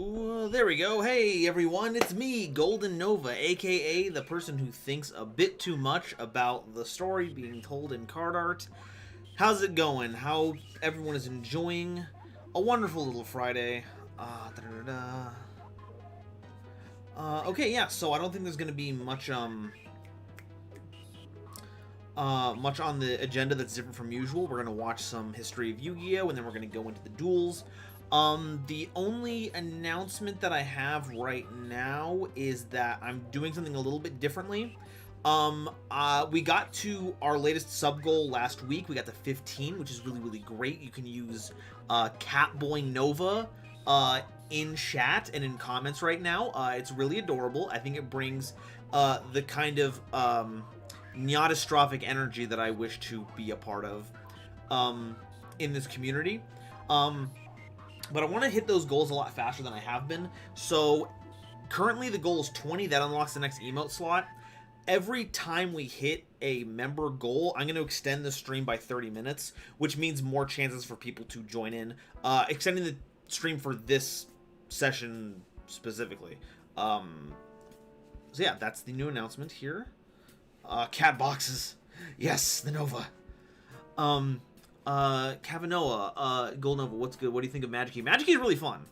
There we go. Hey everyone, it's me, GoldenNova, aka the person who thinks a bit too much about the story being told in card art. How's it going? How everyone is enjoying a wonderful little Friday. Okay, yeah, so I don't think there's gonna be much on the agenda that's different from usual. We're gonna watch some history of Yu-Gi-Oh! And then we're gonna go into the duels. The only announcement that I have right now is that I'm doing something a little bit differently. We got to our latest sub goal last week. We got to 15, which is really great. You can use Catboy Nova in chat and in comments right now. It's really adorable. I think it brings the kind of neotastrophic energy that I wish to be a part of in this community. But I want to hit those goals a lot faster than I have been. So currently the goal is 20. That unlocks the next emote slot. Every time we hit a member goal, I'm going to extend the stream by 30 minutes, which means more chances for people to join in. Extending the stream for this session specifically. So yeah, that's the new announcement here. Cat boxes. Yes, the Nova. Kavanoa, GoldenNova, what's good? What do you think of Magic Key? Magic Key is really fun.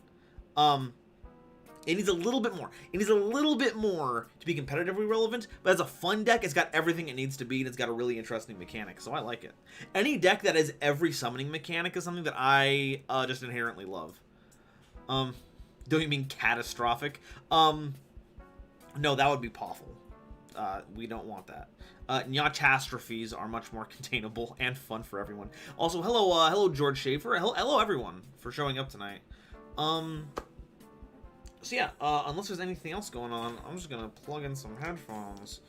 It needs a little bit more. It needs a little bit more to be competitively relevant, but as a fun deck, it's got everything it needs to be, and it's got a really interesting mechanic, so I like it. Any deck that has every summoning mechanic is something that I just inherently love. Don't you mean catastrophic? No, that would be awful. We don't want that. Nyatastrophes are much more containable and fun for everyone. Also, hello George Schaefer. Hello everyone for showing up tonight. So yeah, unless there's anything else going on, I'm just gonna plug in some headphones.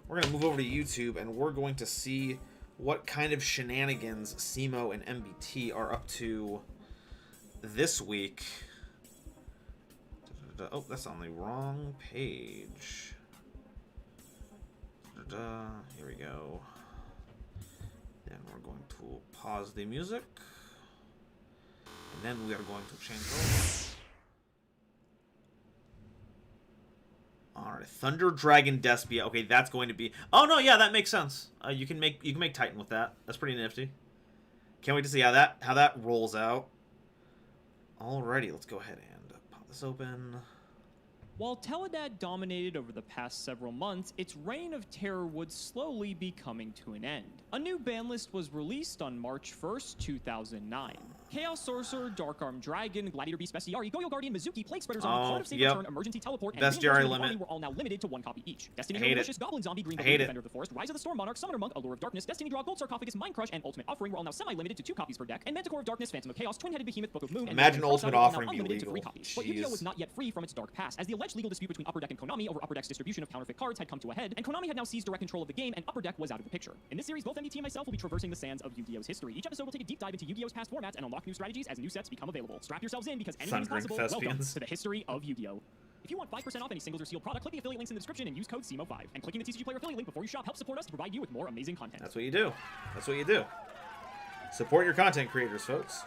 We're gonna move over to YouTube and we're going to see what kind of shenanigans Simo and MBT are up to this week. Oh, that's on the wrong page. Here we go. Then we're going to pause the music. And then we are going to change over. Alright, Thunder Dragon Despia. Okay, that's going to be... Oh no, yeah, that makes sense. You can make Titan with that. That's pretty nifty. Can't wait to see how that rolls out. Alrighty, let's go ahead and pop this open. While Teledad dominated over the past several months, its reign of terror would slowly be coming to an end. A new ban list was released on March 1st, 2009. Chaos Sorcerer, Dark Arm Dragon, Gladiator Beast, Bestiary, Goyo Guardian, Mizuki, Plague Spreaders on Card of Save Return, Emergency Teleport, and Bestiary limit were all now limited to 1 copy each. Destiny Hero, Malicious, Goblin Zombie, Green Goblin, Defender of the Forest, Rise of the Storm Monarch, Summoner Monk, Allure of Darkness, Destiny Draw, Gold Sarcophagus, Mind Crush, and Ultimate Offering were all now semi-limited to 2 copies per deck, and Manticore of Darkness, Phantom of Chaos, Twin-Headed Behemoth, Book of Moon, and Imagine Ultimate Offering be unlimited legal. to 3 copies. But Yu-Gi-Oh! Was not yet free from its dark past, as the alleged legal dispute between Upper Deck and Konami over Upper Deck's distribution of counterfeit cards had come to a head, and Konami had now seized direct control of the game, and Upper Deck was out of the picture. In this series, both MDT and myself will be traversing the sands of Yu-Gi-Oh!'s history. Each episode will take a deep dive into Yu-Gi-Oh!'s past formats and unlock new strategies as new sets become available. Strap yourselves in because anything is possible. Welcome to the history of Yu-Gi-Oh! If you want 5% off any singles or sealed product, click the affiliate links in the description and use code SEMO5. And clicking the TCG Player affiliate link before you shop helps support us to provide you with more amazing content. That's what you do. That's what you do. Support your content creators, folks.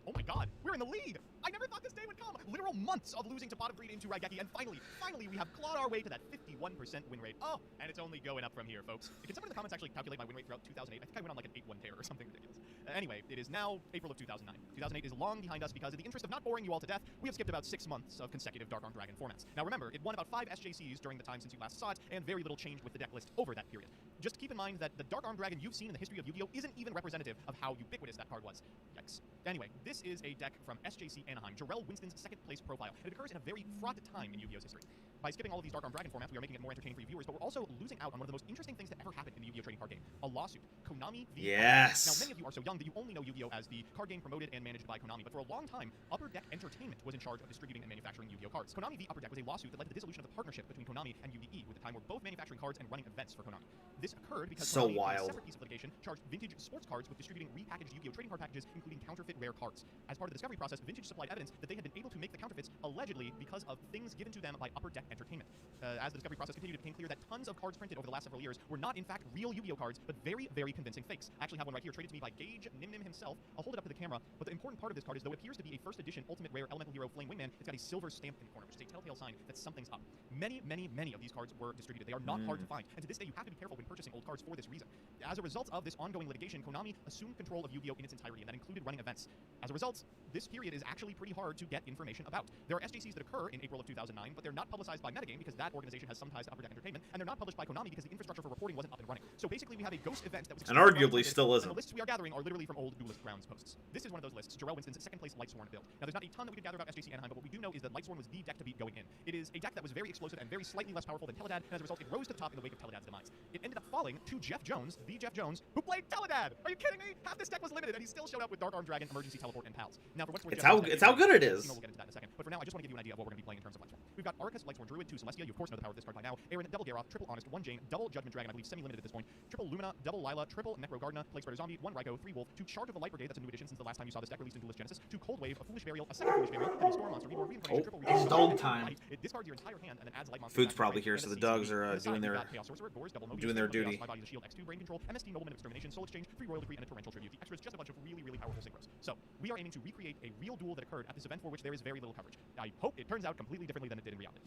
Oh my god, we're in the lead! I never thought this day would come! Literal months of losing to Pot of Greed into Raigeki, and finally, we have clawed our way to that 51% win rate. Oh, and it's only going up from here, folks. Can someone in the comments actually calculate my win rate throughout 2008? I think I went on like an 8-1 tear or something ridiculous. Anyway, it is now April of 2009. 2008 is long behind us because in the interest of not boring you all to death, we have skipped about 6 months of consecutive Dark Arm Dragon formats. Now remember, it won about 5 SJCs during the time since you last saw it, and very little changed with the deck list over that period. Just keep in mind that the Dark Arm Dragon you've seen in the history of Yu-Gi-Oh! Isn't even representative of how ubiquitous that card was. Yikes. Anyway, this is a deck from SJC Anaheim, Jarrell Winston's second place profile, and it occurs in a very fraught time in Yu-Gi-Oh!'s history. By skipping all of these Dark Arm Dragon formats, we are making it more entertaining for you viewers, but we're also losing out on one of the most interesting things that ever happened in the Yu-Gi-Oh! Trading card game, a lawsuit. Konami v. Yes. Now, many of you are so young that you only know Yu-Gi-Oh! As the card game promoted and managed by Konami, but for a long time, Upper Deck Entertainment was in charge of distributing and manufacturing Yu-Gi-Oh! Cards. Konami v. Upper Deck was a lawsuit that led to the dissolution of the partnership between Konami and UVE, with the time where both manufacturing cards and running events for Konami. This occurred because So Konami, in a wild. separate piece of litigation, charged Vintage sports cards with distributing repackaged Yu-Gi-Oh! Trading card packages, including counterfeit rare cards. As part of the discovery process, Vintage supplied evidence that they had been able to make the counterfeits allegedly because of things given to them by Upper Deck Entertainment. As the discovery process continued, it became clear that tons of cards printed over the last several years were not in fact real Yu-Gi-Oh! Cards, but very, very convincing fakes. I actually have one right here, traded to me by Gage Nimnim himself. I'll hold it up to the camera, but the important part of this card is, though it appears to be a first edition Ultimate Rare Elemental Hero Flame Wingman, it's got a silver stamp in the corner, which is a telltale sign that something's up. Many, many, many of these cards were distributed. They are not hard to find, and to this day you have to be careful when purchasing old cards for this reason. As a result of this ongoing litigation, Konami assumed control of Yu-Gi-Oh! In its entirety, and that included running events. As a result, this period is actually pretty hard to get information about. There are SJCs that occur in April of 2009, but they're not publicized by Metagame because that organization has some ties to Upper Deck Entertainment, and they're not published by Konami because the infrastructure for reporting wasn't up and running. So basically, we have a ghost event that was And arguably still and isn't. the lists we are gathering are literally from old Duelist Grounds posts. This is one of those lists, Jarrell Winston's second place Lightsworn build. Now, there's not a ton that we could gather about SJC Anaheim, but what we do know is that Lightsworn was the deck to beat going in. It is a deck that was very explosive and very slightly less powerful than Teledad, and as a result, it rose to the top in the wake of Teledad's demise. It ended up falling to Jeff Jones, the Jeff Jones, who played Teledad! Are you kidding me? Half this deck was limited, and he still showed up with Dark Arm Dragon, Emergency Teleport, and Pals. Now, for what's worth, It's how good it is. We'll get into that in a second, but for now, I just want to give you an idea of what we're going to be playing in terms of Lightsworn. We've got Arcus, Lightsworn Druid, 2 Celestia, you of course know the power of this card by now, Aaron, double Garoth, triple Honest, 1 Jane, double Judgment Dragon, I believe semi-limited at this point, triple Lumina, double Lila, triple Necro Gardna, Plague Spreader Zombie, 1 Raikou, 3 Wolf, 2 Charge of the Light Brigade, that's a new addition since the last time you saw this deck released in Duelist Genesis, 2 Cold Wave, a Foolish Burial, a second Foolish Burial, Heavy Storm Monster, Reborn, Reincarnation, triple it's Reborn, dog time. Light. It discards your entire hand and then adds Light Monster. Food's probably here, so the dogs are doing their duty. My body, the shield, X2, Brain Control, MST, Nobleman of Extermination, Soul Exchange, Free Royal Decree, and a Torrential Tribute. The extras, just a bunch of really, really powerful synchros. So, we are aiming to recreate a real duel that occurred at this event for which there is very little coverage. I hope it turns out completely differently than it did in reality.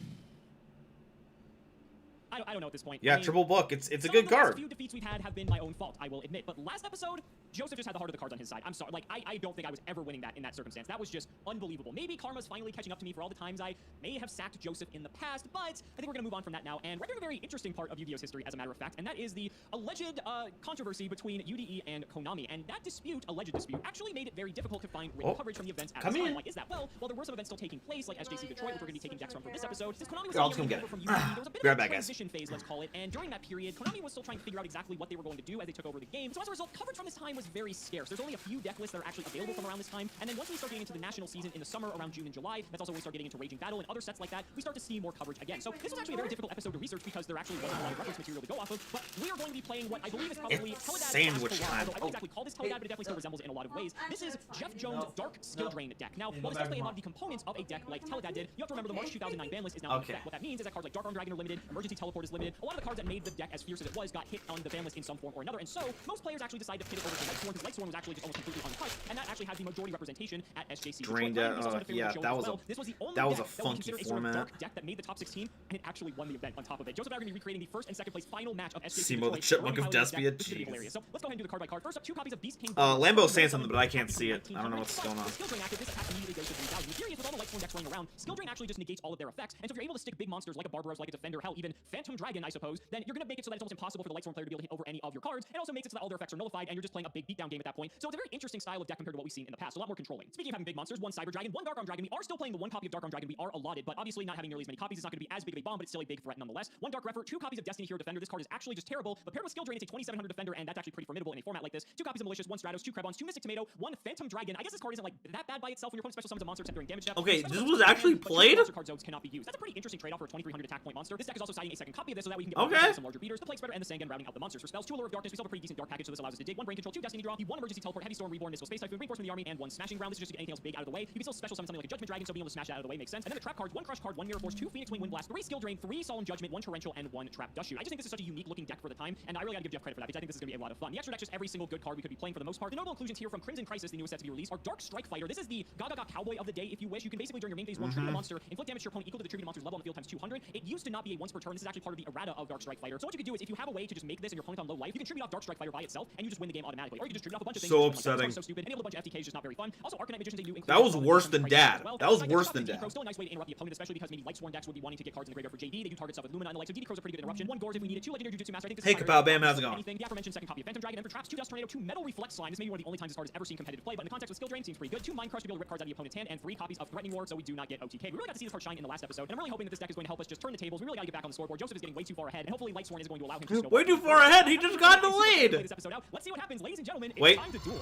I don't know at this point. Yeah, I mean, triple book. It's a some good of the last card. few defeats we've had have been my own fault, I will admit. But last episode, Joseph just had the heart of the cards on his side. I'm sorry. Like, I don't think I was ever winning that in that circumstance. That was just unbelievable. Maybe karma's finally catching up to me for all the times I may have sacked Joseph in the past, but I think we're going to move on from that now. And we're doing a very interesting part of Yu-Gi-Oh's history, as a matter of fact, and that is the alleged controversy between UDE and Konami. And that dispute, alleged dispute, actually made it very difficult to find written coverage from the events at this time. Why is that? Well, while there were some events still taking place, like SJC Detroit, which we're going to be taking decks from for this episode, since Konami was I'll still come getting get over it. from UDE, there was a bit Grab of a that, guys. transition phase, let's call it, and during that period, Konami was still trying to figure out exactly what they were going to do as they took over the game. So as a result, coverage from this time was very scarce. There's only a few deck lists that are actually available from around this time, and then once we start getting into the national season in the summer, around June and July, that's also when we start getting into Raging Battle and other sets like that, we start to see more coverage again. So this was actually a very difficult episode to research because there actually wasn't a lot of reference material to go off of, but we are going to be playing what I believe is probably Teledad sandwich time. although I won't exactly call this Teledad, but it definitely still resembles it in a lot of ways. This is Jeff Jones' Dark Skill Drain deck. Now, while this does play a lot of the components of a deck like Teledad did, you have to remember the March 2009 ban list is now in effect. What that means is that cards like Dark Arm Dragon are limited, Emergency Teleport is limited. A lot of the cards that made the deck as fierce as it was got hit on the ban list in some form or another, and so most players actually decided to pivot over to Lightsworn, because Lightsworn was actually just almost completely untouched, and that actually has the majority representation at SJC. Drained out. Yeah, that was a funky format. Dark deck that made the top 16, and it actually won the event on top of it. Joseph and I are going to be recreating the first and second place final match of SJC. Simo the Chipmunk of Despia. Hilarious. So let's go ahead and do the card by card. First up, 2 copies of Beast King. Lambo's saying something, but I can't see it. I don't know what's going on. Skill Drain active, this attack immediately goes to 3,000. The theory is with all the Lightsworn decks running around, Skill Drain actually just negates all of their effects, and so if you're able to stick big monsters like a Barbaros, like a Defender, hell, even Phantom Dragon, I suppose, then you're going to make it so that it's almost impossible for the Lightsworn player to be able to hit over any of your cards, and also makes it so that all their effects are nullified, and you're just playing a big beatdown game at that point. So it's a very interesting style of deck compared to what we've seen in the past, a lot more controlling. Speaking of having big monsters, 1 Cyber Dragon, 1 Dark Arm Dragon, we are still playing the 1 copy of Dark Arm Dragon we are allotted, but obviously not having nearly as many copies is not going to be as big of a bomb, but it's still a big threat nonetheless. 1 Dark Refer, 2 copies of Destiny Hero Defender. This card is actually just terrible, but paired with Skill Drain, it's a 2700 Defender, and that's actually pretty formidable in a format like this. 2 copies of Malicious, 1 Stratos, 2 Krebons, 2 Mystic Tomato, 1 Phantom Dragon. I guess this card isn't like that bad by itself when your opponent special summons a monster except during damage step. Okay, this was actually played? Monster card zones cannot be used. That's a pretty interesting trade-off for a 2300 attack point monster. This deck is also citing a second copy of this so that we can get some larger beaters, the Plague Spreader, and the Sangan routing out the monsters. For spells, 2 Allure of Darkness, we still have a pretty decent dark package, so this allows us to dig 1 Brain Control, 2 Destiny Draw, the 1 Emergency Teleport, Heavy Storm, Reborn, Nisco Space Typhoon, Reinforcement of the Army, and 1 Smashing Ground. This is just to get anything else big out of the way. You can still special summon something like a Judgment Dragon, so being able to smash that out of the way makes sense. And then the trap cards, 1 Crush card, 1 Mirror Force, 2 Phoenix Wing Wind Blast, 3 Skill Drain, 3 Solemn Judgment, 1 Torrential, and 1 Trap Dust Shoot. I just think this is such a unique looking deck for the time, and I really gotta give Jeff credit for that, because I think this is gonna be a lot of fun. The extra deck, just every single good card we could be playing for the most part. The notable inclusions here from Crimson Crisis, the newest set to be released, are Dark Strike Fighter. This is the Gaga Cowboy of the day, if you wish. You can basically during your main phase 1 tribute a monster, inflict damage to your opponent equal to the tribute monster's level on the field times 200. It used to not be a once per turn. This is actually part of the errata of Dark Strike Fighter. So what you could do is if you have a way to just make this and your opponent on low life, you can tribute off Dark Strike Fighter by itself, and you just win the game automatically. Or you can just tribute off a bunch of things. So upsetting. So stupid. Enable a bunch of FTKs, just not very fun. Also, Arcanite Magicians, they do include that was worse than Dad. That was worse than Dad. Still a nice way to interrupt the opponent, especially because maybe Lightsworn decks would be wanting to get cards in the graveyard for JD. They do target stuff with Lumina and the like. So DD Crows are pretty good interruption. 1 Gores if we needed, 2 Legendary Jujutsu Master. I think this Hey is Kapow Bam, how's it going? The aforementioned second copy of Phantom Dragon, and for traps, 2 Dust Tornado, 2 Metal Reflect Slime. This may be one of the only times this card has ever seen competitive play, but in the context of Skill Drain, seems pretty good. 2 Mind Crush to be able to rip cards out of the opponent's hand, and 3 copies of Threatening War, so we do not get OTK. We really got to see this card shine in the last episode, and I'm really hoping that this deck is going to help us just turn the tables. We really got to get back on the scoreboard. Joseph is getting way too far ahead, and hopefully Lightsworn is going to allow him to way too far ahead. He just got in the lead. This episode out. Let's see what happens, ladies and gentlemen. It's time to duel.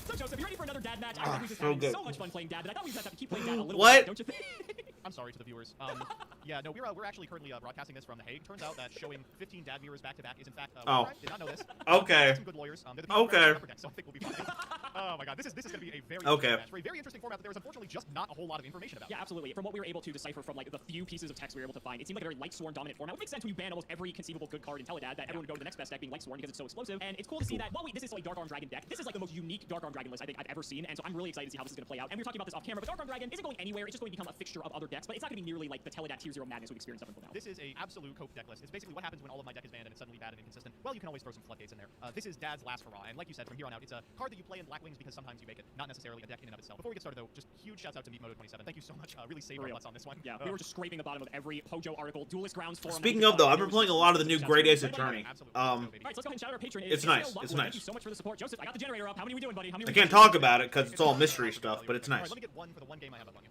So Joseph, you ready for another Dad match? I think we've just having so much fun playing Dad, but I thought we just have to keep playing Dad a little bit, don't you think? I'm sorry to the viewers. Yeah, no, we're actually currently broadcasting this from The Hague. Turns out that showing 15 dad mirrors back to back is in fact. Oh. Did not know this. Okay. Some good lawyers. They're the Okay. upper deck, so I think we'll be fine. Oh my god, this is going to be a very Okay. interesting match for a very interesting format that there was unfortunately just not a whole lot of information about. Yeah, absolutely. From what we were able to decipher from like the few pieces of text we were able to find, it seemed like a very Lightsworn dominant format. Which makes sense when you ban almost every conceivable good card in Teledad that everyone would go to the next best deck being Lightsworn because it's so explosive. And it's cool to see that while this is like Dark Arm Dragon deck, this is like the most unique Dark Arm Dragon list I think I've ever seen. And so I'm really excited to see how this is going to play out. And we were talking about this off camera, but Dark Arm Dragon isn't going anywhere. It's just going to become a fixture of other decks, but it's not going to be nearly like the Teledad Tier 0 madness we've experienced up until now. This is a absolute cope deck list. It's basically what happens when all of my deck is banned and it's suddenly bad and inconsistent. Well, you can always throw some floodgates in there. This is Dad's last hurrah, and like you said, from here on out, it's a card that you play in Black Wings because sometimes you make it, not necessarily a deck in and of itself. Before we get started, though, just huge shouts out to MeatMoto27. Thank you so much. Really saved our butts on this one. Yeah, we were just scraping the bottom of every Hojo article, Duelist Grounds forum. Speaking of, though, I've been playing a lot of the new Great Ace Attorney. All right, so let's go ahead and shout out our patron. It's nice. It's nice. Thank you so much for the support, Joseph. I got the generator up. How many are we doing, buddy? How many? I can't talk about it because it's all mystery stuff, but it's All right, nice. let me get one for the one game I have up on you.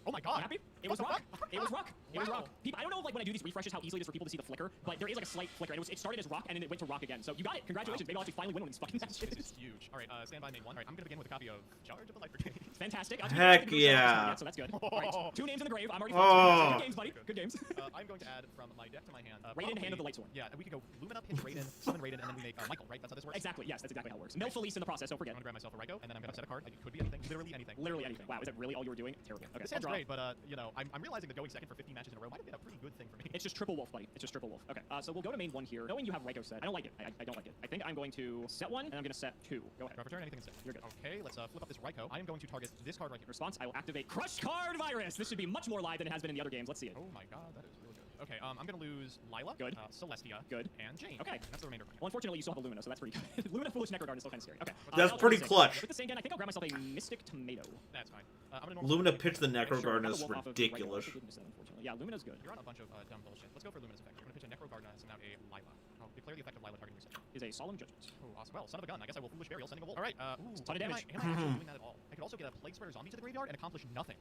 Oh my god. Happy? It was rock. It was rock. It was rock. People, I don't know like when I do these refreshes how easily it is for people to see the flicker, but there is like a slight flicker, and it started as rock and then it went to rock again. So you got it. Congratulations. Maybe I'll actually finally win one of these fucking matches. This is huge. All right, stand by main one. All right, I'm gonna begin with a copy of Charge of the Light Brigade. Fantastic. Heck yeah. So that's good. All right, 2 names in the grave. I'm already. Oh. Good games, buddy. Good games. I'm going to add from my deck to my hand. Raiden, Hand of the Lightsworn. Yeah, we could go Lumina, Pinch Raiden, Summon Raiden, and then we make Michael, right? That's how this works? Exactly. Yes, that's exactly how it works. Mill Felice in the process. Don't forget. I'm gonna grab myself a Ryko, and then I'm gonna set a card. It could be anything. Literally anything. Literally anything. Wow, is that really all you were doing? Terrible. Okay. This sounds great, but you know, I'm realizing that going second for 15 matches in a row might have been a pretty good thing for me. It's just triple wolf, buddy. It's just triple wolf. Okay, so we'll go to main one here. Knowing you have Ryko set, I don't like it. I don't like it. I think I'm going to set one, and I'm going to set 2. Go ahead. Draw for turn, anything instead. You're good. Okay, let's flip up this Ryko. I am going to target this card right here. Response, I will activate Crush Card Virus. This should be much more live than it has been in the other games. Let's see it. Oh my god, that is really good. Okay, I'm gonna lose Lila. Good. Celestia. Good. And Jane. Okay. And that's the remainder of my hand. Well, unfortunately, you still have a Lumina, so that's pretty good. Lumina Foolish Necrogarden is still kind of scary. Okay. That's pretty clutch. With the same again, I think I'll grab myself a Mystic Tomato. That's fine. I'm gonna normal Lumina summon pitch the Necro. Necro Garden I'll is go wolf off of ridiculous. Ryko. Unfortunately. Yeah, Lumina's good. You're on a bunch of dumb bullshit. Let's go for Lumina's effect. We're gonna pitch a Necro Garden and send out a Lila. I'll declare the effect of Lila targeting reset. Is a Solemn Judgment. Oh, awesome. Well, son of a gun. I guess I will Foolish Burial, sending a wolf. All right. Ton of damage. Am I actually doing that at all? I could also get a Plague Spreader Zombie to the graveyard and accomplish nothing.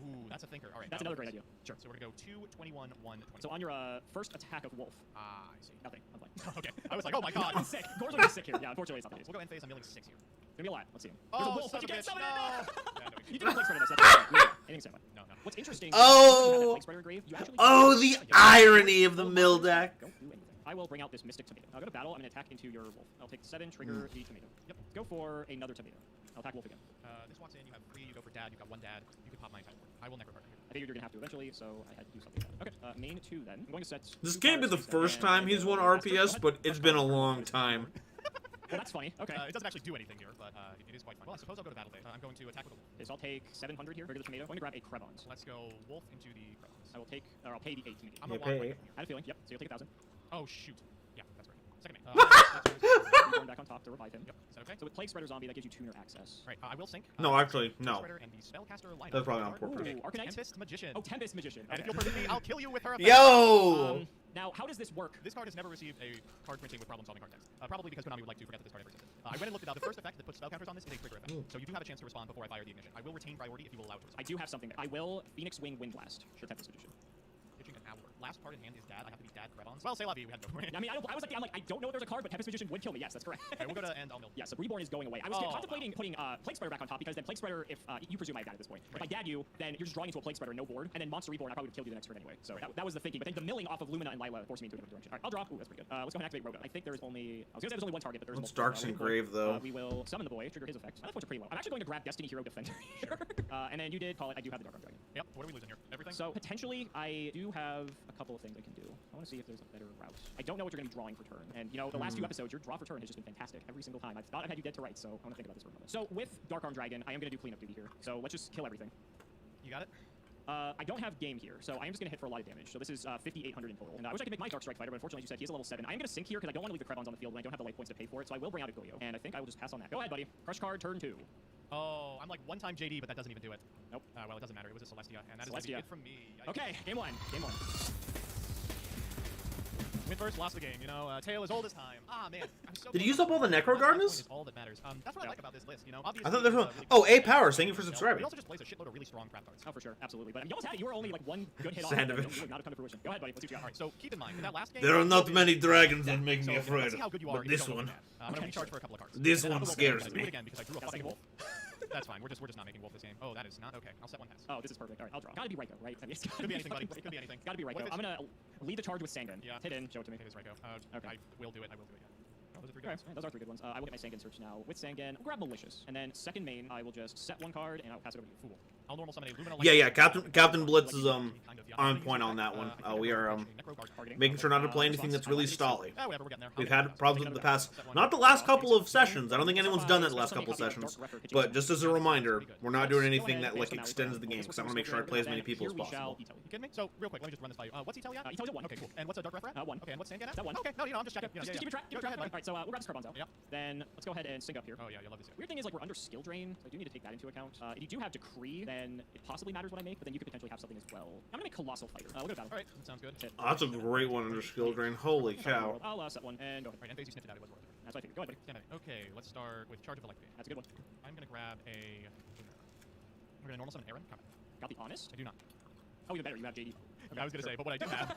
Ooh, that's a thinker. All right. That's another great idea. Sure. So we're gonna go 2, 21, 1, 20. So on your first attack of Wolf. Ah, I see. Nothing. I'm fine. Okay. I was like, oh my god. I'm sick. Gore's gonna be sick here. Yeah, unfortunately, it's not the case. We'll go end phase. I'm milling 6 here. It's gonna be a lot. Let's see him. Oh, There's a wolf, son but you of a can't bitch, summon no. it. Yeah, no, You did a Plague Spreader, that's anything so fine. No. What's interesting? Oh. Plague Spreader grave, you actually Oh, the irony of the mill deck. Don't do anything. I will bring out this Mystic Tomato. I'll go to battle. I'm gonna attack into your wolf. I'll take 7, trigger the tomato. Yep. Go for another tomato. I'll attack wolf again. This walks in. You have 3. You go for dad. You've got 1 dad. You can pop my entire board. I will Necro Garden here. I figured you're gonna have to eventually, so I had to do something about it. Okay. Main 2 then. I'm going to set. This 2 can't be cards the face first down, time he's and won Master. Go RPS, ahead. but it's been a long time. Well, that's funny. Okay. It doesn't actually do anything here, but it is quite fun. Well, I suppose I'll go to battle phase. I'm going to attack with a wolf. Okay, so I'll take 700 here. Regular tomato. I'm going to grab a Krebons. Let's go wolf into the Krebons. I will take, or I'll pay the 8 to make it. I'm Yeah, gonna walk pay right 8. I had a feeling. Yep. So you'll take 1,000. Oh shoot. Yeah, that's right. Second main. Reborn back on top to revive him. Yep. Is that okay? So with Plague Spreader Zombie, that gives you tuner access. Right. I will sync. No, actually, no. Spreader and the Spellcaster lineup. That's probably on poor Ooh, person. Arcanite. Tempest Magician. Oh, Tempest Magician. And if Okay. you'll permit me, I'll kill you with her effect. Yo! Now, how does this work? This card has never received a card printing with problem-solving card text. Probably because Konami would like to forget that this card ever existed. I went and looked it up. The first effect that puts spell counters on this is a trigger effect. So you do have a chance to respond before I fire the ignition. I will retain priority if you will allow it to I respond. do have something there. I will Phoenix Wing Wind Blast. Sure, Tempest Magician. Pitching an hour. Last card in hand is dad. I have to be dad Krebons. Well, say la vie. We had to go for it. I mean, I was like, I don't know if there's a card, but Tempest Magician would kill me. Yes, that's correct. Okay, we'll go to end. I'll mill. Yeah, so Reborn is going away. I was Oh, contemplating putting Plague Spreader back on top because then Plague Spreader, if you presume I have dad at this point, if I dad you, then you're just drawing into a Plague Spreader, no board, and then Monster Reborn, I probably would kill you the next turn anyway. So that was the thinking. But then the milling off of Lumina and Lila forced me into a different direction. All right, I'll draw. Ooh, that's pretty good. Let's go ahead and activate Roga. I think there is only. I was gonna say there's only one target, but there's What's multiple. Dark's Engrave, though? We will summon the boy, trigger his effect. My points are pretty low. I'm actually going to grab Destiny Hero Defender here. And then you did call it. I do have the Dark Arm Dragon. Yep. What are we losing here? Everything. So potentially, I do have a couple of things I can do. I want to see if there's a better route. I don't know what you're going to be drawing for turn. And, you know, the last 2 episodes, your draw for turn has just been fantastic every single time. I thought I had you dead to rights, so I want to think about this for a moment. So with Dark Arm Dragon, I am going to do cleanup duty here. So let's just kill everything. You got it. I don't have game here, so I am just going to hit for a lot of damage. So this is 5,800 in total. And I wish I could make my Dark Strike Fighter, but unfortunately, as you said, he is a level 7. I am going to sync here because I don't want to leave the Krebons on the field when I don't have the life points to pay for it, so I will bring out a Goyo. And I think I will just pass on that. Go ahead, buddy. Crush card, turn 2. Oh, I'm like one-time JD, but that doesn't even do it. Nope. Well, it doesn't matter. It was a Celestia, and that is Celestia. it from me. Okay, game 1. Game 1. Win first, lost the game. You know, tale as old as time. Ah, man. I'm so Did you use up all the Necro Gardeners? Is all that matters. That's what I Yeah. like about this list. You know, obviously. I thought there's one. really Oh, good A cards. Powers. Thank you for He subscribing. also just plays a shitload of really strong trap cards. Oh, for sure. Absolutely. But you almost had it. You were only like one good hit off. Sandovich. You would not have come to fruition. Go ahead, buddy. Let's see what you got. All right, so keep in mind, in that last game. There are not so many dragons that Yeah, make so, me you know, let's afraid, see how good you are but if you this don't one, know that. I'm going to recharge for a couple of cards. This And then one I'm gonna scares do it me. again because I drew a fucking wolf. That's fine. We're just not making Wolf this game. Oh, that is not okay. I'll set one pass. Oh, this is perfect. All right, I'll draw. Gotta be Raiko, right? I mean, it's gotta Could be anything, buddy. fucking Could be anything. Gotta be What Raiko. if I'm gonna lead the charge with Sangan. Yeah. Hit in, show it to me. It is Raiko. Okay. I will do it. I will do it. Yeah. Oh, those are 3 good Okay, ones. those are 3 good ones. I will get my Sangan search now with Sangan. I'll grab Malicious, and then second main, I will just set 1 card and I'll pass it over to you. Fool. I'll normal summon a Lumina. Yeah, Captain Blitz is on point on that one. We are making sure not to play anything that's really stally. Whatever, we're getting there. We've had problems with the past, not the last couple of sessions. I don't think anyone's done that the last couple of sessions. But just as a reminder, we're not doing anything that like extends the game because I want to make sure I play as many people as possible. You kidding me? So real quick, let me just run this by you. What's Italia? Italia's at 1. Okay, cool. And what's a Dark Refer at? 1. Okay, and what's Sangan at? That 1. Okay, no, I'm just checking. Just keep it track. Keep it track. Alright, so we'll grab this card out. Yep. Then let's go ahead and sync up here. Oh yeah, you love this. Weird thing is, like, we're under skill drain, so I do need to take that into account. If you do have Decree, then it possibly matters what I make, but then you could potentially have something as well. I'm gonna make Colossal Fighter. We'll go to battle. Alright, that sounds good. Oh, that's a great one under skill drain. Holy cow. I'll set 1 and go ahead. Alright, and phase you sniffed it out. It was worth it. That's what I figured. Go ahead, buddy. Stand by. Okay, let's start with Charge of Electricity. That's a good one. I'm gonna grab a. We're gonna normal summon Aaron. Combat. Got the Honest? I do not. Oh, even better. You have JD. Okay, I was gonna say, but what I do have.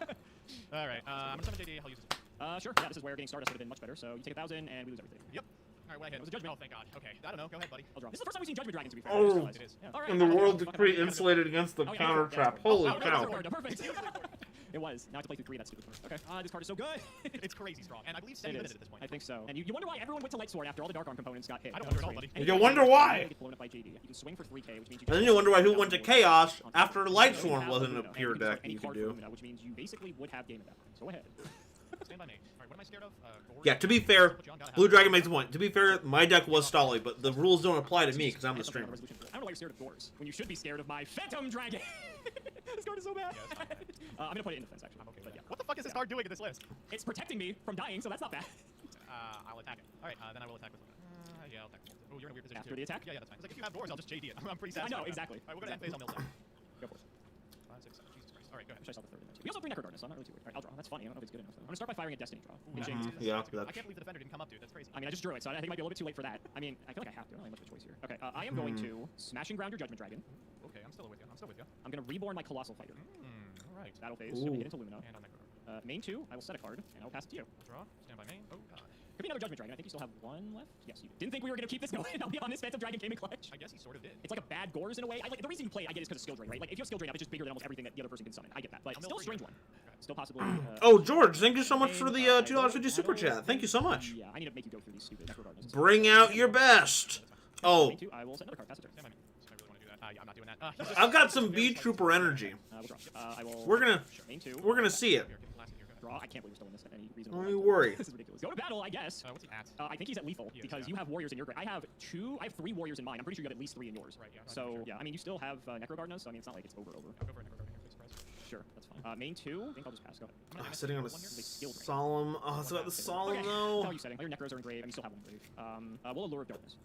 Alright, I'm gonna summon JD. I'll use this. Sure. Yeah, this is where getting Stardust would have been much better. So you take 1,000 and we lose everything. Yep. Alright, what I hit. It was a judgment. Oh, thank God. Okay, I don't know. Go ahead, buddy. I'll draw. This is the first time we've seen Judgment Dragons, to be fair. Oh. It is. Yeah. All right. And the world Fucking decree hell. insulated against the Oh, yeah, counter yeah. trap. Oh, Holy no, cow. perfect. It was. Now I have to play through 3 of that stupid card. Okay. This card is so good. It's crazy strong, and I believe It semi-limited is. at this point. I think so. And you wonder why everyone went to Light Sword after all the Dark Arm components got hit. I don't wonder at all, buddy. You wonder why? Get blown up by JD. You can swing for 3k, which means you And then you wonder why who went to Chaos after Lightsworn wasn't a pure deck you could do. Which means you basically would have game at that point. So go ahead. Stand by me. Alright, what am I scared of? Gore? Yeah, to be fair, Blue Dragon makes a point. To be fair, my deck was Stolly, but the rules don't apply to me because I'm the streamer. I don't know why you're scared of Gores, when you should be scared of my Phantom Dragon. This card is so bad. Yeah, it's fine. I'm gonna put it in defense, actually. I'm okay with But that. yeah. What the fuck is this card doing in this list? It's protecting me from dying, so that's not bad. I'll attack it. Alright, then I will attack with yeah, I'll attack. Oh, you're in a weird position After too. the attack? Yeah, that's fine. It's like if you have doors, I'll just JD it. I'm pretty I satisfied. know, with that. exactly. Alright, we'll go to end phase, I'll mill set. Go for it. 5, 6, 7. Jesus Christ. Alright, go ahead. Wish I saw the third in there too. We also have 3 Necro Darkness, so I'm not really too worried. Alright, I'll draw. That's funny. I don't know if it's good enough though. I'm gonna start by firing a Destiny draw. Which Yeah, I can't believe the defender didn't come up, dude. That's crazy. I mean, I just drew it, so I think it might be a little bit too late for that. I mean, I feel like I have to. I don't have much of a choice here. Okay, I am going to Smash and Ground your Judgment Dragon. Okay, I'm still with you. I'm gonna Reborn my Colossal Fighter. Alright. Battle phase. Ooh. So we get into Lumina. And on Necro. Main 2, I will set a card, and I'll pass it to you. Draw. Stand by main. Oh, God. Could be another Judgment Dragon. I think you still have 1 left. Yes, you do. Didn't think we were gonna keep this going. I'll be honest, Phantom Dragon came in clutch. I guess he sort of did. It's like a bad Gores in a way. The reason you play it, I get, is because of skill drain, right? Like, if you have skill drain up, it's just bigger than almost everything that the other person can summon. I get that. But I'll still mill a strange three. one. Still possibly. Oh, George, thank you so much for the $2.50 super chat. Thank you so much. Yeah, I need to make you go through these stupid regardless. Bring out your best. Oh, I will set another card. Pass it turn. Stand by main. I really want to do that. Yeah, I'm not doing that. I've got some Beetrooper energy. We'll draw. I will. We're gonna Main 2. we're gonna see it. Here, get blasted here. Go ahead. Draw. I can't believe we're still in this at any reason. Don't you worry. This is ridiculous. Go to battle, I guess. What's he at? I think he's at lethal He is, because yeah. you have warriors in your grave. I have 3 warriors in mine. I'm pretty sure you have at least 3 in yours. Right, yeah. So yeah, I mean you still have Necro Gardener, so I mean it's not like it's over. I'll go for a Necro Guardian here, please, surprise. Sure, that's fine. Main 2. I think I'll just pass. Go ahead. I'm gonna Sitting on a one here. solemn. Oh, it's about the solemn Okay. That's though. all you setting. All your Necros are in grave, and you still have 1 grave. We'll Allure of Darkness.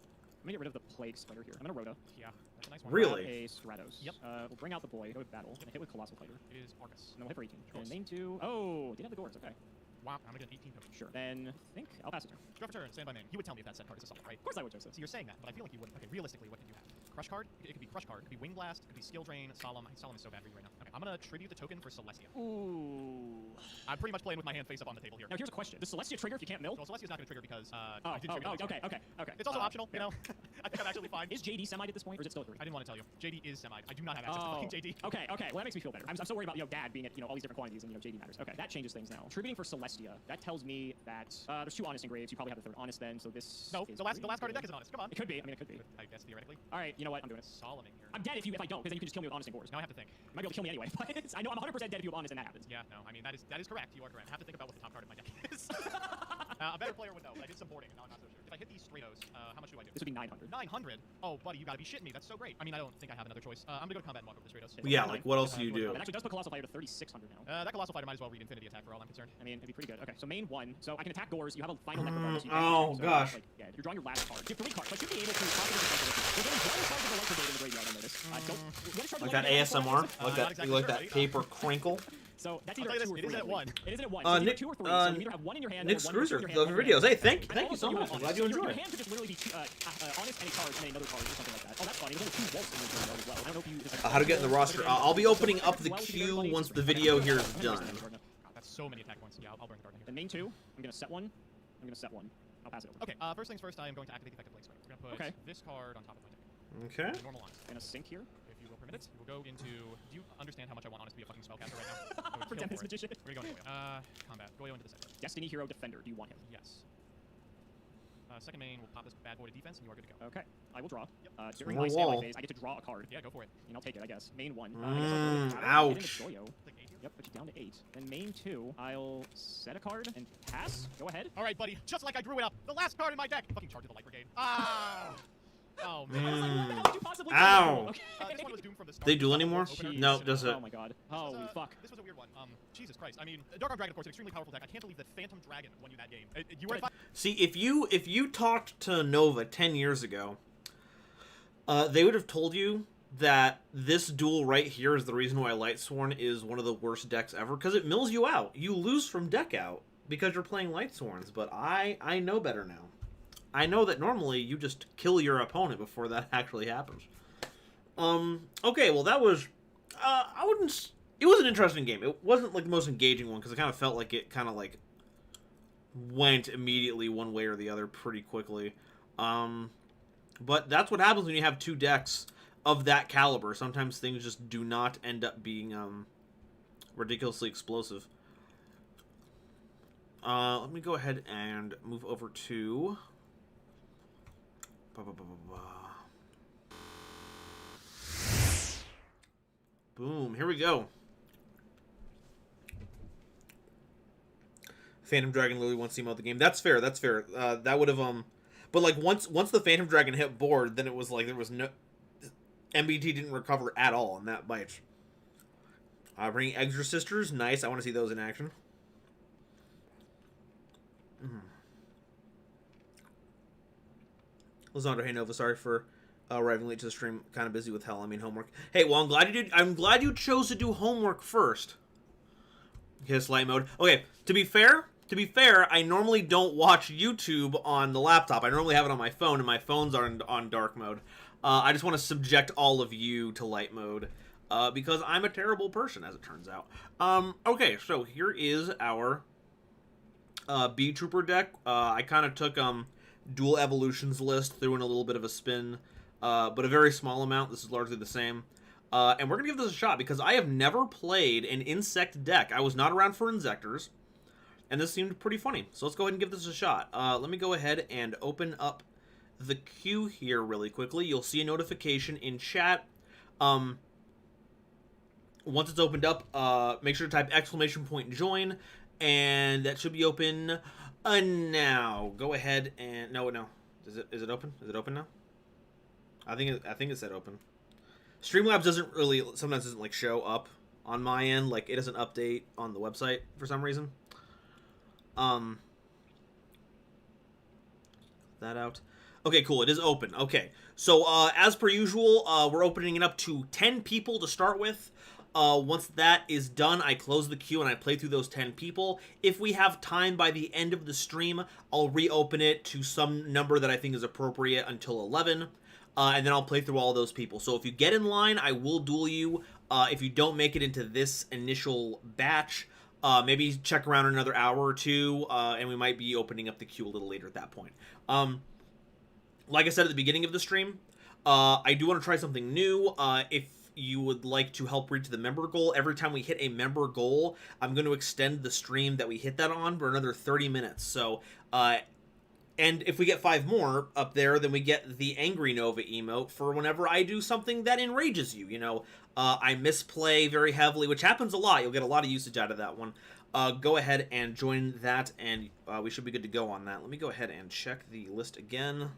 I'm gonna get rid of the Plague Spider here. I'm gonna Rhoda. Yeah, that's a nice one. Really? A Stratos. Yep. We'll bring out the boy. Go to battle. And hit with Colossal Fighter. It is Arcus. And then we'll hit for 18. Cool. And main 2. Oh, did have the Gores. Okay. Wow, I'm gonna get 18 tokens. Sure. Then I think I'll pass it turn. Draw for turn, stand by main. You would tell me if that set card is a summon, right? Of course I would, Joseph. So you're saying that, but I feel like you wouldn't. Okay, realistically, what could you have? Crush card? It could be Crush card. It could be Wing Blast. It could be Skill Drain. Solemn. Solemn is so bad for you right now. Okay, I'm gonna tribute the token for Celestia. Ooh. I'm pretty much playing with my hand face up on the table here. Now here's a question. Does Celestia trigger if you can't mill? Well, Celestia's not gonna trigger because Oh, I didn't trigger the okay. It's also optional, you know? I think I'm actually fine. Is JD semi at this point, or is it still a 3? I didn't want to tell you. JD is semi. I do not have access to fucking JD. Okay. Well, that makes me feel better. I'm so worried about, Dad being at, all these different quantities, and, JD matters. Okay, that changes things now. Tributing for Celestia. That tells me that there's 2 Honest engraves. You probably have the 3rd Honest then, so this No, is the last pretty card in deck good. is an honest. Come on. It could be. I mean, it could be. I guess theoretically. All right, you know what? I'm doing it. Solemning here. I'm dead if I don't, because then you can just kill me with Honest and Gores. Now I have to think. You might be able to kill me anyway, but I know I'm 100% dead if you have Honest and that happens. Yeah, no, I mean that is correct. You are correct. I have to think about what the top card of my deck is. A better player would know, but I did some boarding and now I'm not so sure. If I hit these Stratos, how much do I do? This would be 900. 900? Oh, buddy, you gotta be shitting me. That's so great. I mean, I don't think I have another choice. I'm gonna go to combat and walk over the Stratos. Yeah, like what else do you do? It actually does put Colossal Fighter to 3,600 now. That Colossal Fighter might as well read Infinity Attack for all I'm concerned. I mean, it'd be pretty good. Okay, so main 1. So I can attack Gores. You have a final Necro Gardener, so you Oh, so, gosh. Like, yeah, you're drawing your last card. You have 3 cards, so I should be able to possibly defend it. There's only 1 card of the Light Brigade in the graveyard, I noticed. Like that ASMR? Like that? exactly You like sure, that right? paper crinkle? So that's I'll either tell you 2 or 3. this, it is at 1. It is at 1. Uh, So it's Nick- either 2 or 3. So you either have 1 in your hand Nick or 1 Scruiser, in your hand, those one are in your videos. hand. Hey, thank you so And much. also, I'm glad you your enjoyed. hand could just literally be Honest any cards and another card or something like that. Oh, that's funny. There's only 2 Wolves in your graveyard as well. I don't know if you... How to get in the roster? I'll be opening up the queue once the video here is done. God, that's so many attack points. Yeah, I'll bring the card in here. Then main 2, I'm gonna set 1. I'm gonna set 1. I'll pass it over. Okay, first things first, I am going to activate the effective Plague Spider. We're gonna put this card on top of my deck. Okay. Normal lines. Gonna sync here. If you will permit it, we'll go into... Do you understand how much I want Honest to be a fucking spellcaster right now? I would Pretend kill this for it. magician. We're gonna go into Goyo. Combat. Goyo into the center. Destiny Hero Defender. Do you want him? Yes. Second main, we'll pop this bad boy to defense, and you are good to go. Okay. I will draw. Yep. During More my standby wall. phase, I get to draw a card. Yeah, go for it. And I'll take it, I guess. Main 1. Ouch. Goyo. Like 8 here. Yep, put you down to 8. Then main 2, I'll set a card and pass. Go ahead. All right, buddy. Just like I drew it up. The last card in my deck. Fucking charge of the Light Brigade. Ah! Oh, man. I was like, what the hell did you possibly Ow. do? Okay. This one was doomed from the start. They duel anymore? Opener. No, does it? Oh my god. Holy fuck. This was a weird one. Jesus Christ. I mean, Dark Arm Dragon, of course, an extremely powerful deck. I can't believe that Phantom Dragon won you that game. You were at 5. See, if you talked to Nova 10 years ago, they would have told you that this duel right here is the reason why Lightsworn is one of the worst decks ever, because it mills you out. You lose from deck out because you're playing Lightsworns, but I know better now. I know that normally you just kill your opponent before that actually happens. Okay, well that was, it was an interesting game. It wasn't like the most engaging one because I kind of felt like it kind of like went immediately one way or the other pretty quickly. But that's what happens when you have 2 decks of that caliber. Sometimes things just do not end up being ridiculously explosive. Let me go ahead and move over to... Boom, here we go. Phantom Dragon literally wants to emote the game. That's fair, that's fair. That would have, but like once the Phantom Dragon hit board, then it was like there was no... MBT didn't recover at all on that bite. Bringing Extra Sisters, nice. I want to see those in action. Lizandra, hey Nova, sorry for arriving late to the stream. Kind of busy with hell. I mean homework. Hey, well I'm glad you chose to do homework first. His light mode. Okay, to be fair, I normally don't watch YouTube on the laptop. I normally have it on my phone, and my phones are on dark mode. I just want to subject all of you to light mode because I'm a terrible person, as it turns out. Okay, so here is our Beetrooper deck. I kind of took Duel Evolutions list, threw in a little bit of a spin, but a very small amount. This is largely the same. And we're going to give this a shot because I have never played an insect deck. I was not around for Insectors, and this seemed pretty funny. So let's go ahead and give this a shot. Let me go ahead and open up the queue here really quickly. You'll see a notification in chat. Once it's opened up, make sure to type !join, and that should be open now. Go ahead and no. Is it open? Is it open now? I think it said open. Streamlabs sometimes doesn't like show up on my end, like it doesn't update on the website for some reason. That out. Okay, cool. It is open. Okay, so as per usual, we're opening it up to 10 people to start with. Once that is done, I close the queue and I play through those 10 people. If we have time by the end of the stream, I'll reopen it to some number that I think is appropriate until 11. And then I'll play through all those people. So if you get in line, I will duel you. If you don't make it into this initial batch, maybe check around another hour or two, and we might be opening up the queue a little later at that point. Like I said at the beginning of the stream, I do want to try something new. If you would like to help reach the member goal, every time we hit a member goal, I'm going to extend the stream that we hit that on for another 30 minutes. So, and if we get 5 more up there, then we get the Angry Nova emote for whenever I do something that enrages you. You know, I misplay very heavily, which happens a lot. You'll get a lot of usage out of that one. Go ahead and join that, and we should be good to go on that. Let me go ahead and check the list again.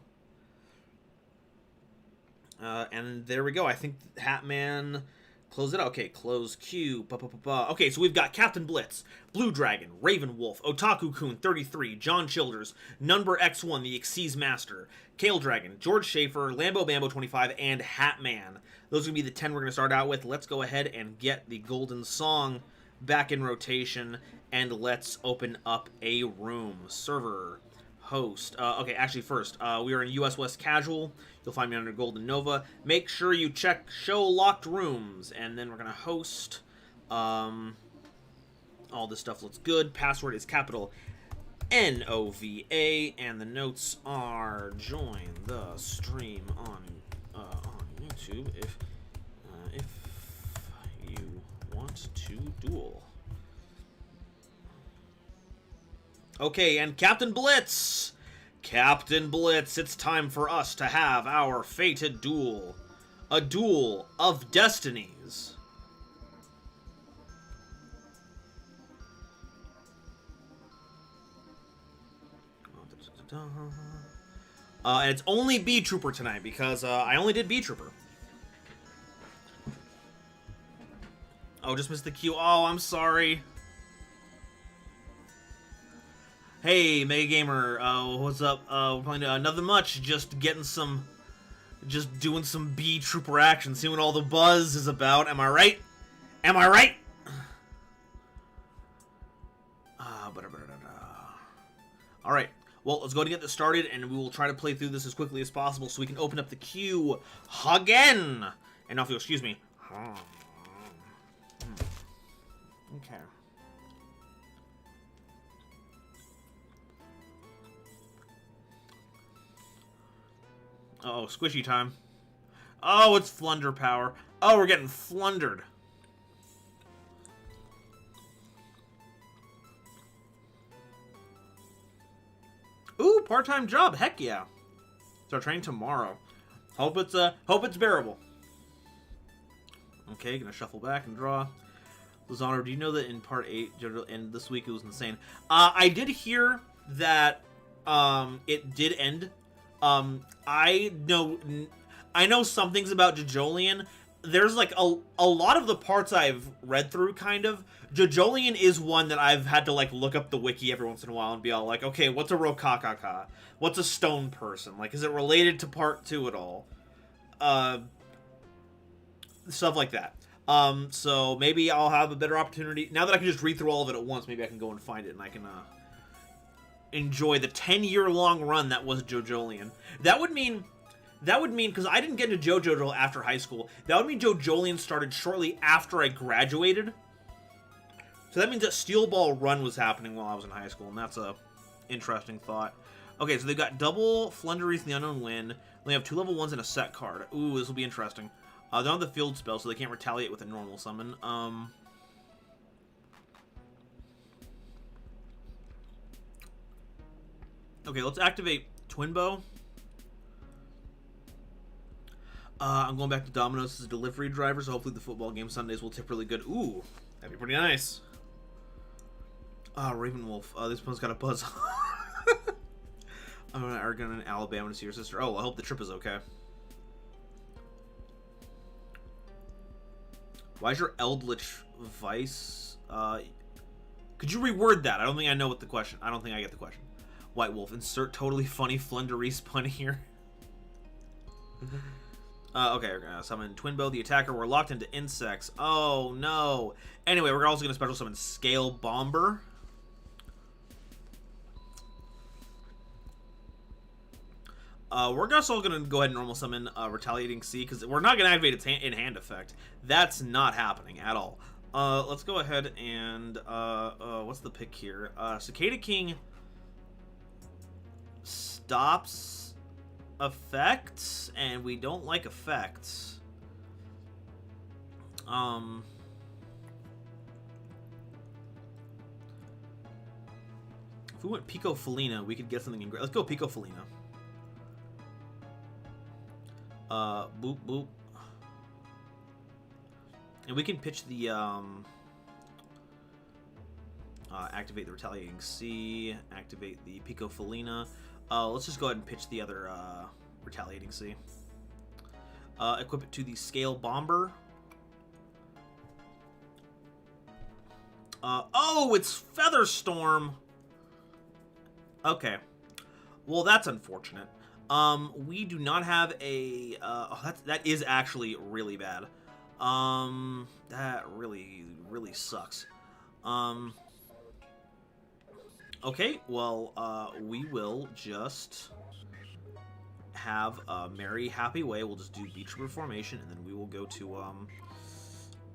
And there we go. I think Hatman... Close it out. Okay, close queue. Okay, so we've got Captain Blitz, Blue Dragon, Raven Wolf, Otaku-kun 33, John Childers, Number X1, the Xyz Master, Kale Dragon, George Schaefer, Lambo Bambo 25, and Hatman. Those are going to be the 10 we're going to start out with. Let's go ahead and get the Golden Song back in rotation, and let's open up a room. Server, host. Okay, actually first, we are in US West Casual. You'll find me under GoldenNova. Make sure you check show locked rooms, and then we're going to host. All this stuff looks good. Password is capital NOVA, and the notes are join the stream on YouTube if you want to duel. Okay, and Captain Blitz! Captain Blitz, it's time for us to have our fated duel. A duel of destinies. And it's only Beetrooper tonight because I only did Beetrooper. Oh, just missed the queue. Oh, I'm sorry. Hey, Mega Gamer, what's up? We're playing nothing much, just getting some, just doing some Beetrooper action, seeing what all the buzz is about. Am I right? Am I right? All right. Well, let's go ahead and get this started, and we will try to play through this as quickly as possible so we can open up the queue again. And now, if you'll excuse me. Okay. Uh-oh, squishy time. Oh, it's Flunder power. Oh, we're getting flundered. Ooh, part-time job. Heck yeah. Start training tomorrow. Hope it's bearable. Okay, gonna shuffle back and draw. Lizana, do you know that in part 8, JoJo ended this week? It was insane. I did hear that it did end. I know some things about JoJolion. There's like a lot of the parts I've read through, kind of. JoJolion is one that I've had to like look up the wiki every once in a while and be all like, okay, what's a Rokakaka? What's a stone person? Like, is it related to part 2 at all? Stuff like that. So maybe I'll have a better opportunity. Now that I can just read through all of it at once, maybe I can go and find it and I can enjoy the 10-year-long run that was JoJolion. That would mean, because I didn't get into JoJo until after high school, that would mean JoJolion started shortly after I graduated. So that means that Steel Ball Run was happening while I was in high school, and that's a interesting thought. Okay, so they've got double Flunderies in the Unknown Wind. They have 2 level 1s and a set card. Ooh, this will be interesting. They don't have the field spell, so they can't retaliate with a normal summon. Okay, let's activate Twin Bow. I'm going back to Domino's as a delivery driver, so hopefully the football game Sundays will tip really good. Ooh, that'd be pretty nice. Ravenwolf. This one's got a buzz. I'm going to Oregon and Alabama to see your sister. Oh, I hope the trip is okay. Why is your Eldritch Vice? Could you reword that? I don't think I know what the question. I don't think I get the question. White Wolf. Insert totally funny Flunderies pun here. Okay, we're gonna summon Twin Bow, the attacker. We're locked into insects. Oh no. Anyway, we're also gonna special summon Scale Bomber. We're also gonna go ahead and normal summon Retaliating Sea, because we're not gonna activate its in-hand effect. That's not happening at all. Let's go ahead and what's the pick here? Cicada King stops effects, and we don't like effects. If we went Pico Felina, we could get something in great. Let's go Pico Felina. Boop boop. And we can pitch the activate the Retaliating Sea, activate the Pico Felina. Let's just go ahead and pitch the other Retaliating Sea. Equip it to the Scale Bomber. Oh, it's Featherstorm. Okay. Well, that's unfortunate. We do not have a... oh, that is actually really bad. That really sucks. Okay, well, we will just have a merry, happy way. We'll just do Beetrooper formation, and then we will go to,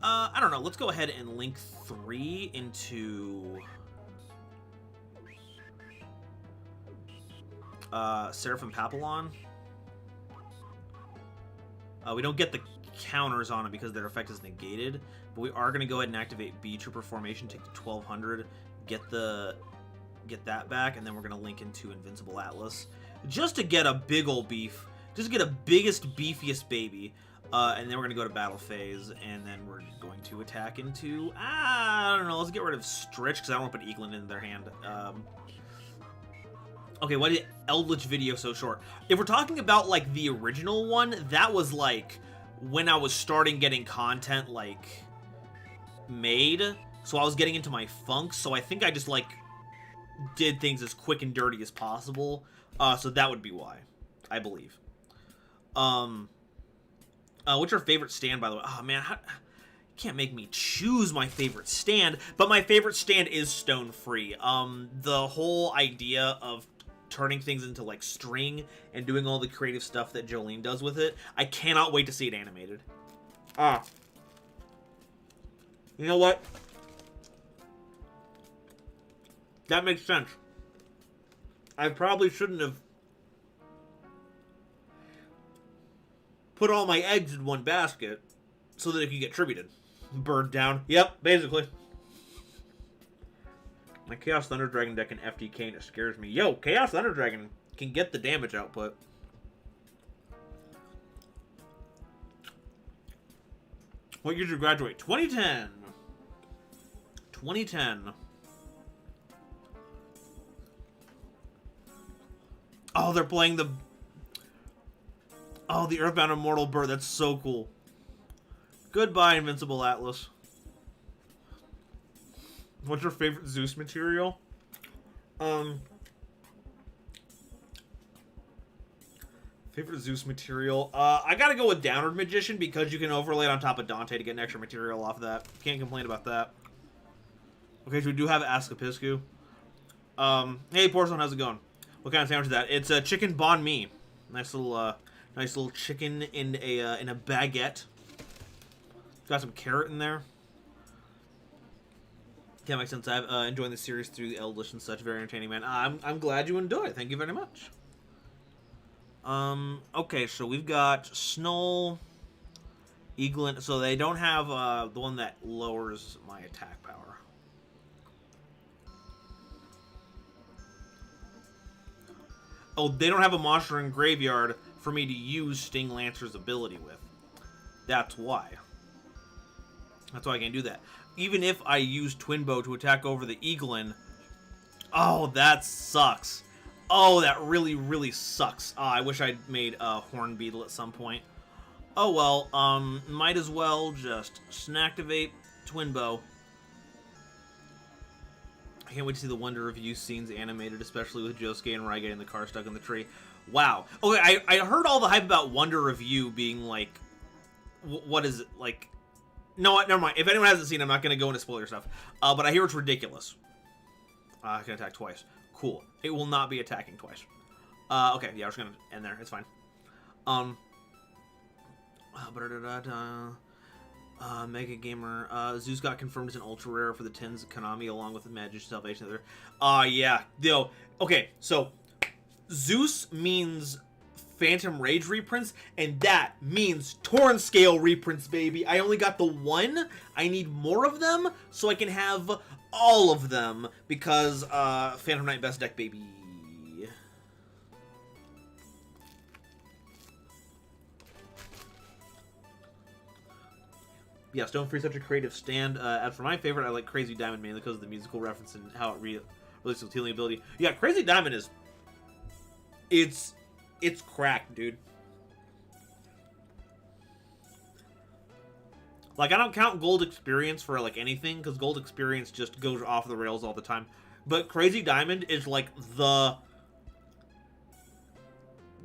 I don't know. Let's go ahead and link 3 into Seraphim Papillon. We don't get the counters on it because their effect is negated, but we are going to go ahead and activate Beetrooper formation, take the 1200, get that back, and then we're going to link into Invincible Atlas just to get a big ol' beef, just to get a biggest, beefiest baby. And then we're going to go to battle phase, and then we're going to attack into, I don't know, let's get rid of Stritch, because I don't want to put Eaglin in their hand. Okay, why did Eldritch video so short? If we're talking about, like, the original one, that was, like, when I was starting getting content, like, made. So I was getting into my funk, so I think I just, like, did things as quick and dirty as possible. So that would be why, I believe. What's your favorite stand, by the way? Oh, man, you can't make me choose my favorite stand, but my favorite stand is stone-free. The whole idea of turning things into, like, string and doing all the creative stuff that Jolene does with it, I cannot wait to see it animated. You know what? That makes sense. I probably shouldn't have put all my eggs in one basket so that it could get tributed. Bird down. Yep, basically. My Chaos Thunder Dragon deck in FTK, and it scares me. Yo, Chaos Thunder Dragon can get the damage output. What year did you graduate? 2010. 2010. Oh, they're playing the... Oh, the Earthbound Immortal Bird. That's so cool. Goodbye, Invincible Atlas. What's your favorite Zeus material? Favorite Zeus material? I gotta go with Downward Magician because you can overlay it on top of Dante to get an extra material off that. Can't complain about that. Okay, so we do have Askapiscu. Hey, Porcelain, how's it going? What kind of sandwich is that? It's a chicken banh mi. Nice little chicken in a baguette. Got some carrot in there. Yeah, makes sense. I'm enjoying the series through the Eldritch and such. Very entertaining, man. I'm glad you enjoy it. Thank you very much. Okay, so we've got Snoll, Eaglin. So they don't have the one that lowers my attack power. Oh, they don't have a monster in Graveyard for me to use Sting Lancer's ability with. That's why. That's why I can't do that. Even if I use Twin Bow to attack over the Eaglin, oh, that sucks. Oh, that really, really sucks. I wish I'd made a Horn Beetle at some point. Oh, well, might as well just snactivate Twin Bow. I can't wait to see the Wonder Review scenes animated, especially with Josuke and Rai getting the car stuck in the tree. Wow. Okay, I heard all the hype about Wonder Review being like... What is it? Like... No, never mind. If anyone hasn't seen it, I'm not going to go into spoiler stuff. But I hear it's ridiculous. I can attack twice. Cool. It will not be attacking twice. Okay, yeah, we're just going to end there. It's fine. Mega Gamer. Zeus got confirmed as an ultra rare for the Tens Konami along with the Magician Salvation. Yeah. Yo. Okay, so Zeus means Phantom Rage reprints, and that means Torn Scale reprints, baby. I only got the one. I need more of them so I can have all of them because Phantom Knight best deck, baby. Yeah, Stone Free is such a creative stand. As for my favorite, I like Crazy Diamond mainly because of the musical reference and how it relates with healing ability. Yeah, Crazy Diamond is... It's cracked, dude. Like, I don't count Gold Experience for, like, anything, because Gold Experience just goes off the rails all the time. But Crazy Diamond is, like,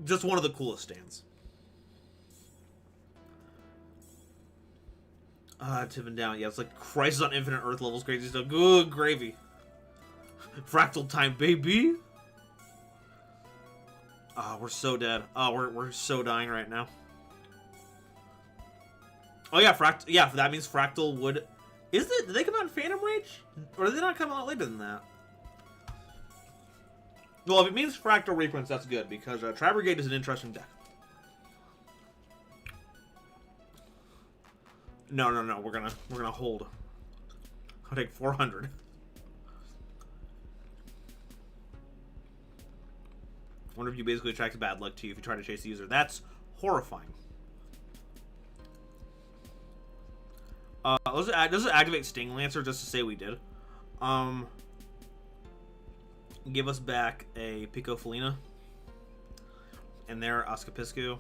just one of the coolest stands. Tipping down. Yeah, it's like Crisis on Infinite Earth levels crazy stuff. Good gravy. Fractal time, baby. Oh, we're so dead. Oh, we're so dying right now. Oh yeah, yeah, that means Fractal would... Did they come out in Phantom Rage? Or did they not come out later than that? Well, if it means Fractal reprints, that's good, because Tri-Brigade is an interesting deck. No, no, no. We're gonna hold. I'll take 400. Wonder if you basically attract bad luck to you if you try to chase the user. That's horrifying. Let's activate Sting Lancer just to say we did. Give us back a Pico Felina. And there, Oscapiscu.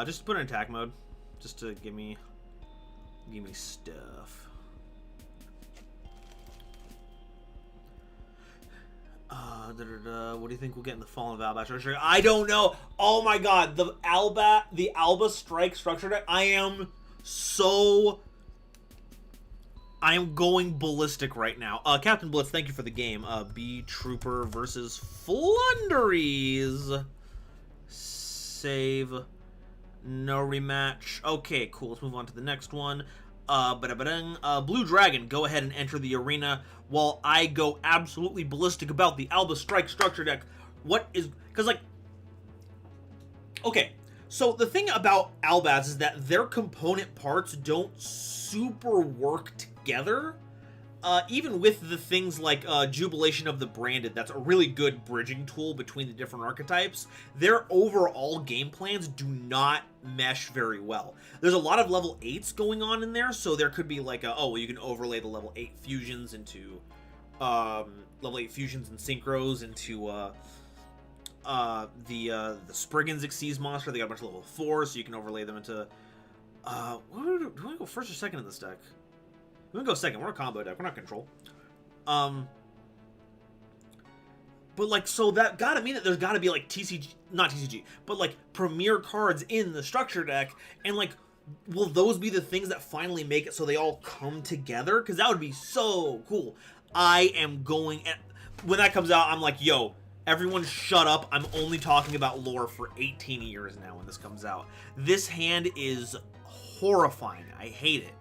Just put in attack mode, just to give me stuff. What do you think we'll get in the Fallen of Alba structure? I don't know. Oh my god, the Alba Strike structure deck. I am going ballistic right now. Captain Blitz, thank you for the game. Beetrooper versus Flunderies. Save. No rematch. Okay, cool. Let's move on to the next one. Blue Dragon, go ahead and enter the arena while I go absolutely ballistic about the Alba Strike structure deck. What is... Because, like... Okay, so the thing about Albaz is that their component parts don't super work together. Even with the things like Jubilation of the Branded, that's a really good bridging tool between the different archetypes, their overall game plans do not mesh very well. There's a lot of level 8s going on in there, so there could be like you can overlay the level 8 fusions into level 8 fusions and synchros into the Spriggan's Xyz monster. They got a bunch of level 4s, so you can overlay them into do we want to go first or second in this deck? We're gonna go second. We're a combo deck. We're not control. But like, so that gotta mean that there's gotta be like not TCG, but like premier cards in the structure deck, and like, will those be the things that finally make it so they all come together? Because that would be so cool. I am going, and when that comes out, I'm like, yo, everyone shut up. I'm only talking about lore for 18 years now when this comes out. This hand is horrifying. I hate it.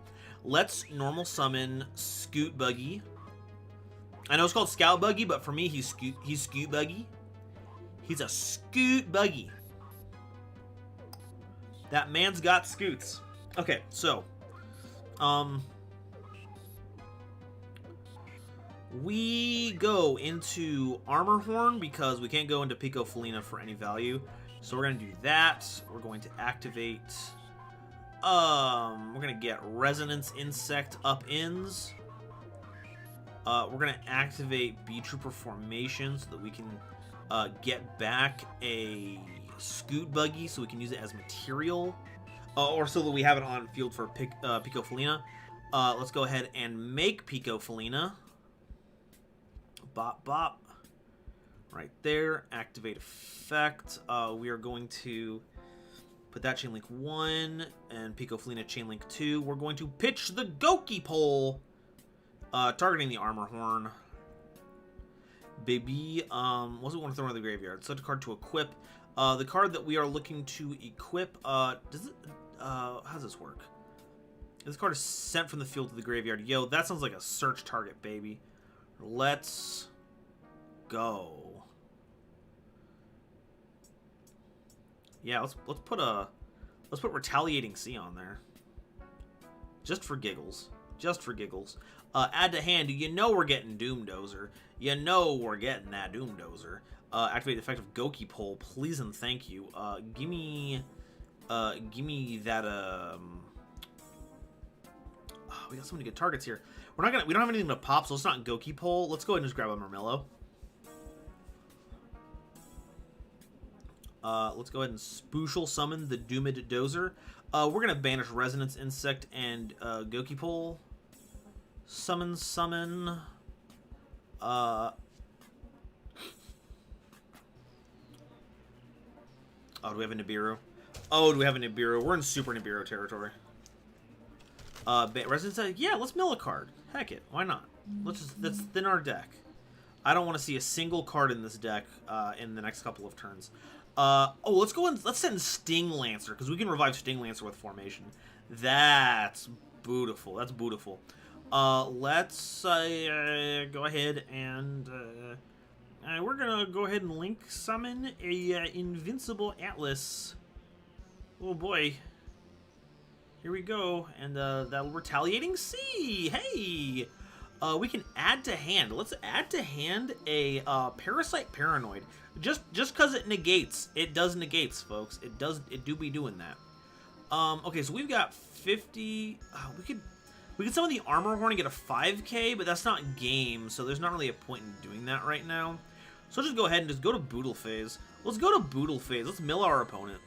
Let's normal summon Scoot Buggy. I know it's called Scout Buggy, but for me, he's Scoot Buggy. He's a Scoot Buggy. That man's got scoots. Okay, so, we go into Armor Horn because we can't go into Pico Felina for any value. So we're gonna do that. We're going to activate. We're gonna get Resonance Insect up-ins. We're gonna activate Beetrooper Formation so that we can get back a Scoot Buggy so we can use it as material. Or so that we have it on field for Pico Felina. Let's go ahead and make Pico Felina. Bop, bop. Right there. Activate effect. We are going to put that Chainlink 1 and Pico Felina Chainlink 2. We're going to pitch the Goki Pole, targeting the Armor Horn. Baby, what do we want to throw in the graveyard? Select a card to equip. The card that we are looking to equip, how does this work? This card is sent from the field to the graveyard. Yo, that sounds like a search target, baby. Let's go. Yeah, let's put Retaliating Sea on there. Just for giggles. Just for giggles. Add to hand. You know we're getting Doom Dozer. You know we're getting that Doom Dozer. Activate the effect of Goki Pole, please and thank you. Give me that. Oh, we got so many good targets here. We don't have anything to pop, so let's not Goki Pole. Let's go ahead and just grab a Murmillo. Let's go ahead and Spooshel summon the Doomed Dozer. We're gonna banish Resonance Insect and Goki Pole. Summon. Oh, do we have a Nibiru? Oh, do we have a Nibiru? We're in super Nibiru territory. Resonance, yeah, let's mill a card. Heck it, why not? Let's thin our deck. I don't want to see a single card in this deck in the next couple of turns. Let's go and let's send Sting Lancer because we can revive Sting Lancer with formation. That's beautiful. That's beautiful. Let's go ahead and we're gonna go ahead and link summon a Invincible Atlas. Oh boy. here we go. And that retaliating sea. Hey! We can add to hand. Let's add to hand a Parasite Paranoid. Just because it negates. It does negates, folks. It do be doing that. Okay, so we've got 50. We could summon the Armor Horn and get a 5k, but that's not game, so there's not really a point in doing that right now. So let's just go ahead and just go to Boodle Phase. Let's go to Boodle Phase. Let's mill our opponent.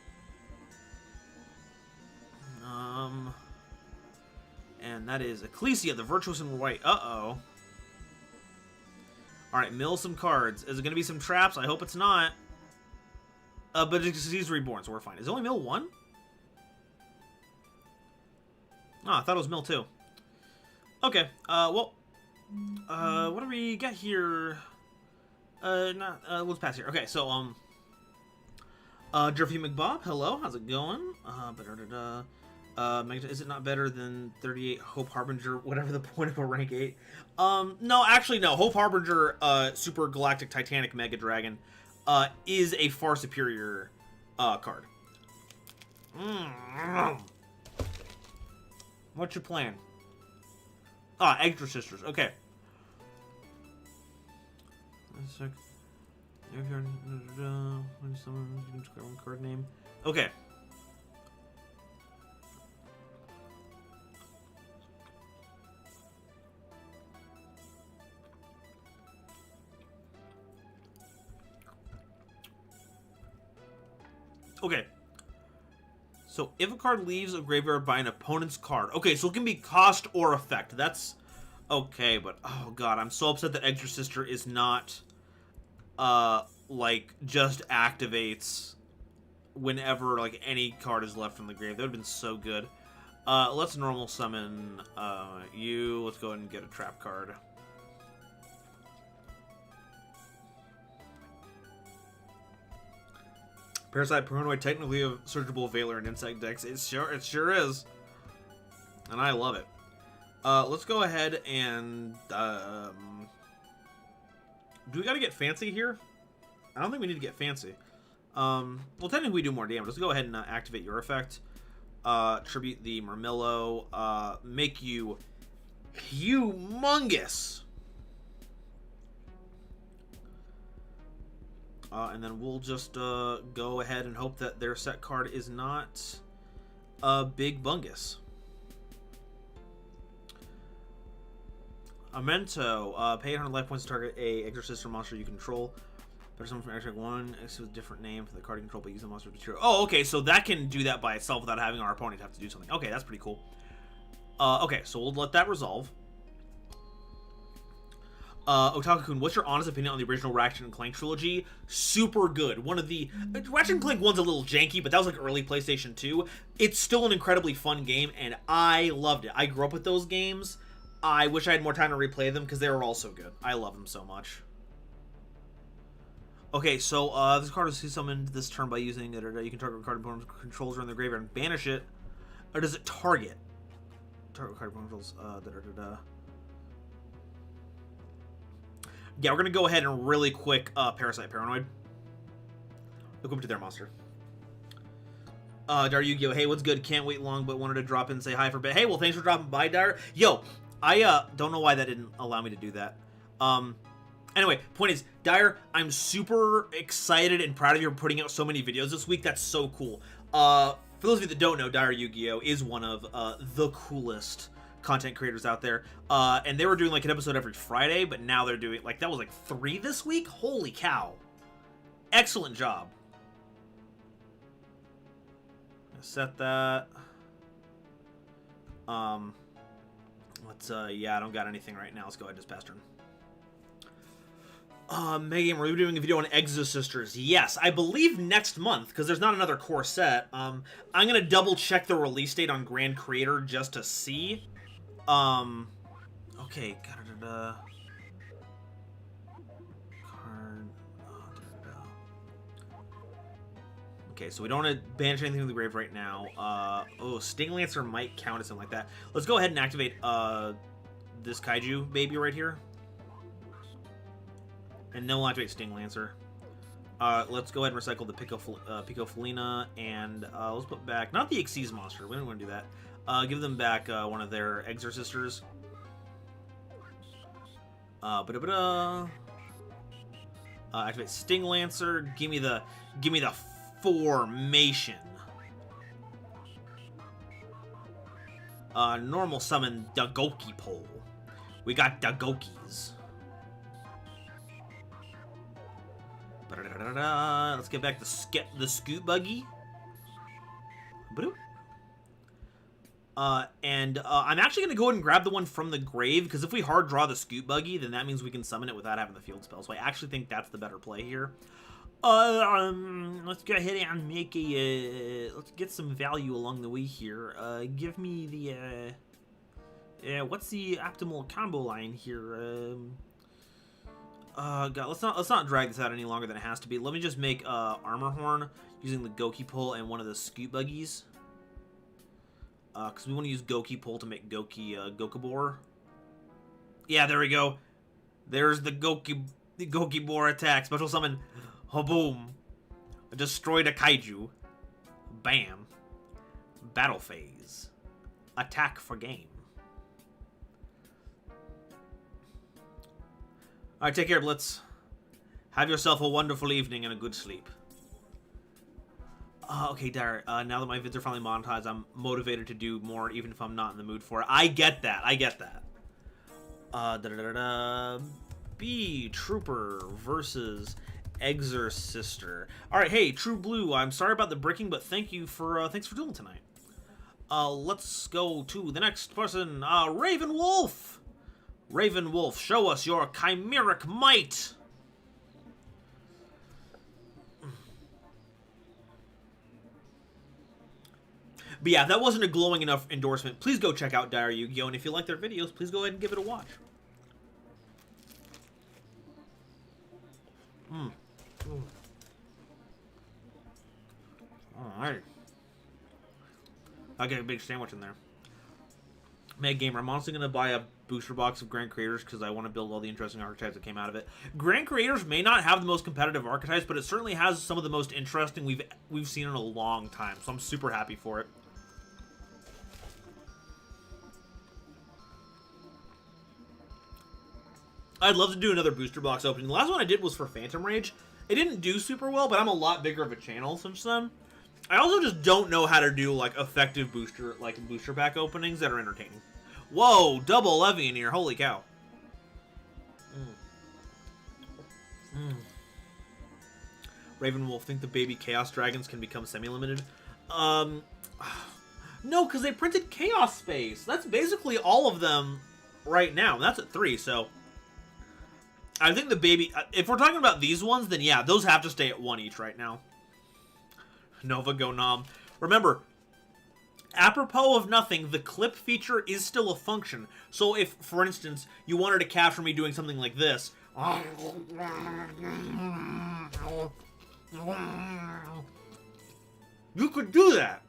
And that is Ecclesia, the Virtuous in White. Uh-oh. Alright, mill some cards. Is it going to be some traps? I hope it's not. But he's reborn, so we're fine. Is it only mill 1? Oh, I thought it was mill 2. Okay, well, what do we got here? Let's pass here. Okay, so, Jerfy McBob, hello, how's it going? Is it not better than 38 Hope Harbinger, whatever the point of a rank 8? No, actually, no. Hope Harbinger, Super Galactic Titanic Mega Dragon, is a far superior, card. What's your plan? Extra Sisters, okay. One card name. Okay. Okay. So if a card leaves a graveyard by an opponent's card. Okay, so it can be cost or effect. That's okay, but oh god, I'm so upset that Extra Sister is not like just activates whenever like any card is left from the grave. That would have been so good. Let's normal summon you. Let's go ahead and get a trap card. Parasite Paranoid, technically a searchable Veiler and Insect decks. It sure is. And I love it. Let's go ahead and do we gotta get fancy here? I don't think we need to get fancy. Well, technically we do more damage. Let's go ahead and activate your effect. Tribute the Murmillo. Make you humongous. And then we'll just go ahead and hope that their set card is not a big bungus. Amento, pay 800 life points to target a Exorcister monster you control. Better summon from extract 1, with a different name for the card you control, but use the monster material. Oh, okay, so that can do that by itself without having our opponent have to do something. Okay, that's pretty cool. Okay, so we'll let that resolve. Otaku-kun, what's your honest opinion on the original Ratchet and Clank trilogy? Super good. One of the... Ratchet and Clank 1's a little janky, but that was like early PlayStation 2. It's still an incredibly fun game, and I loved it. I grew up with those games. I wish I had more time to replay them, because they were all so good. I love them so much. Okay, so, this card is summoned this turn by using it. You can target a card opponent's controls around their graveyard and banish it. Or does it target? Target card controls, Yeah, we're going to go ahead and really quick Parasite Paranoid. Equip to their monster. Dar Yu-Gi-Oh! Hey, what's good? Can't wait long, but wanted to drop in and say hi for a bit. Hey, well, thanks for dropping by, Dar. Yo, I don't know why that didn't allow me to do that. Anyway, point is, Dyer, I'm super excited and proud of you for putting out so many videos this week. That's so cool. For those of you that don't know, Dyer Yu-Gi-Oh! Is one of the coolest content creators out there, and they were doing like an episode every Friday, but now they're doing like that was like 3 this week. Holy cow, excellent job. Set that. Let's yeah, I don't got anything right now. Let's go ahead and just pass turn. Megan, are we doing a video on Exosisters? Yes, I believe next month, because there's not another core set. I'm gonna double check the release date on Grand Creator just to see. Okay, card. Okay, so we don't want to banish anything from the grave right now. Oh, Sting Lancer might count as something like that. Let's go ahead and activate this Kaiju baby right here. And then we'll activate Sting Lancer. Let's go ahead and recycle the Pico Felina, and let's put back, not the Xyz monster, we don't want to do that. Give them back one of their Exorcisters. Activate Sting Lancer. Give me the formation. Normal summon Dagoki Pole. We got Dagokis. Let's get back the Scoot Buggy. I'm actually going to go ahead and grab the one from the grave, because if we hard draw the Scoot Buggy, then that means we can summon it without having the field spell. So I actually think that's the better play here. Let's go ahead and make a, let's get some value along the way here. Give me the, what's the optimal combo line here? God, let's not drag this out any longer than it has to be. Let me just make, Armor Horn using the Goki Pull and one of the Scoot Buggies. Because we want to use Goki Pull to make Gokabor. Yeah, there we go. There's the Gokibor attack. Special summon. Boom. Destroyed a Kaiju. Bam. Battle phase. Attack for game. Alright, take care, Blitz. Have yourself a wonderful evening and a good sleep. Okay, Dara, now that my vids are finally monetized, I'm motivated to do more, even if I'm not in the mood for it. I get that. Beetrooper versus Exorcister. Alright, hey, True Blue, I'm sorry about the bricking, but thanks for dueling tonight. Let's go to the next person, Raven Wolf. Raven Wolf, show us your chimeric might. But yeah, that wasn't a glowing enough endorsement. Please go check out Dire Yu-Gi-Oh! And if you like their videos, please go ahead and give it a watch. Alright. I'll get a big sandwich in there. Meg Gamer, I'm honestly going to buy a booster box of Grand Creators because I want to build all the interesting archetypes that came out of it. Grand Creators may not have the most competitive archetypes, but it certainly has some of the most interesting we've seen in a long time. So I'm super happy for it. I'd love to do another booster box opening. The last one I did was for Phantom Rage. It didn't do super well, but I'm a lot bigger of a channel since then. I also just don't know how to do like effective booster pack openings that are entertaining. Whoa, double Levy in here, holy cow. Raven Wolf, think the baby Chaos Dragons can become semi-limited? No, because they printed Chaos Space. That's basically all of them right now. And that's at 3, so I think the baby, if we're talking about these ones, then yeah, those have to stay at 1 each right now. Nova Go Nom. Remember, apropos of nothing, the clip feature is still a function. So if, for instance, you wanted to capture me doing something like this, you could do that.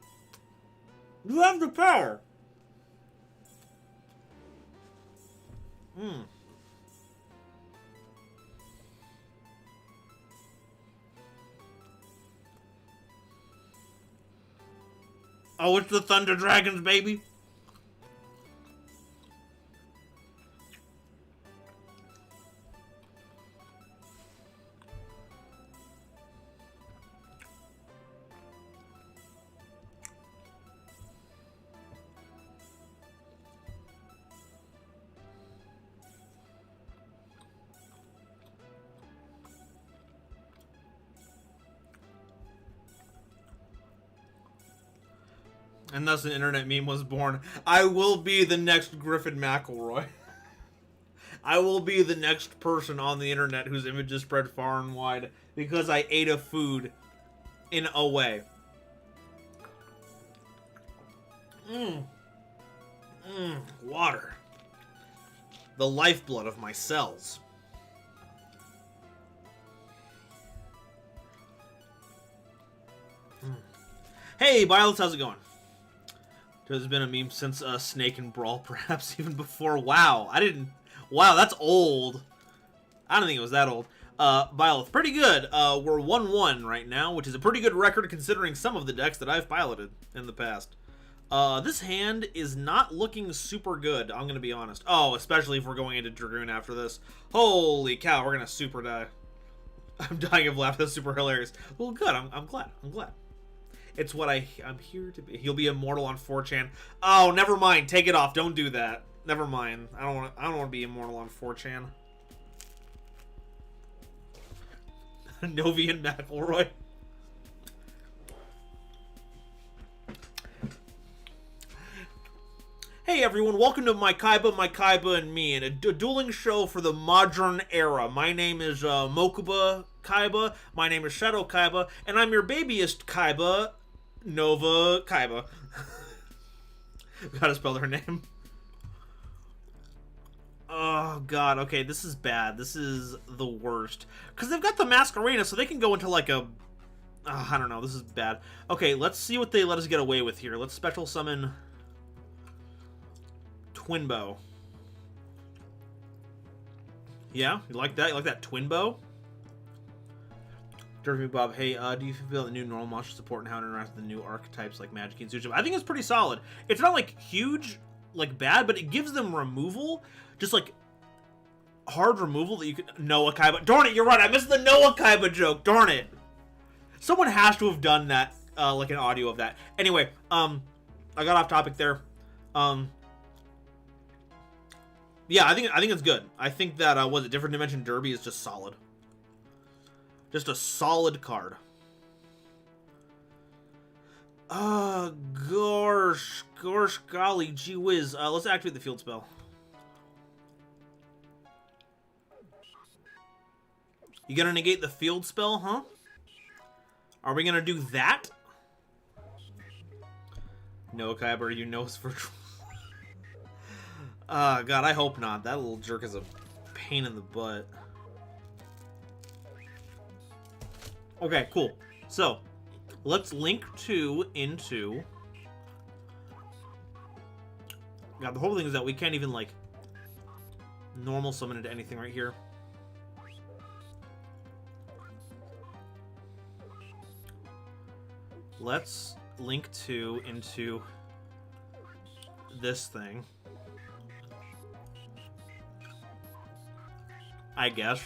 You have the power. Oh, it's the Thunder Dragons, baby. And thus an internet meme was born. I will be the next Griffin McElroy. I will be the next person on the internet whose images spread far and wide because I ate a food in a way. Water. The lifeblood of my cells. Hey, Violets, how's it going? There's been a meme since Snake and Brawl, perhaps even before. Wow, wow, that's old. I don't think it was that old. Byleth, pretty good. We're 1-1 right now, which is a pretty good record considering some of the decks that I've piloted in the past. This hand is not looking super good, I'm gonna be honest. Oh, especially if we're going into Dragoon after this. Holy cow, we're gonna super die. I'm dying of laughter, that's super hilarious. Well, good, I'm glad, It's what I'm here to be. He'll be immortal on 4chan. Oh, never mind, take it off, don't do that. Never mind, I don't want to be immortal on 4chan. Novi and McElroy. Hey everyone, welcome to my Kaiba and me, and a dueling show for the modern era. My name is Mokuba Kaiba, my name is Shadow Kaiba, and I'm your babyest Kaiba, Nova Kaiba. Gotta spell her name. Oh god, okay, this is bad. This is the worst. Because they've got the Masquerena, so they can go into like a... I don't know, this is bad. Okay, let's see what they let us get away with here. Let's special summon... Twinbow. Yeah, you like that? You like that Twinbow? Jeremy Bob, hey, do you feel the new normal monster support and how it interacts with the new archetypes like Magic and Tsushima? I think it's pretty solid. It's not like huge, like bad, but it gives them removal, just like hard removal that you can. Noah Kaiba. Darn it, you're right. I missed the Noah Kaiba joke. Darn it. Someone has to have done that, like an audio of that. Anyway, I got off topic there. Yeah, I think it's good. I think that was it Different Dimension Derby is just solid. Just a solid card. Gosh, golly, gee whiz. Let's activate the field spell. You gonna negate the field spell, huh? Are we gonna do that? No, Kyber, you know it's virtual. God, I hope not. That little jerk is a pain in the butt. Okay, cool. So, let's link 2 into... God, the whole thing is that we can't even, like, normal summon into anything right here. Let's link 2 into this thing. I guess.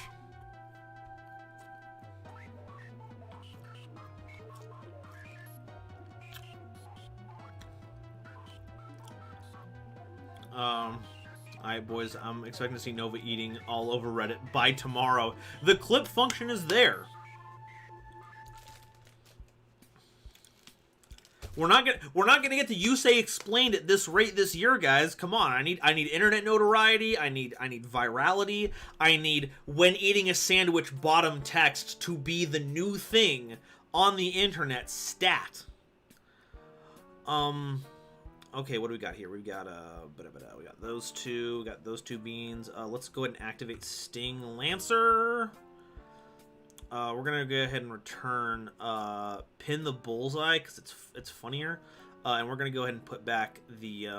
Alright boys, I'm expecting to see Nova eating all over Reddit by tomorrow. The clip function is there. We're not gonna get to Yusei explained at this rate this year, guys. Come on, I need internet notoriety. I need virality. I need when eating a sandwich bottom text to be the new thing on the internet stat. Okay, what do we got here? We got we got those two. We got those two beans. Let's go ahead and activate Sting Lancer. We're gonna go ahead and return pin the bullseye because it's funnier, and we're gonna go ahead and put back the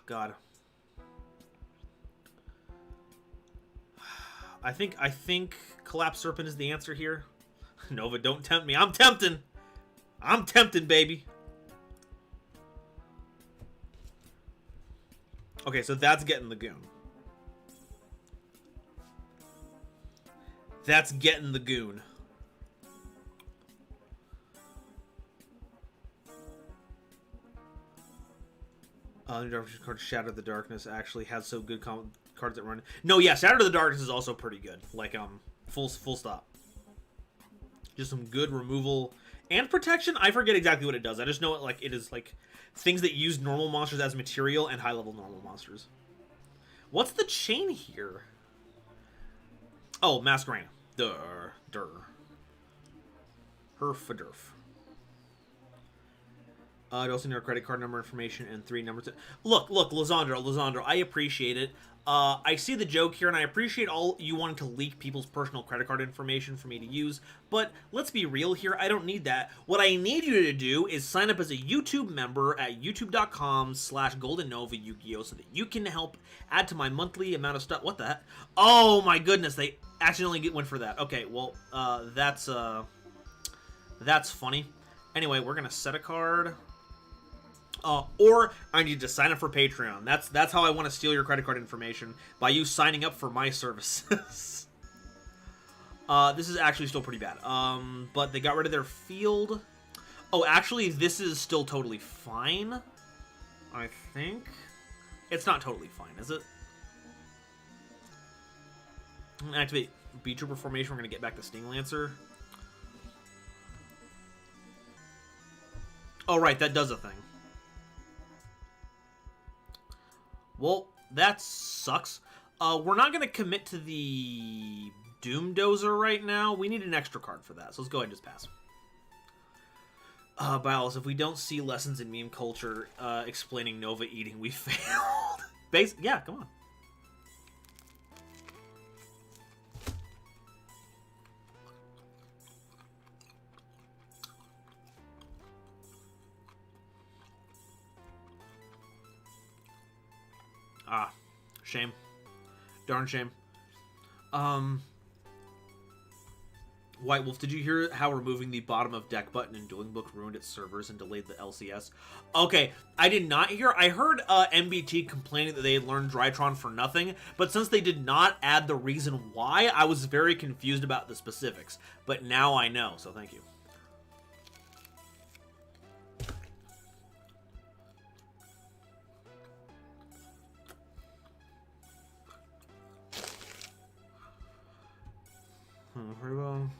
God. I think Collapse Serpent is the answer here. Nova, don't tempt me. I'm tempting, baby. Okay, so that's getting the goon. That's getting the goon. Shadow of the Darkness actually has so good cards that run. No, yeah, Shadow of the Darkness is also pretty good. Like, full stop. Just some good removal and protection. I forget exactly what it does. I just know it is like things that use normal monsters as material and high level normal monsters. What's the chain here? Oh, Masquerena. Herfadurf. I also need our credit card number information and 3 numbers. Look, Lizandro, I appreciate it. I see the joke here, and I appreciate all you wanting to leak people's personal credit card information for me to use, but let's be real here, I don't need that. What I need you to do is sign up as a YouTube member at youtube.com/GoldenNovaYugioh so that you can help add to my monthly amount of stuff. What the heck? Oh my goodness, they accidentally went for that. Okay, well, that's funny. Anyway, we're gonna set a card. Or I need to sign up for Patreon. That's how I want to steal your credit card information, by you signing up for my services. This is actually still pretty bad. But they got rid of their field. Oh, actually, this is still totally fine. I think. It's not totally fine, is it? Activate Beetrooper formation. We're going to get back to Sting Lancer. Oh, right. That does a thing. Well, that sucks. We're not going to commit to the Doom Dozer right now. We need an extra card for that. So let's go ahead and just pass. Biles, if we don't see lessons in meme culture explaining Nova eating, we failed. Yeah, come on. Ah, shame. Darn shame. White Wolf, did you hear how removing the bottom of deck button in Dueling Book ruined its servers and delayed the LCS? Okay, I did not hear. I heard MBT complaining that they had learned Drytron for nothing, but since they did not add the reason why, I was very confused about the specifics. But now I know, so thank you. Very well.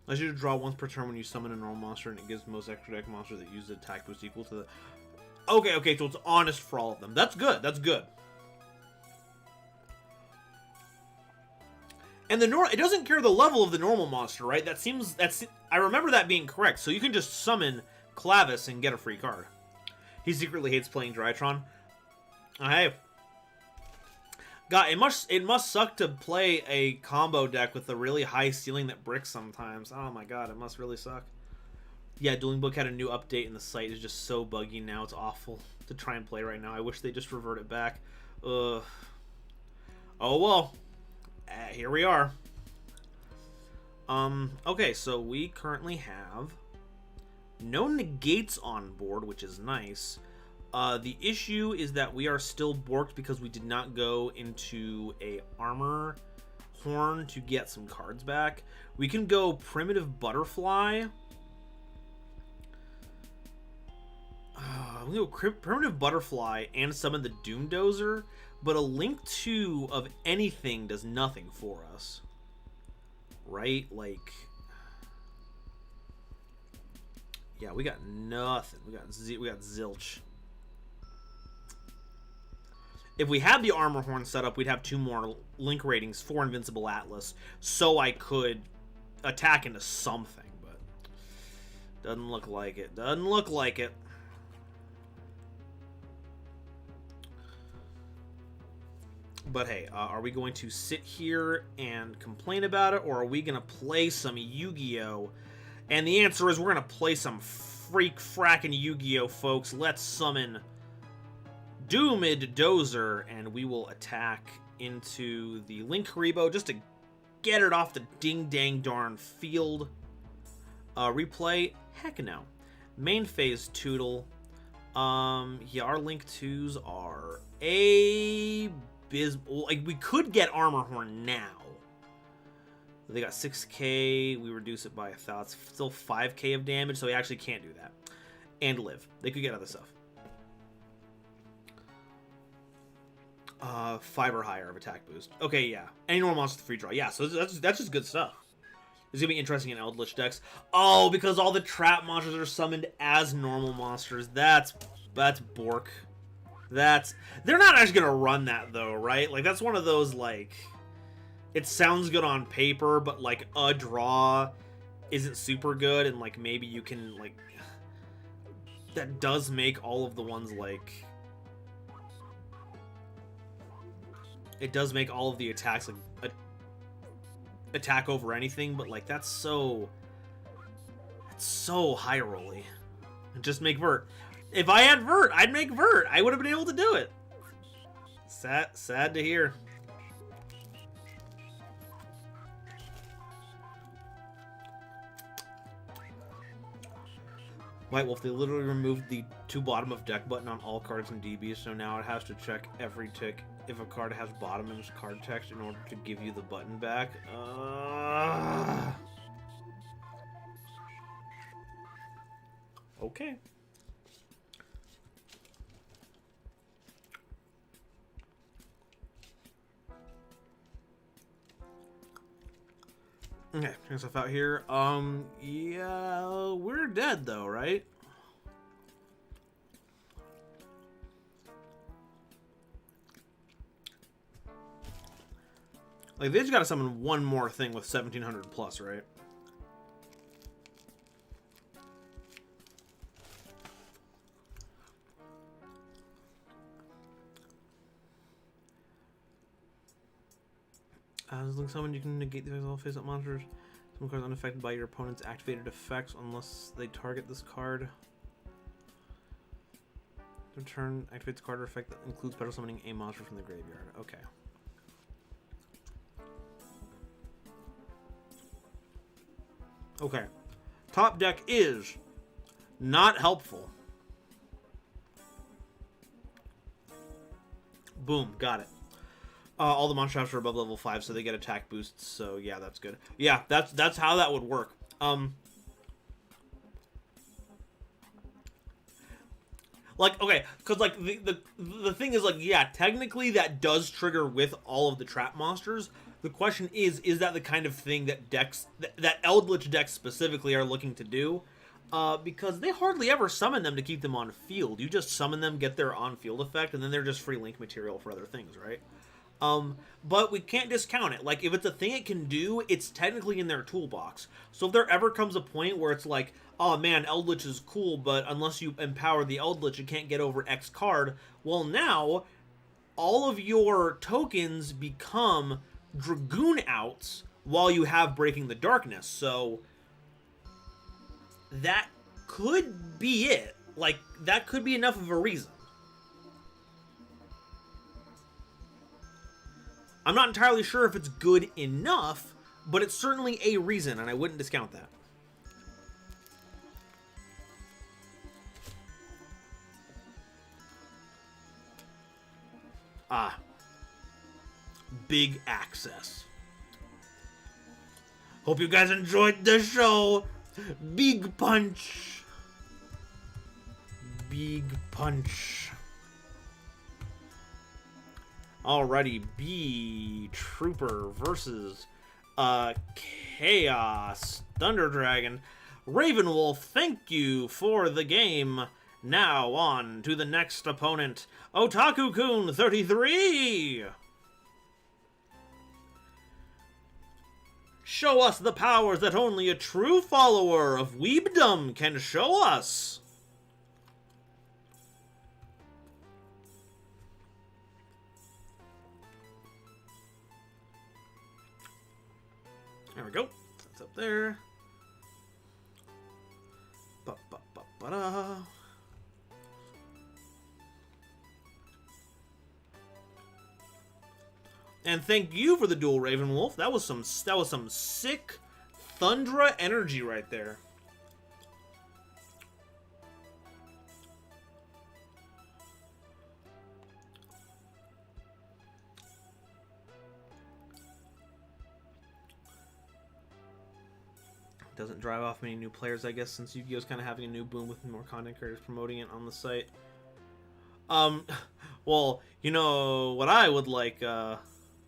Allows you to draw once per turn when you summon a normal monster, and it gives most extra deck monsters that use the attack boost equal to the... Okay, so it's honest for all of them. That's good, that's good. And the it doesn't care the level of the normal monster, right? I remember that being correct. So you can just summon Clavis and get a free card. He secretly hates playing Drytron. Hey. God, it must suck to play a combo deck with a really high ceiling that bricks sometimes. Oh my god, it must really suck. Yeah, Dueling Book had a new update and the site is just so buggy now. It's awful to try and play right now. I wish they just revert it back. Oh well. Here we are. Okay, so we currently have no negates on board, which is nice. The issue is that we are still borked because we did not go into a armor horn to get some cards back. We can go Primitive Butterfly. We can go Primitive Butterfly and summon the Doom Dozer, but a Link 2 of anything does nothing for us. Right? Like... yeah, we got nothing. We got zilch. If we had the Armor Horn set up, we'd have 2 more Link ratings for Invincible Atlas, so I could attack into something, but doesn't look like it. Doesn't look like it. But hey, are we going to sit here and complain about it, or are we going to play some Yu-Gi-Oh? And the answer is we're going to play some frackin' Yu-Gi-Oh, folks. Let's summon Doomid Dozer, and we will attack into the Link Haribo just to get it off the ding-dang-darn field. Replay? Heck no. Main phase Tootle. Yeah, our Link 2s are abysmal. Like, we could get Armor Horn now. They got 6k, we reduce it by 1,000. It's still 5k of damage, so we actually can't do that. And live. They could get other stuff. 5 or higher of attack boost. Okay, yeah. Any normal monster with free draw. Yeah, so that's just good stuff. It's gonna be interesting in Eldritch decks. Oh, because all the trap monsters are summoned as normal monsters. That's Bork. They're not actually gonna run that though, right? Like, that's one of those, like, it sounds good on paper, but like a draw isn't super good, and like maybe you can, like, that does make all of the ones, like, it does make all of the attacks like attack over anything, but like that's so high rolly. Just make Vert. If I had Vert, I'd make Vert. I would have been able to do it. Sad to hear. White Wolf, they literally removed the to bottom of deck button on all cards in DB, so now it has to check every tick if a card has bottom in its card text in order to give you the button back. Okay. Okay, check stuff out here. Yeah, we're dead though, right? Like, they just gotta summon one more thing with 1700 plus, right? As link summon, you can negate the effects of all face-up monsters. Some cards unaffected by your opponent's activated effects unless they target this card. Return activates a card or effect that includes special summoning a monster from the graveyard. Okay. Okay. Top deck is not helpful. Boom, got it. All the monster traps are above level 5, so they get attack boosts. So yeah, that's good. Yeah, that's how that would work. Like, okay, because like the thing is, like, yeah, technically that does trigger with all of the trap monsters. The question is that the kind of thing that decks that Eldritch decks specifically are looking to do? Because they hardly ever summon them to keep them on field. You just summon them, get their on-field effect, and then they're just free link material for other things, right? But we can't discount it. Like, if it's a thing it can do, it's technically in their toolbox. So if there ever comes a point where it's like, oh man, Eldritch is cool, but unless you empower the Eldritch, you can't get over X card. Well, now, all of your tokens become Dragoon outs while you have Breaking the Darkness. So that could be it. Like, that could be enough of a reason. I'm not entirely sure if it's good enough, but it's certainly a reason, and I wouldn't discount that. Ah. Big access. Hope you guys enjoyed the show. Big punch. Big punch. Alrighty, Beetrooper versus Chaos Thunder Dragon. Ravenwolf, thank you for the game. Now on to the next opponent, Otaku-kun 33. Show us the powers that only a true follower of weebdom can show us. There we go. That's up there. Ba-ba-ba-ba-da. And thank you for the duel, Ravenwolf. That was some sick Thundra energy right there. Doesn't drive off many new players, I guess, since Yu-Gi-Oh's kind of having a new boom with more content creators promoting it on the site. Well, you know what I would like,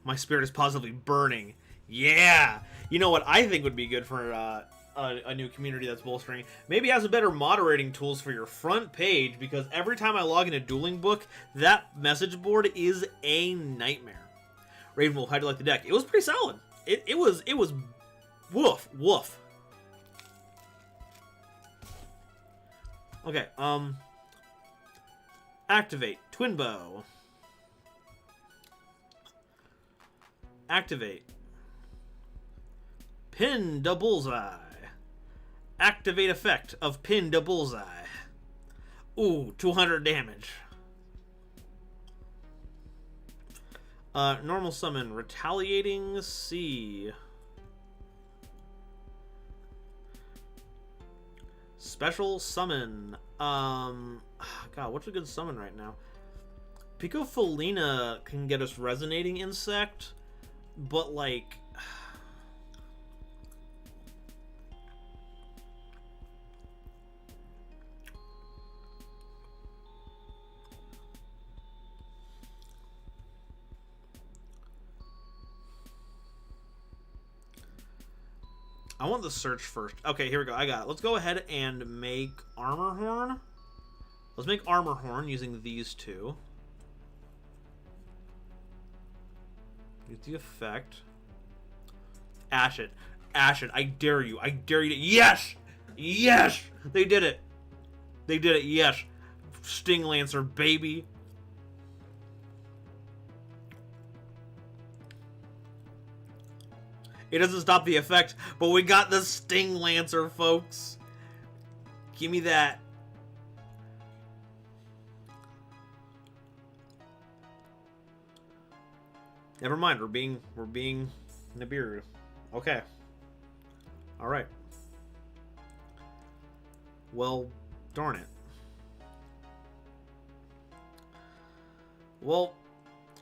my spirit is positively burning. Yeah! You know what I think would be good for a new community that's bolstering? Maybe it has a better moderating tools for your front page, because every time I log into Dueling Book, that message board is a nightmare. Ravenwolf, how'd you like the deck? It was pretty solid. It was woof, woof. Okay, activate Twin Bow. Activate Pin to Bullseye. Activate effect of Pin to Bullseye. Ooh, 200 damage. Normal summon Retaliating Sea. Special summon. God, what's a good summon right now? Picofolina can get us Resonating Insect, but like... I want the search first. Okay, here we go. I got it. Let's go ahead and make Armor Horn. Let's make Armor Horn using these two. Use the effect. Ash it. Ash it. I dare you. I dare you to... Yes! Yes! They did it. They did it. Yes. Sting Lancer, baby. It doesn't stop the effect, but we got the Sting Lancer, folks. Give me that. Never mind, we're being Nibiru. Okay. Alright. Well, darn it. Well,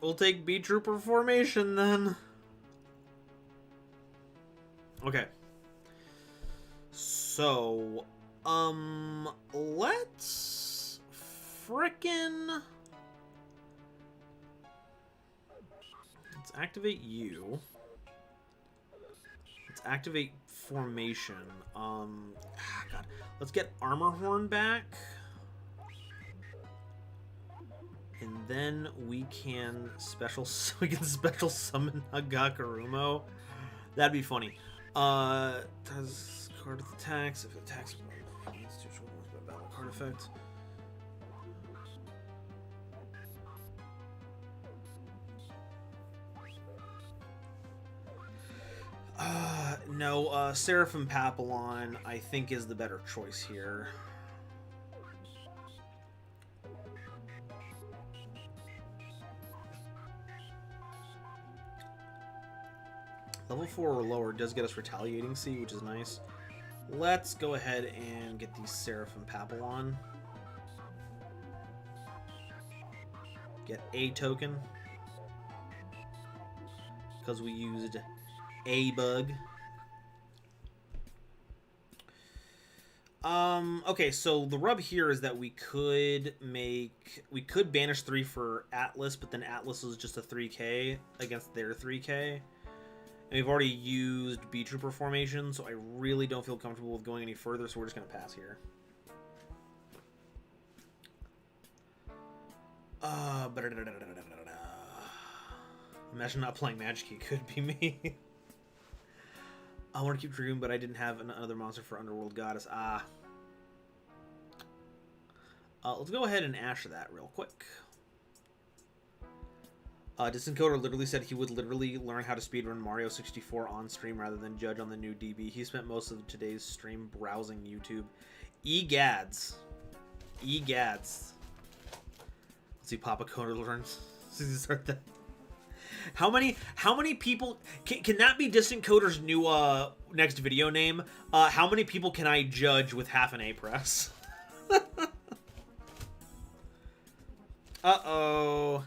we'll take Beetrooper formation then. Okay. So, let's frickin' let's activate you. Let's activate formation. God. Let's get Armor Horn back. And then we can special summon Hagakurumo. That'd be funny. Does card attacks if it attacks institutional by battle card effect. No, Seraphim Papillon I think is the better choice here. Level 4 or lower does get us Retaliating Sea, which is nice. Let's go ahead and get the Seraphim Papillon. Get a token. Because we used a bug. Okay, so the rub here is that we could banish 3 for Atlas, but then Atlas is just a 3k against their 3k. And we've already used Beetrooper formation, so I really don't feel comfortable with going any further, so we're just going to pass here. Imagine not playing Magic Key could be me. I want to keep Dragoon, but I didn't have another monster for Underworld Goddess. Let's go ahead and Ash that real quick. Distant Coder literally said he would literally learn how to speedrun Mario 64 on stream rather than judge on the new DB. He spent most of today's stream browsing YouTube. Egads. Egads. Let's see, Papa Coder learns. Start that. How many people can that be Distant Coder's new next video name? How many people can I judge with half an A press? Uh-oh.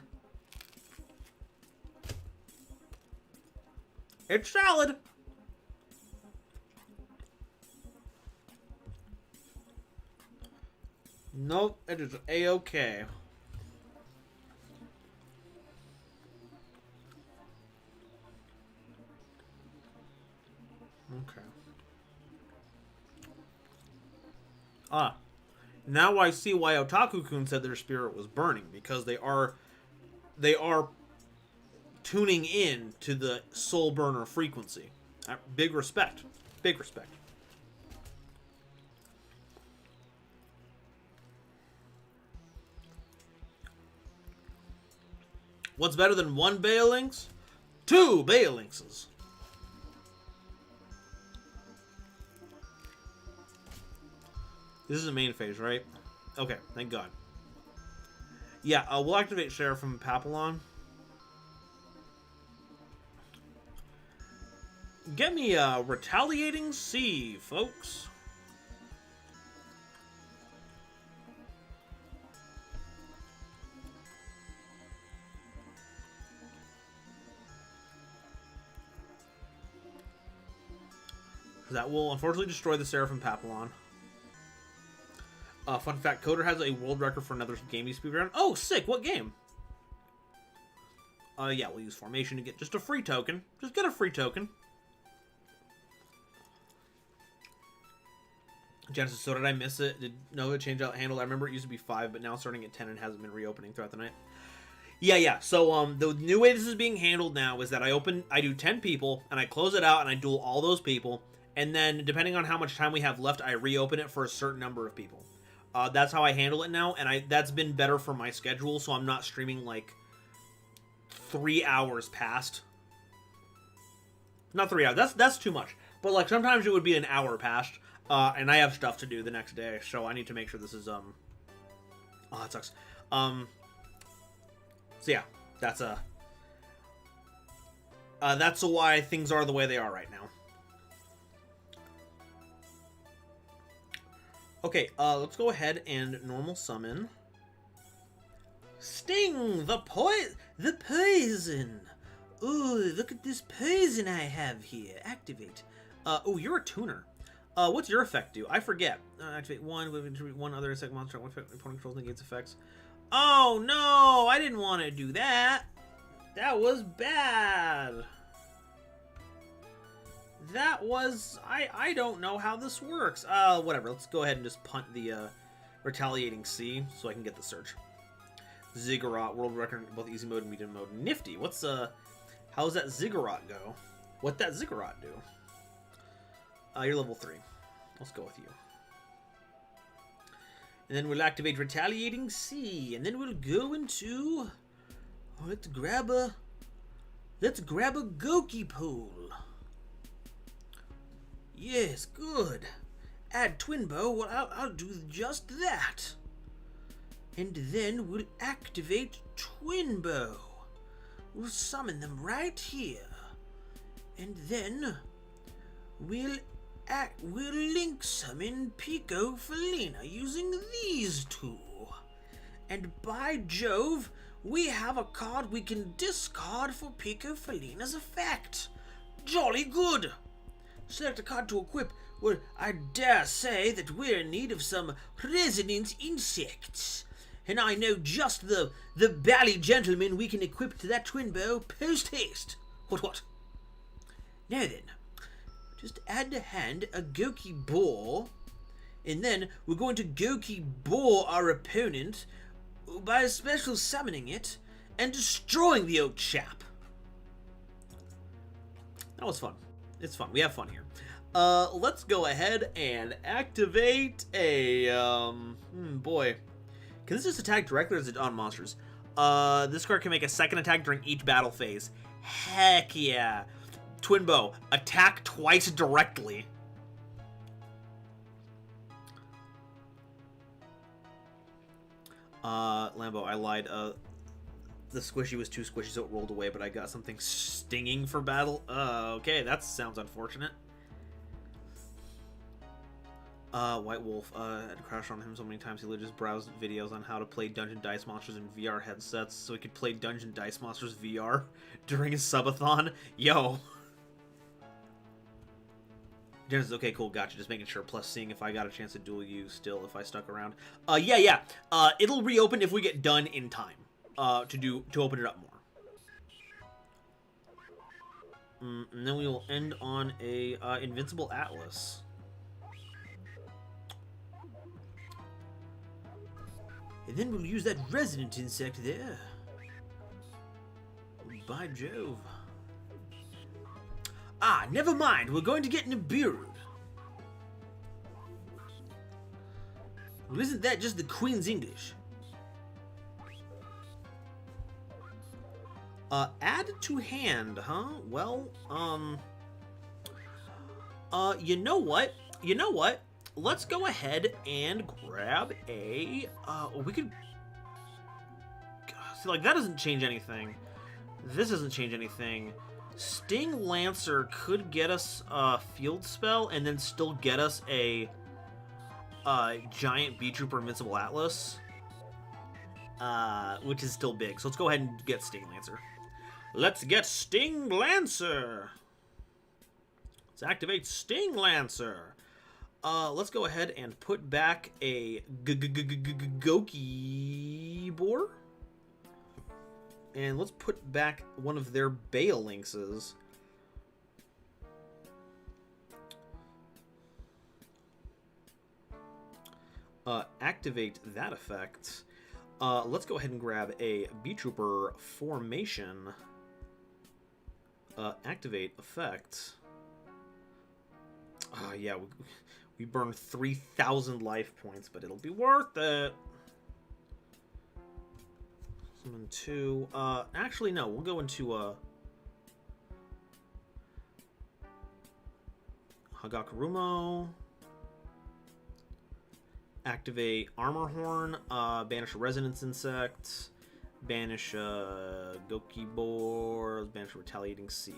It's salad. Nope, it is A-okay. Okay. Now I see why Otaku-kun said their spirit was burning, because they are tuning in to the soul burner frequency. Big respect. Big respect. What's better than 1 Baelinx? 2 Baelinxes. This is the main phase, right? Okay, thank God. Yeah, we'll activate Seraphim Papillon. Get me a Retaliating Sea, folks. That will unfortunately destroy the Seraphim Papillon. Fun fact, Coder has a world record for another game he's speedrun. Oh, sick! What game? Yeah, we'll use Formation to get just a free token. Just get a free token. Genesis, so did I miss it? Did Nova change out handle? I remember it used to be 5, but now it's starting at 10 and hasn't been reopening throughout the night. Yeah. So, the new way this is being handled now is that I do 10 people, and I close it out, and I duel all those people, and then, depending on how much time we have left, I reopen it for a certain number of people. That's how I handle it now, and that's been better for my schedule, so I'm not streaming, like, 3 hours past. Not 3 hours, that's too much. But, like, sometimes it would be an hour past, and I have stuff to do the next day, so I need to make sure this is, oh, that sucks. So yeah, that's why things are the way they are right now. Okay, let's go ahead and normal summon. Sting! The poison! Ooh, look at this poison I have here. Activate. Oh, you're a tuner. What's your effect do? I forget. Activate one, contribute one other insect monster. One effect, opponent controls negates effects. Oh no! I didn't want to do that! That was bad! That was... I don't know how this works. Whatever. Let's go ahead and just punt the Retaliating C so I can get the search. Ziggurat, world record in both easy mode and medium mode. Nifty. What's, how's that Ziggurat go? What'd that Ziggurat do? You're level 3. Let's go with you. And then we'll activate Retaliating C. And then we'll go into... Oh, let's grab a Goki pole. Yes, good. Add Twin Bow. Well, I'll do just that. And then we'll activate Twin Bow. We'll summon them right here. And then we'll link summon Pico Felina using these two. And by Jove, we have a card we can discard for Pico Felina's effect. Jolly good! Select a card to equip. Well, I dare say that we're in need of some resonant insects. And I know just the bally gentleman we can equip to that twin bow post-haste. What? Now then, just add to hand a Goki Boar, and then we're going to Goki Boar our opponent by special summoning it and destroying the old chap. That was fun. It's fun. We have fun here. Let's go ahead and activate a, boy. Can this just attack directly or is it on monsters? This card can make a second attack during each battle phase. Heck yeah. Twin Bow, attack twice directly. Lambo, I lied. The squishy was too squishy, so it rolled away, but I got something stinging for battle. Okay, that sounds unfortunate. White Wolf, I had to crash on him so many times he literally just browsed videos on how to play Dungeon Dice Monsters in VR headsets so he could play Dungeon Dice Monsters VR during his subathon. Yo. Genesis, okay, cool, gotcha. Just making sure. Plus, seeing if I got a chance to duel you still if I stuck around. Yeah. It'll reopen if we get done in time. To open it up more. And then we will end on a Invincible Atlas. And then we'll use that resident insect there. By Jove. Ah, never mind. We're going to get Nibiru. Well, isn't that just the Queen's English? Add to hand, huh? Well, you know what? Let's go ahead and grab a, we could, see, like, that doesn't change anything. This doesn't change anything. Sting Lancer could get us a field spell and then still get us a giant Beetrooper Invincible Atlas, which is still big. So let's go ahead and get Sting Lancer. Let's get Sting Lancer. Let's activate Sting Lancer. Let's go ahead and put back a Goki Boar. And let's put back one of their Bale Lynxes. Activate that effect. Let's go ahead and grab a Beetrooper formation. Activate effect. Yeah, we burned 3,000 life points, but it'll be worth it. Summon 2. Actually, no, we'll go into Hagakurumo. Activate Armor Horn. Banish a Resonance Insect. Banish Goki Boar. Banish Retaliating Sea.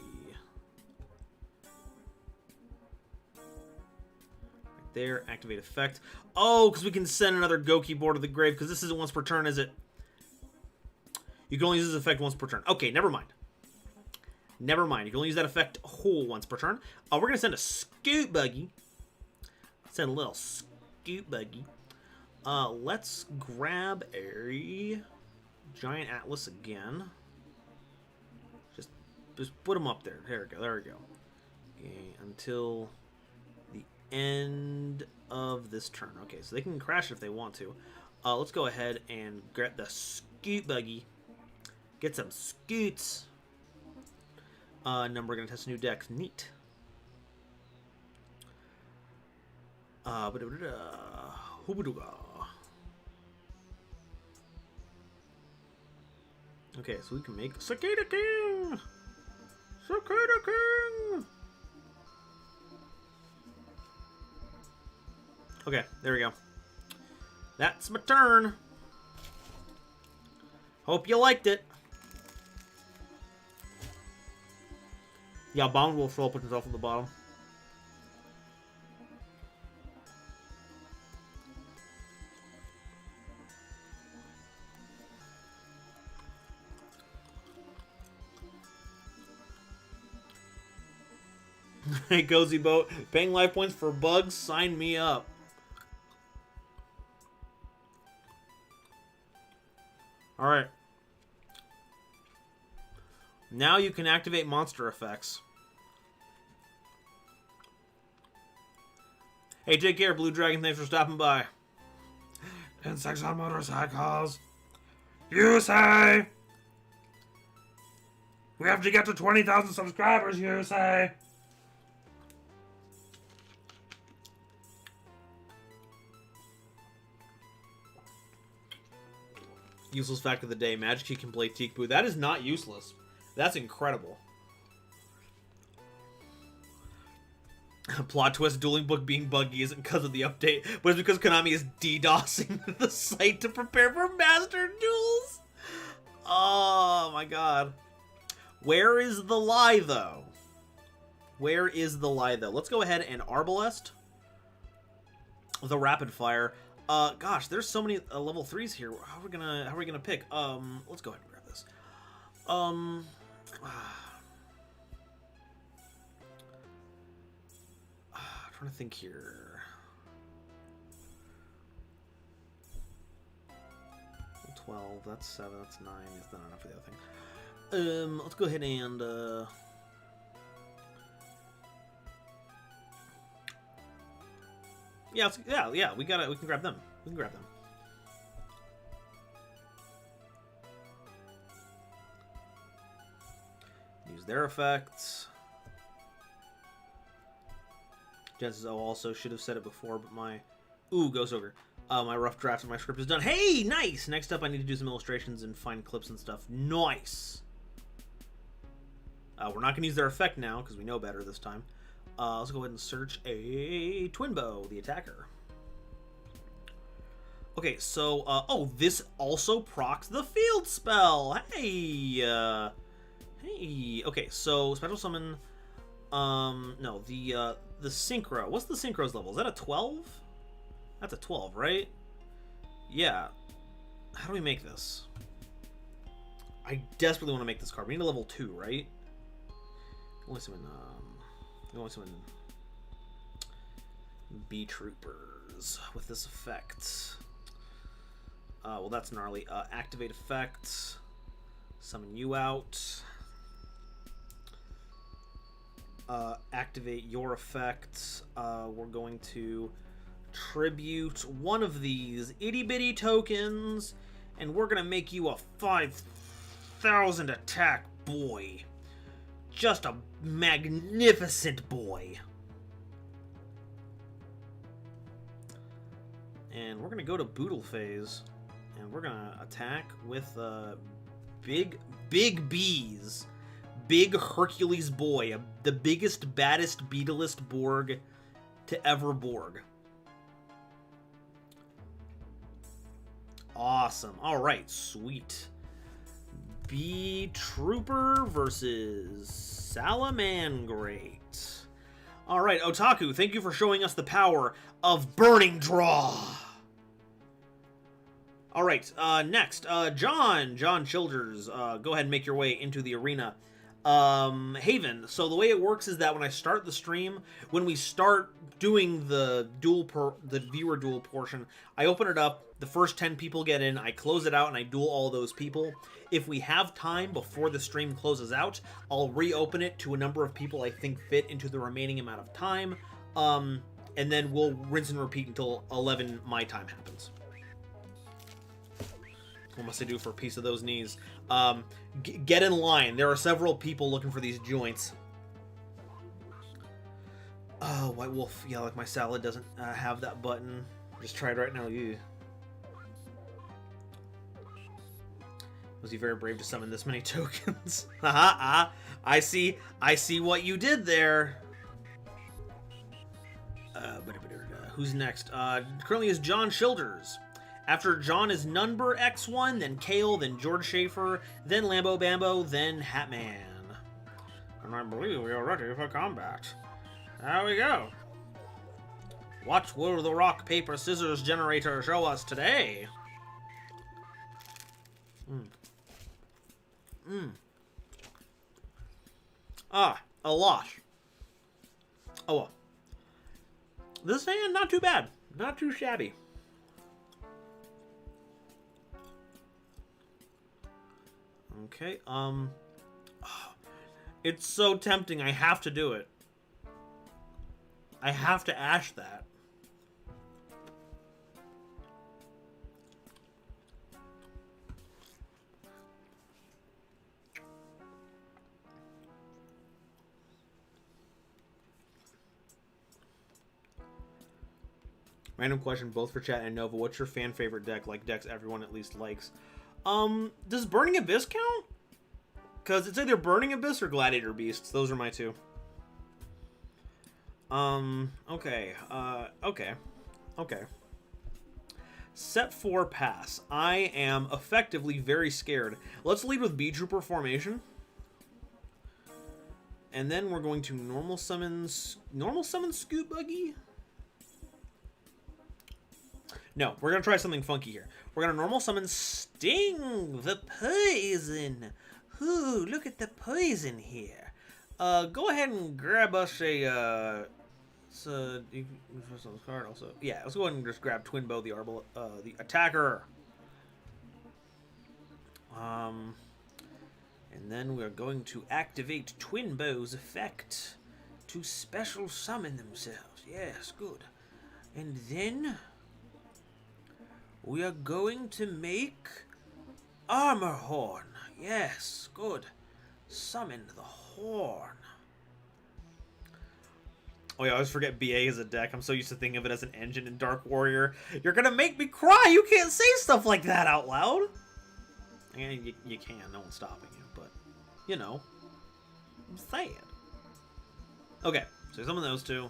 Right there. Activate effect. Oh, because we can send another Goki Boar to the grave, because this isn't once per turn, is it? You can only use this effect once per turn. Okay, never mind. Never mind. You can only use that effect whole once per turn. We're going to send a Scoot Buggy. Send a little Scoot Buggy. Let's grab a Giant Atlas again. Just put them up there. There we go. There we go. Okay, until the end of this turn. Okay, so they can crash if they want to. Let's go ahead and grab the Scoot Buggy. Get some scoots. Then we're gonna test new decks. Neat. Okay, so we can make Cicada King! Cicada King! Okay, there we go. That's my turn. Hope you liked it. Yeah, Bound Wolf will put himself on the bottom. Hey, Cozy Boat. Paying life points for bugs? Sign me up. Alright. Now you can activate monster effects. Hey, take care, Blue Dragon. Thanks for stopping by. Insects on motorcycles. You say? We have to get to 20,000 subscribers, you say? Useless fact of the day. Magic Key can play Teekboo. That is not useless. That's incredible. Plot twist, Dueling Book being buggy isn't because of the update, but it's because Konami is DDoSing the site to prepare for Master Duels. Oh my god. Where is the lie, though? Where is the lie, though? Let's go ahead and Arbalest the Rapid Fire. Gosh, there's so many level 3s here. How are we gonna pick? Let's go ahead and grab this. Trying to think here. 12, that's 7, that's 9. It's not enough for the other thing. Let's go ahead and yeah, we can grab them. We can grab them. Use their effects. Chances also should have said it before, but my Ghost Ogre. My rough draft of my script is done. Hey, nice! Next up, I need to do some illustrations and find clips and stuff. Nice! We're not going to use their effect now, because we know better this time. Let's go ahead and search a Twin Bow, the attacker. Okay, so, oh, this also procs the field spell! Hey! Hey! Okay, so, special summon, no, the Synchro. What's the Synchro's level? Is that a 12? That's a 12, right? Yeah. How do we make this? I desperately want to make this card. We need a level 2, right? Only summon, going to summon Beetroopers with this effect. Well, that's gnarly. Activate effect. Summon you out. Activate your effect. We're going to tribute one of these itty-bitty tokens, and we're going to make you a 5,000 attack boy. Just a magnificent boy. And we're going to go to Boodle phase, and we're going to attack with big bees. Big Hercules boy. The biggest, baddest, beetlest Borg to ever Borg. Awesome. Alright, sweet. Beetrooper versus Salamangrate. Alright, Otaku, thank you for showing us the power of Burning Draw. Alright, next, John Childers, go ahead and make your way into the arena. Haven, so the way it works is that when I start the stream, when we start doing the viewer duel portion, I open it up, the first 10 people get in, I close it out, and I duel all those people. If we have time before the stream closes out, I'll reopen it to a number of people I think fit into the remaining amount of time, and then we'll rinse and repeat until 11 my time happens. What must I do for a piece of those knees? Get in line. There are several people looking for these joints. Oh, White Wolf. Yeah, like my salad doesn't have that button. Just try it right now. Yeah. Was he very brave to summon this many tokens? Haha, I see what you did there. Who's next? Currently is John Childers. After John is Nunber X1, then Kale, then George Schaefer, then Lambo Bambo, then Hatman. And I believe we are ready for combat. There we go. What will the rock, paper, scissors generator show us today? A lot. Oh well. This hand, not too bad. Not too shabby. Okay, it's so tempting, I have to do it. I have to ash that. Random question, both for chat and Nova. What's your fan favorite deck? Like decks everyone at least likes. Does Burning Abyss count? Because it's either Burning Abyss or Gladiator Beasts. Those are my two. Okay. Okay. Set 4 pass. I am effectively very scared. Let's lead with Beetrooper formation. And then we're going to normal summon Scoot Buggy? No, we're going to try something funky here. We're going to normal summon Sting, the poison. Ooh, look at the poison here. Go ahead and grab us a, you can press on this card also. Yeah, let's go ahead and just grab Twin Bow, the attacker. And then we're going to activate Twin Bow's effect to special summon themselves. Yes, good. And then we are going to make Armor Horn. Yes, good. Summon the horn. Oh yeah, I always forget BA is a deck. I'm so used to thinking of it as an engine in Dark Warrior. You're gonna make me cry! You can't say stuff like that out loud! And you can, no one's stopping you, but, you know. I'm saying. Okay, so some of those two.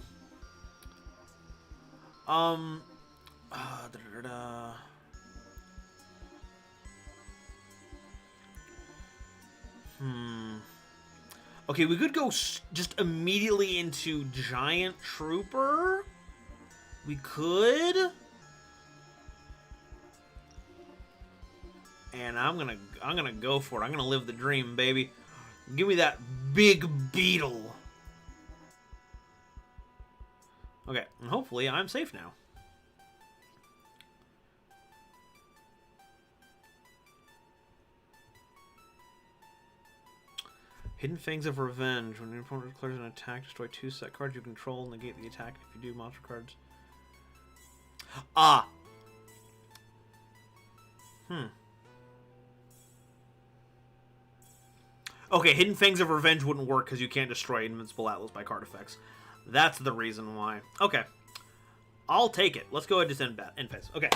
Okay, we could go just immediately into Giant Trooper. We could. And I'm gonna go for it. I'm gonna live the dream, baby. Give me that big beetle. Okay, and hopefully I'm safe now. Hidden Fangs of Revenge. When your opponent declares an attack, destroy 2 set cards you control, negate the attack if you do monster cards. Ah! Okay, Hidden Fangs of Revenge wouldn't work because you can't destroy Invincible Atlas by card effects. That's the reason why. Okay. I'll take it. Let's go ahead and just end phase. Okay.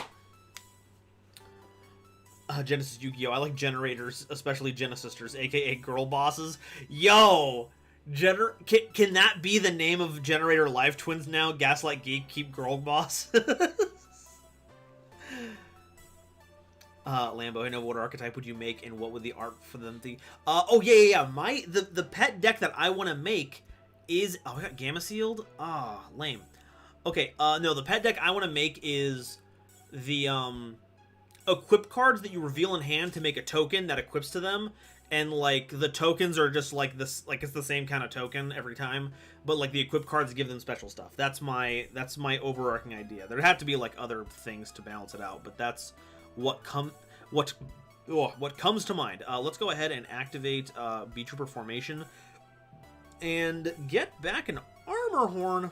Genesis Yu-Gi-Oh! I like generators, especially Genesisters, aka girl bosses. Yo! Can that be the name of Generator Live Twins now? Gaslight Geek, keep girl boss? Lambo, I know what archetype would you make and what would the art for them be? Oh, yeah. The pet deck that I want to make is... Oh, I got Gamma Sealed? Ah, lame. Okay, no, the pet deck I want to make is the, equip cards that you reveal in hand to make a token that equips to them, and like the tokens are just like this, like it's the same kind of token every time, but like the equip cards give them special stuff. That's my overarching idea. There'd have to be like other things to balance it out, but that's what comes to mind. Let's go ahead and activate Beetrooper formation and get back an Armor Horn.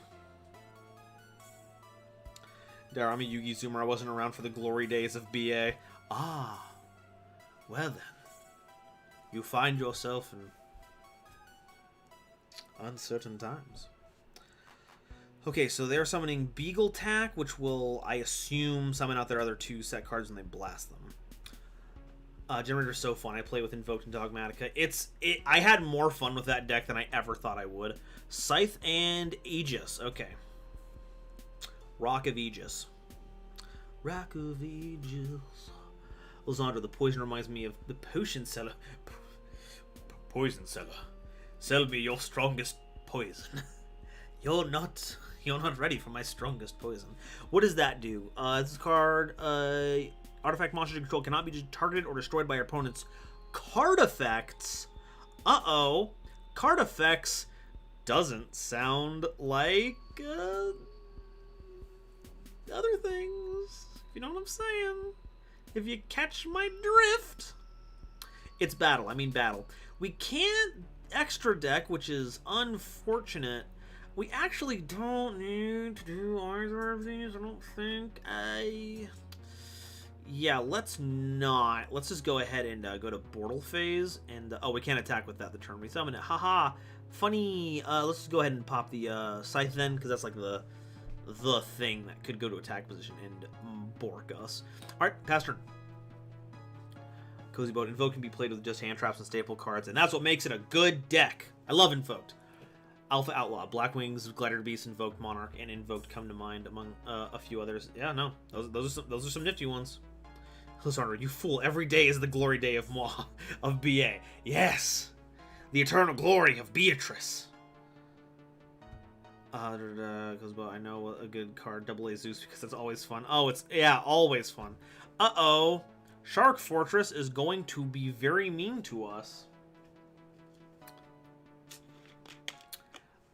There, I'm a Yugi Zoomer. I wasn't around for the glory days of BA. Ah, well then. You find yourself in uncertain times. Okay, so they're summoning Beagle Tack, which will, I assume, summon out their other 2 set cards when they blast them. Generator's so fun. I play with Invoked and Dogmatica. I had more fun with that deck than I ever thought I would. Scythe and Aegis. Okay. Rock of Aegis. Rock of Aegis. Lysandra, the poison reminds me of the potion seller. Poison seller. Sell me your strongest poison. You're not ready for my strongest poison. What does that do? This card, artifact monsters you control cannot be targeted or destroyed by your opponent's card effects. Uh-oh. Card effects doesn't sound like other things. You know what I'm saying? If you catch my drift. It's battle. I mean battle. We can't extra deck, which is unfortunate. We actually don't need to do either of these, I don't think. Yeah, let's not. Let's just go ahead and go to Bortle phase. And oh, we can't attack with that the turn we summon it. Haha. Funny. Let's just go ahead and pop the Scythe then, because that's like the thing that could go to attack position and bork us. Alright, pass turn. Cozy Boat. Invoke can be played with just hand traps and staple cards, and that's what makes it a good deck. I love Invoked. Alpha Outlaw, Black Wings, Glider Beast, Invoked Monarch, and Invoked come to mind among a few others. Yeah, no, those are some nifty ones. Lysandra, you fool! Every day is the glory day of moi of BA. Yes, the eternal glory of Beatrice. I know a good card, Double A Zeus, because it's always fun. Oh, it's always fun. Uh-oh, Shark Fortress is going to be very mean to us.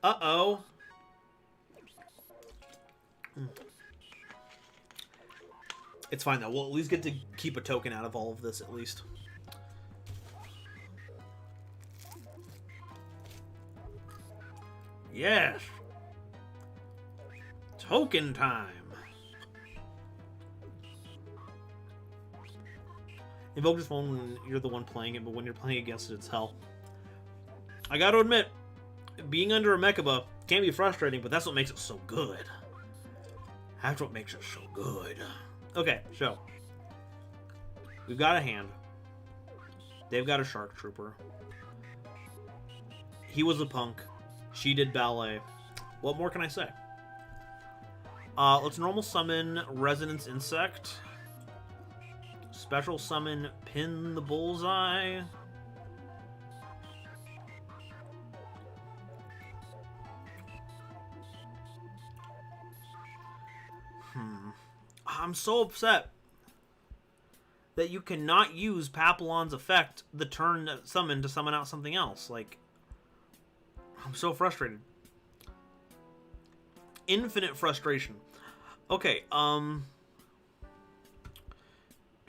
Uh-oh. It's fine, though. We'll at least get to keep a token out of all of this, at least. Yes. Token time. Invoke this one when you're the one playing it, but when you're playing against it, it's hell. I gotta admit, being under a Mechaba can be frustrating, but that's what makes it so good. That's what makes it so good. Okay, so we've got a hand. They've got a Shark Trooper. He was a punk. She did ballet. What more can I say? Let's normal summon Resonance Insect. Special summon Pin the Bullseye. I'm so upset that you cannot use Papillon's effect the turn summon to summon out something else. Like, I'm so frustrated. infinite frustration. Okay, we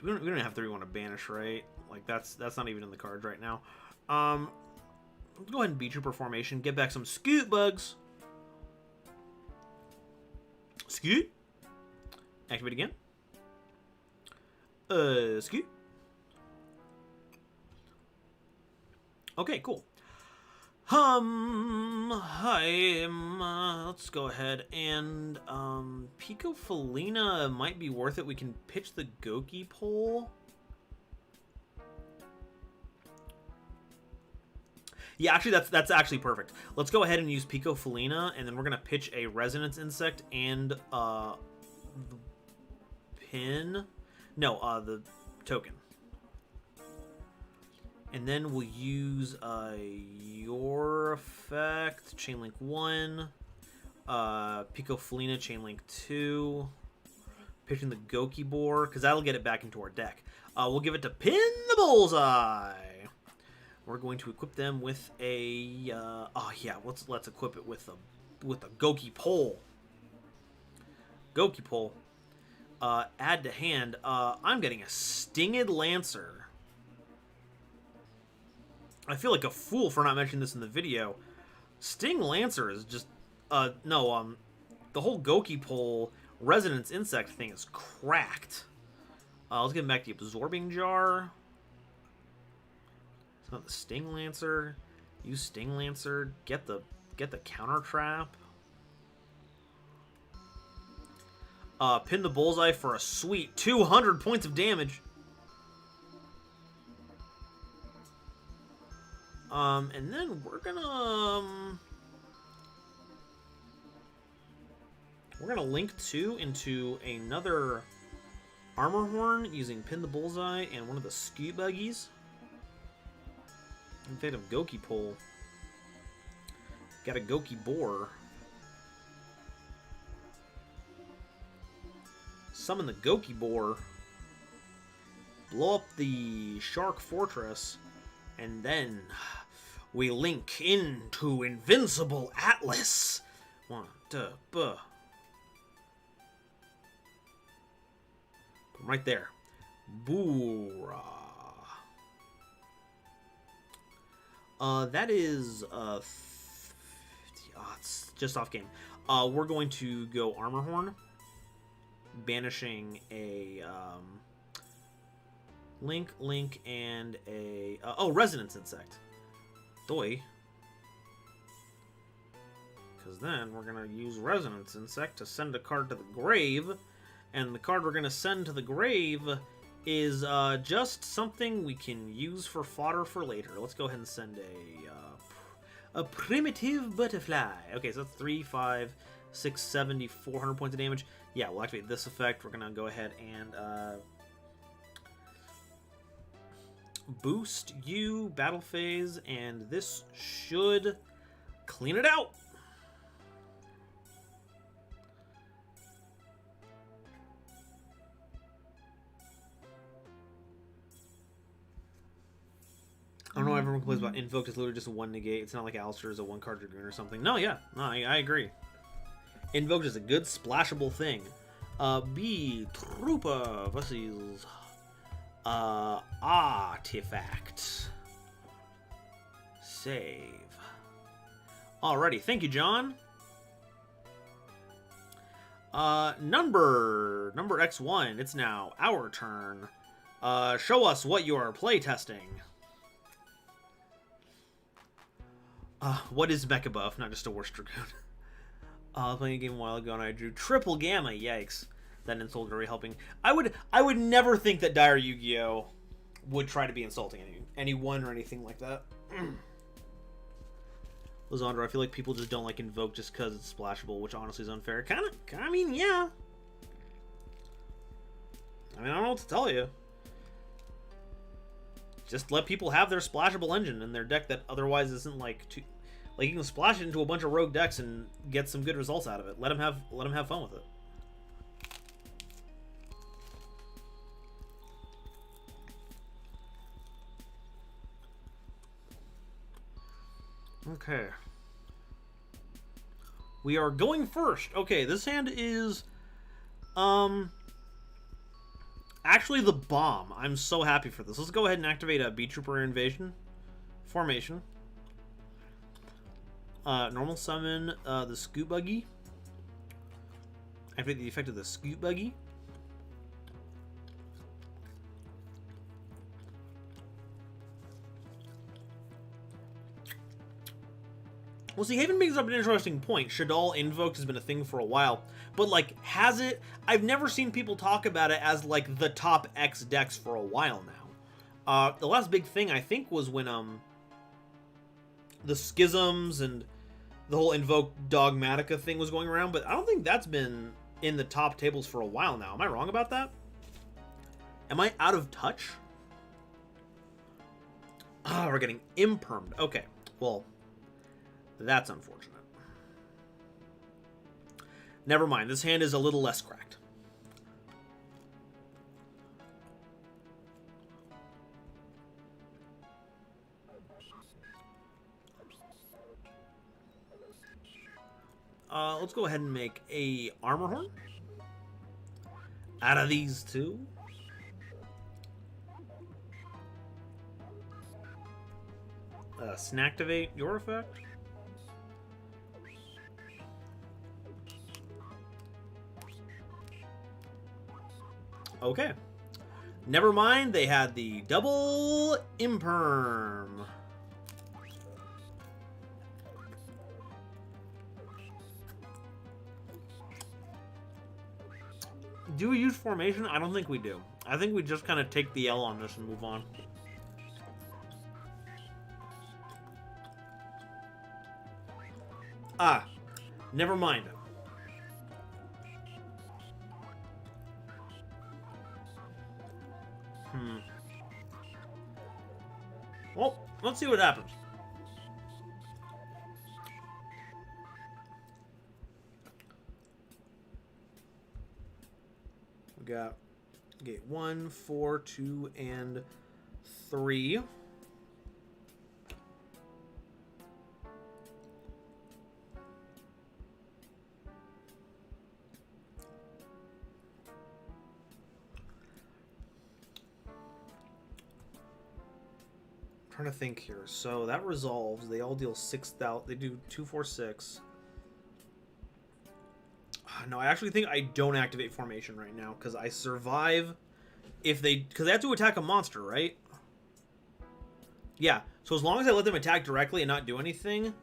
don't have 3 we want to banish, right? Like, that's not even in the cards right now. Let's go ahead and Beetrooper formation, get back some scoot bugs. Scoot. Activate again. Scoot. Okay, cool. Let's go ahead and, Pico Felina might be worth it. We can pitch the Goki pole. Yeah, actually, that's actually perfect. Let's go ahead and use Pico Felina, and then we're gonna pitch a Resonance Insect and, the pin. No, the token. And then we'll use your effect, Chainlink 1, Pico Felina, Chainlink 2, pitching the Goki Boar, because that'll get it back into our deck. We'll give it to Pin the Bullseye. We're going to equip them with a, oh yeah, let's equip it with a Goki Pole. Goki Pole. Add to hand. I'm getting a Stinged Lancer. I feel like a fool for not mentioning this in the video. Sting Lancer is just, the whole Goki Pole Resonance Insect thing is cracked. Let's get back to the Absorbing Jar. It's not the Sting Lancer. Use Sting Lancer. Get the Counter Trap. Pin the Bullseye for a sweet 200 points of damage. And then we're gonna link 2 into another Armor Horn using Pin the Bullseye and one of the Scoot Buggies. Instead of Goki Pole. Got a Goki Boar. Summon the Goki Boar. Blow up the Shark Fortress. And then we link into Invincible Atlas. 1, 2, buh. Right there. Boora. That is, it's just off game. We're going to go Armor Horn. Banishing a, Link, and a... Resonance Insect. Doi. Because then we're going to use Resonance Insect to send a card to the grave. And the card we're going to send to the grave is just something we can use for fodder for later. Let's go ahead and send a Primitive Butterfly. Okay, so that's 3, 5, 6, 70, 400 points of damage. Yeah, we'll activate this effect. We're going to go ahead and... boost you, battle phase, and this should clean it out. I don't know why everyone complains about Invoke is literally just a 1 negate. It's not like Alistair is a 1-card Dragoon or something. No, yeah. No, I agree. Invoke is a good splashable thing. Beetrooper versus... artifact. Save. Alrighty, thank you, John. Number X1, it's now our turn. Show us what you are playtesting. What is Mecha Buff? Not just a Worst Dragoon. Playing a game a while ago and I drew triple Gamma. Yikes. That insult very helping. I would never think that Dire Yu-Gi-Oh would try to be insulting anyone or anything like that. Lizandra, I feel like people just don't like Invoke just because it's splashable, which honestly is unfair. I mean, yeah. I mean, I don't know what to tell you. Just let people have their splashable engine in their deck that otherwise isn't like too... Like, you can splash it into a bunch of rogue decks and get some good results out of it. Let them have fun with it. Okay. We are going first. Okay, this hand is actually the bomb. I'm so happy for this. Let's go ahead and activate a Beetrooper invasion formation. Normal summon the Scoot Buggy. Activate the effect of the Scoot Buggy. Well, see, Haven brings up an interesting point. Shaddoll Invoked has been a thing for a while, but, like, has it? I've never seen people talk about it as, like, the top X decks for a while now. The last big thing, I think, was when, the Schisms and the whole Invoke Dogmatica thing was going around, but I don't think that's been in the top tables for a while now. Am I wrong about that? Am I out of touch? Ah, we're getting impermed. Okay, well, that's unfortunate. Never mind, this hand is a little less cracked. Let's go ahead and make a Armor Horn. Out of these two. Snacktivate your effect. Okay. Never mind, they had the double imperm. Do we use formation? I don't think we do. I think we just kind of take the L on this and move on. Ah, never mind. Well, let's see what happens. We got gate 1, 4, 2, and 3. Trying to think here. So that resolves. They all deal 6,000. They do 2, 4, 6. No, I actually think I don't activate formation right now because I survive if they... Because they have to attack a monster, right? Yeah. So as long as I let them attack directly and not do anything,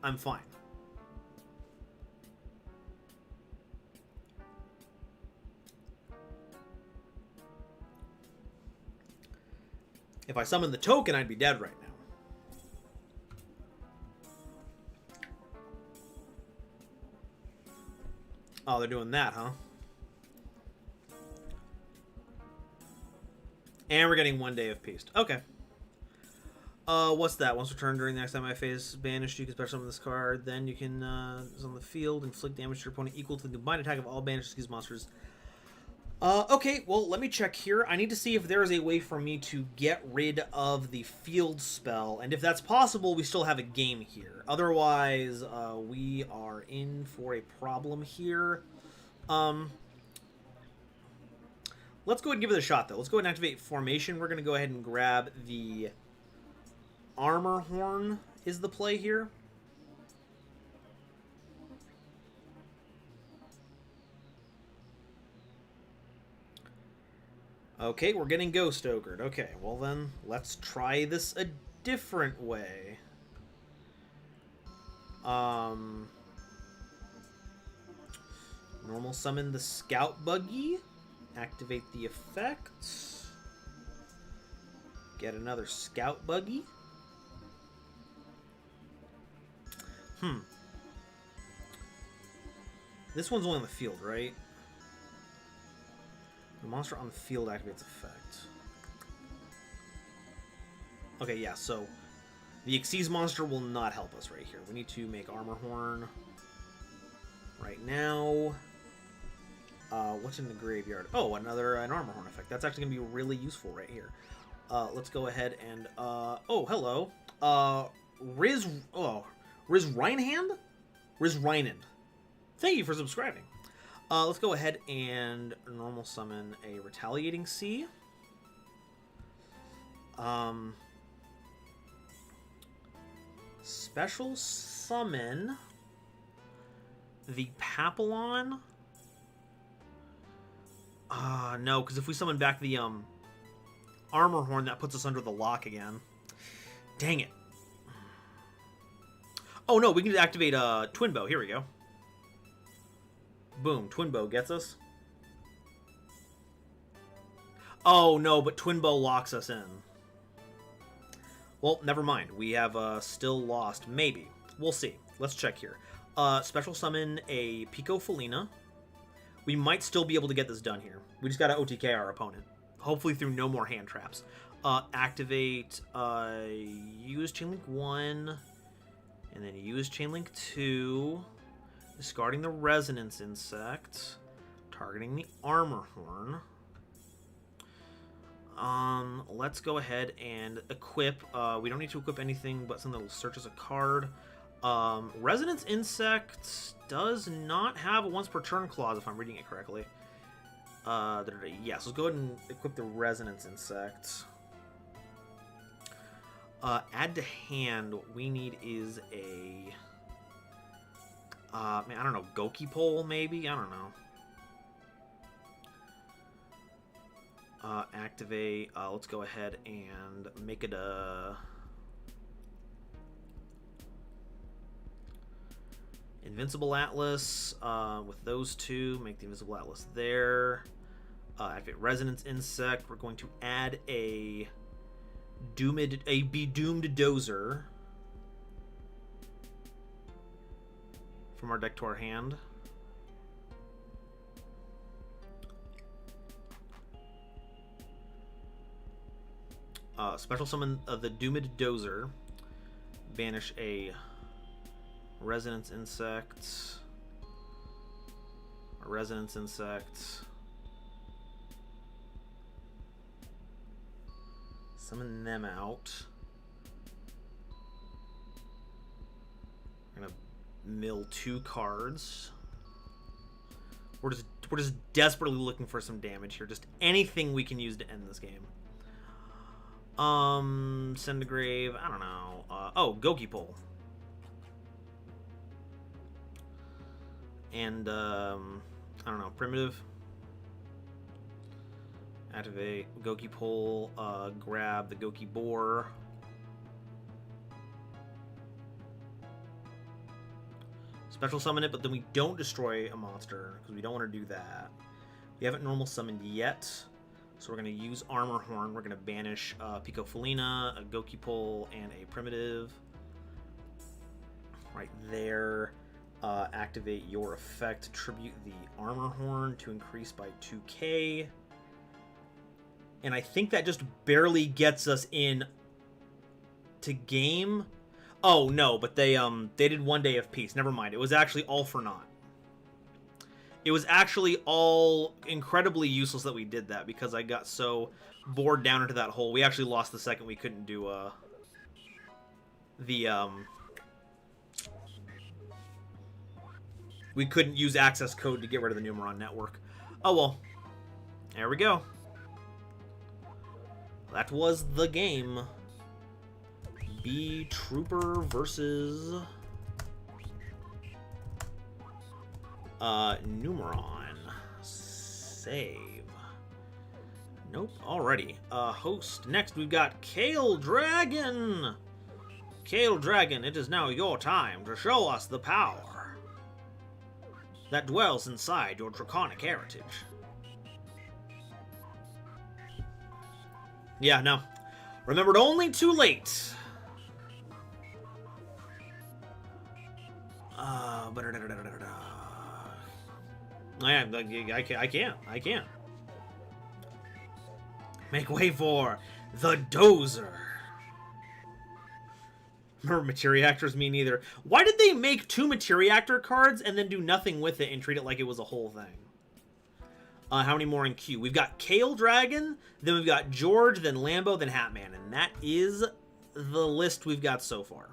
I'm fine. If I summon the token, I'd be dead right now. Oh, they're doing that, huh? And we're getting 1 day of peace. Okay. What's that? Once returned during the next time I face banished, you can special summon this card. Then you can, is on the field, inflict damage to your opponent equal to the combined attack of all banished skis monsters. Okay, well, let me check here. I need to see if there is a way for me to get rid of the field spell. And if that's possible, we still have a game here. Otherwise, we are in for a problem here. Let's go ahead and give it a shot, though. Let's go ahead and activate formation. We're going to go ahead and grab the Armor Horn is the play here. Okay, we're getting Ghost Ogred. Okay, well then, let's try this a different way. Normal summon the Scout Buggy. Activate the effect. Get another Scout Buggy. This one's only on the field, right? The monster on the field activates effect. Okay, yeah, so the Xyz monster will not help us right here. We need to make Armor Horn right now. What's in the graveyard? Oh, an Armor Horn effect. That's actually going to be really useful right here. Let's go ahead and... oh, hello. Riz Reinhand? Riz Reinand. Thank you for subscribing. Let's go ahead and normal summon a Retaliating Sea. Special summon the Papillon. No, because if we summon back the Armor Horn, that puts us under the lock again. Dang it. Oh no, we can activate Twin Bow. Here we go. Boom, Twin Bow gets us. Oh no, but Twin Bow locks us in. Well, never mind. We have still lost. Maybe. We'll see. Let's check here. Special summon a Pico Felina. We might still be able to get this done here. We just gotta OTK our opponent. Hopefully through no more hand traps. Activate, use Chainlink 1, and then use Chainlink 2, discarding the Resonance Insect, targeting the Armor Horn. Let's go ahead and equip. We don't need to equip anything but something that will search as a card. Resonance Insect does not have a once per turn clause, if I'm reading it correctly. Yes, let's go ahead and equip the Resonance Insect. Add to hand, what we need is a... man, I don't know, Goki Pole, maybe? I don't know. Activate, let's go ahead and make it a... Invincible Atlas, with those two, make the Invincible Atlas there. Activate Resonance Insect, we're going to add a Bedoomed Dozer from our deck to our hand. Special summon the Doomed Dozer. Banish a Resonance Insect. A Resonance Insect. Summon them out. I'm gonna mill 2 cards. We're just desperately looking for some damage here. Just anything we can use to end this game. Send to grave. I don't know. Oh, Goki Pole. And I don't know. Primitive. Activate Goki Pole. Grab the Goki Boar. Special summon it, but then we don't destroy a monster because we don't want to do that. We haven't normal summoned yet. So we're going to use Armor Horn. We're going to banish Pico Felina, a Goki Pole, and a Primitive. Right there. Activate your effect. Tribute the Armor Horn to increase by 2k. And I think that just barely gets us in to game. Oh, no, but they did 1 day of peace. Never mind. It was actually all for naught. It was actually all incredibly useless that we did that because I got so bored down into that hole. We actually lost the second we couldn't do we couldn't use access code to get rid of the Numeron network. Oh well. There we go. That was the game. Beetrooper versus Numeron. Save. Nope. Alrighty. Host. Next, we've got Kale Dragon. Kale Dragon, it is now your time to show us the power that dwells inside your draconic heritage. Yeah, no. Remembered only too late. I can't. Make way for the Dozer. Remember, Materiactors? Me neither. Why did they make 2 Materiactor cards and then do nothing with it and treat it like it was a whole thing? How many more in queue? We've got Kale Dragon, then we've got George, then Lambo, then Hatman, and that is the list we've got so far.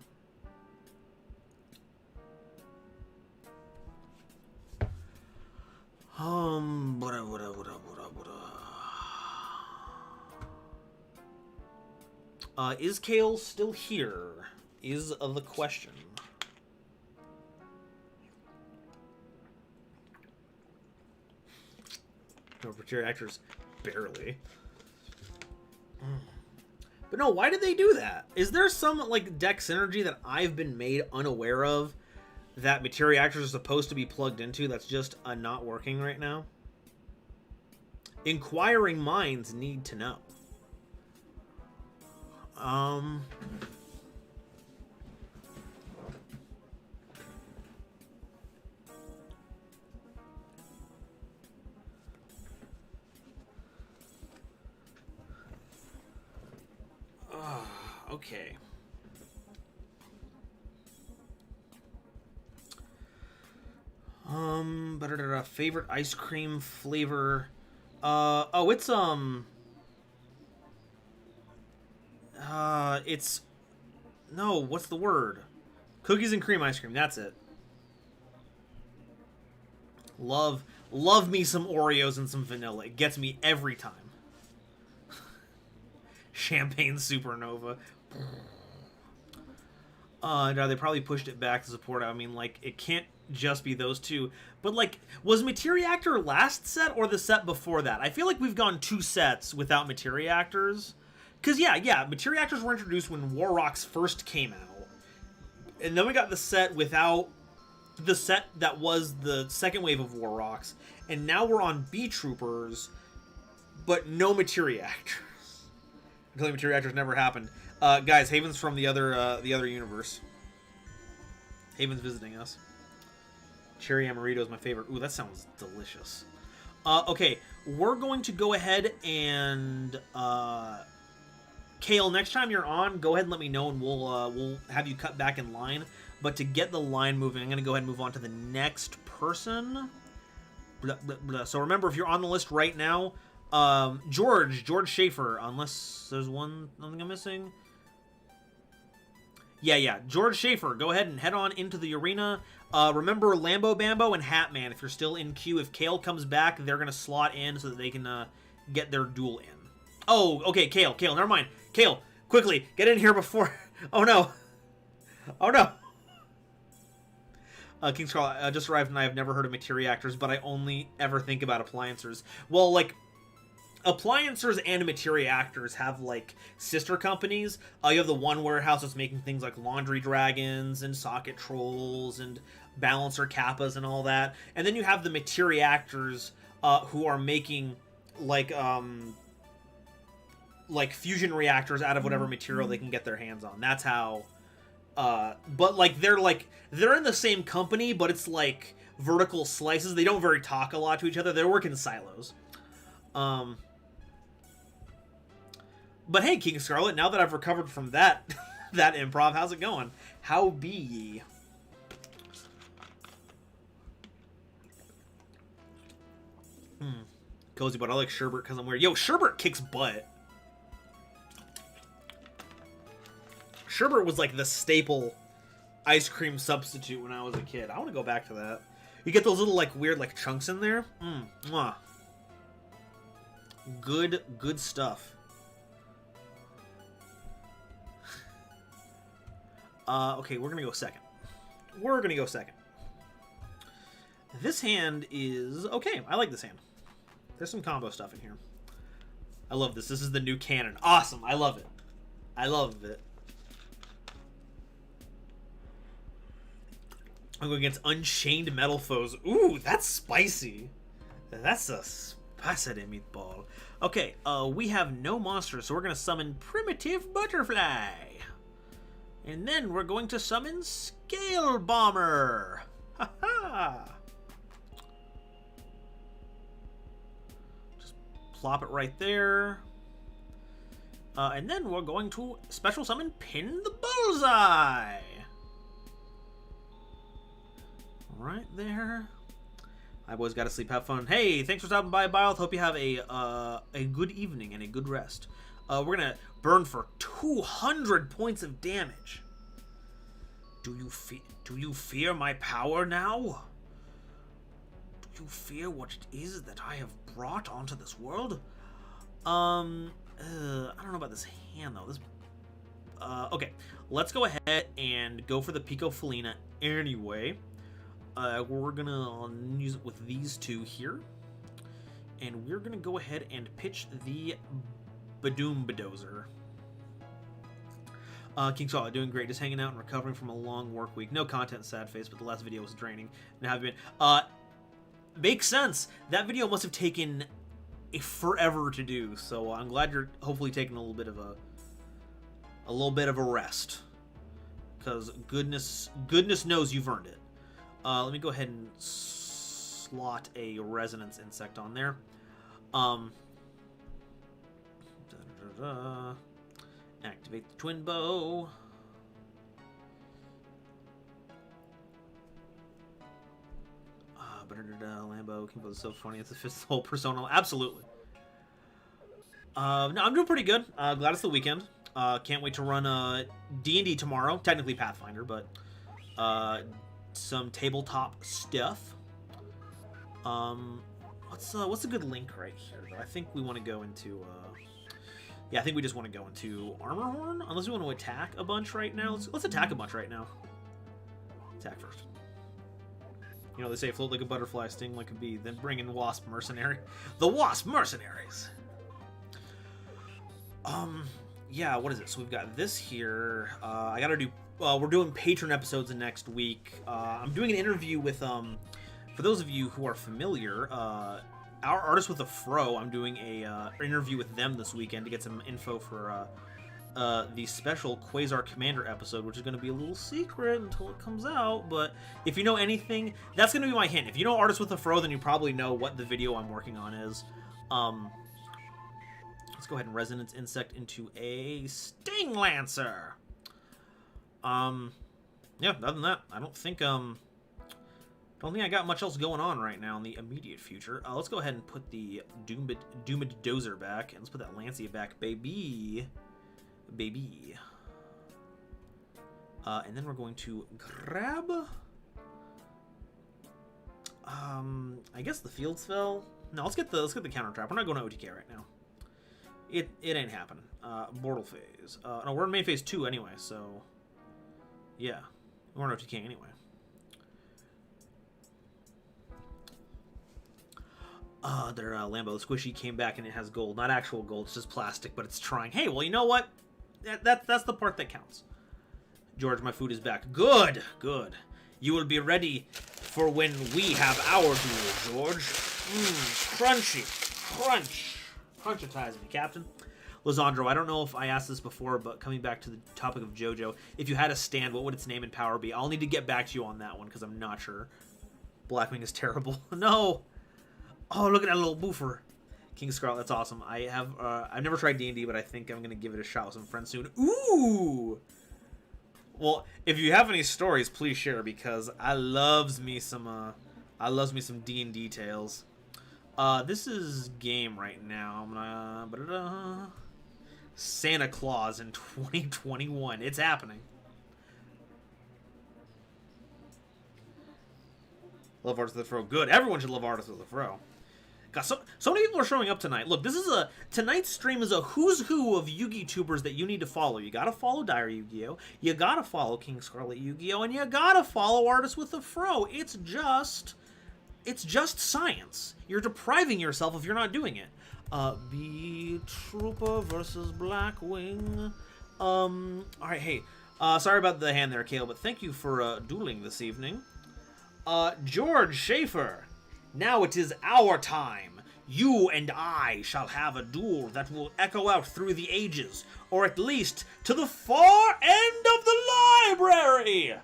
Is Kale still here? Is the question. No, for actors, barely. But no, why did they do that? Is there some, like, deck synergy that I've been made unaware of that materia actors are supposed to be plugged into that's just not working right now? Inquiring minds need to know. Okay. Favorite ice cream flavor. Oh, it's no, what's the word? Cookies and cream ice cream, that's it. Love me some Oreos and some vanilla. It gets me every time. Champagne Supernova. No, they probably pushed it back to support. I mean, like, it can't just be those two. But, like, was Materia Actor last set or the set before that? I feel like we've gone 2 sets without Materia Actors. Because, yeah, Materia Actors were introduced when War Rocks first came out. And then we got the set without the set that was the second wave of War Rocks. And now we're on Beetroopers, but no Materia Actors. Until Materia Actors never happened. Guys, Haven's from the other universe. Haven's visiting us. Cherry Amaretto is my favorite. Ooh, that sounds delicious. Okay, we're going to go ahead and Kale, next time you're on, go ahead and let me know, and we'll have you cut back in line. But to get the line moving, I'm going to go ahead and move on to the next person. Blah, blah, blah. So remember, if you're on the list right now, George Schaefer, unless there's something I'm missing. Yeah, George Schaefer, go ahead and head on into the arena. Remember Lambo Bambo and Hatman, if you're still in queue. If Kale comes back, they're going to slot in so that they can get their duel in. Oh, okay, Kale, never mind. Kale, quickly, get in here before... Oh, no. King Scarlet just arrived, and I have never heard of Materia Actors, but I only ever think about appliancers. Well, like... Appliancers and Materia Actors have, like, sister companies. You have the one warehouse that's making things like laundry dragons and socket trolls and balancer kappas and all that. And then you have the Materia Actors who are making, like fusion reactors out of whatever material they can get their hands on. That's how... but, like, they're in the same company, but it's, like, vertical slices. They don't very talk a lot to each other. They work in silos. But hey, King Scarlet, now that I've recovered from that that improv, how's it going? How be ye? Cozy, but I like sherbet because I'm weird. Yo, sherbet kicks butt. Sherbet was like the staple ice cream substitute when I was a kid. I want to go back to that. You get those little, like, weird, like, chunks in there. Mwah. Good stuff. Okay, we're gonna go second. This hand is... Okay, I like this hand. There's some combo stuff in here. I love this. This is the new cannon. Awesome. I love it. I'm going against Unchained Metal Foes. Ooh, that's spicy. That's a spicy meatball. Okay, we have no monsters, so we're going to summon Primitive Butterfly. And then we're going to summon Scale Bomber. Ha-ha! Just plop it right there. And then we're going to special summon Pin the Bullseye. Right there. Hi, boys. Gotta sleep. Have fun. Hey, thanks for stopping by, Bile. Hope you have a good evening and a good rest. We're gonna burn for 200 points of damage. Do you fear my power now? Do you fear what it is that I have brought onto this world? I don't know about this hand, though. This... okay. Let's go ahead and go for the Pico Felina anyway. We're gonna use it with these two here. And we're gonna go ahead and pitch the Badoom Badozer. King Saul, doing great. Just hanging out and recovering from a long work week. No content, sad face, but the last video was draining. Now have been. Makes sense. That video must have taken forever to do. So I'm glad you're hopefully taking a little bit of a rest. Because goodness knows you've earned it. Let me go ahead and slot a resonance insect on there. Activate the twin bow. Lambo, King Bow is so funny. It's the whole persona. Absolutely. No, I'm doing pretty good. Glad it's the weekend. Can't wait to run D&D tomorrow. Technically Pathfinder, but some tabletop stuff. What's a good link right here? I think we want to go into. Yeah, I think we just want to go into Armorhorn, unless we want to attack a bunch right now. Let's attack a bunch right now. Attack first. You know, they say float like a butterfly, sting like a bee, then bring in Wasp Mercenary. The Wasp Mercenaries! Yeah, what is it? So we've got this here. I gotta do... we're doing Patreon episodes next week. I'm doing an interview with, for those of you who are familiar, our Artist with a Fro, I'm doing a interview with them this weekend to get some info for the special Quasar Commander episode, which is going to be a little secret until it comes out. But if you know anything, that's going to be my hint. If you know Artist with a Fro, then you probably know what the video I'm working on is. Let's go ahead and Resonance Insect into a Sting Lancer. Yeah, other than that, I don't think I got much else going on right now in the immediate future. Let's go ahead and put the Doomid-Dozer back, and let's put that Lancia back, baby. And then we're going to grab... I guess the Field Spell? No, let's get the Counter Trap. We're not going to OTK right now. It ain't happening. Mortal Phase. No, we're in main phase 2 anyway, so... Yeah. We're in OTK anyway. Their Lambo Squishy came back and it has gold. Not actual gold, it's just plastic, but it's trying. Hey, well, you know what? That's the part that counts. George, my food is back. Good, good. You will be ready for when we have our duel, George. Crunchy. Crunch. Crunchitize me, Captain. Lizandro, I don't know if I asked this before, but coming back to the topic of JoJo, if you had a stand, what would its name and power be? I'll need to get back to you on that one, because I'm not sure. Blackwing is terrible. No! Oh, look at that little boofer. King Scarlet, that's awesome. I've never tried D&D, but I think I'm going to give it a shot with some friends soon. Ooh! Well, if you have any stories, please share, because I loves me some D&D tales. This is game right now. I'm gonna... Santa Claus in 2021. It's happening. Love Artist with a Fro. Good. Everyone should love Artist with a Fro. God, so many people are showing up tonight. Look, tonight's stream is a who's who of Yu-Gi-Tubers that you need to follow. You gotta follow Dire Yu-Gi-Oh! You gotta follow King Scarlet Yu-Gi-Oh! And you gotta follow Artist with a Fro. It's just science. You're depriving yourself if you're not doing it. Beetrooper versus Blackwing. Alright, hey. Sorry about the hand there, Kale, but thank you for dueling this evening. George Schaefer. Now it is our time. You and I shall have a duel that will echo out through the ages, or at least to the far end of the library!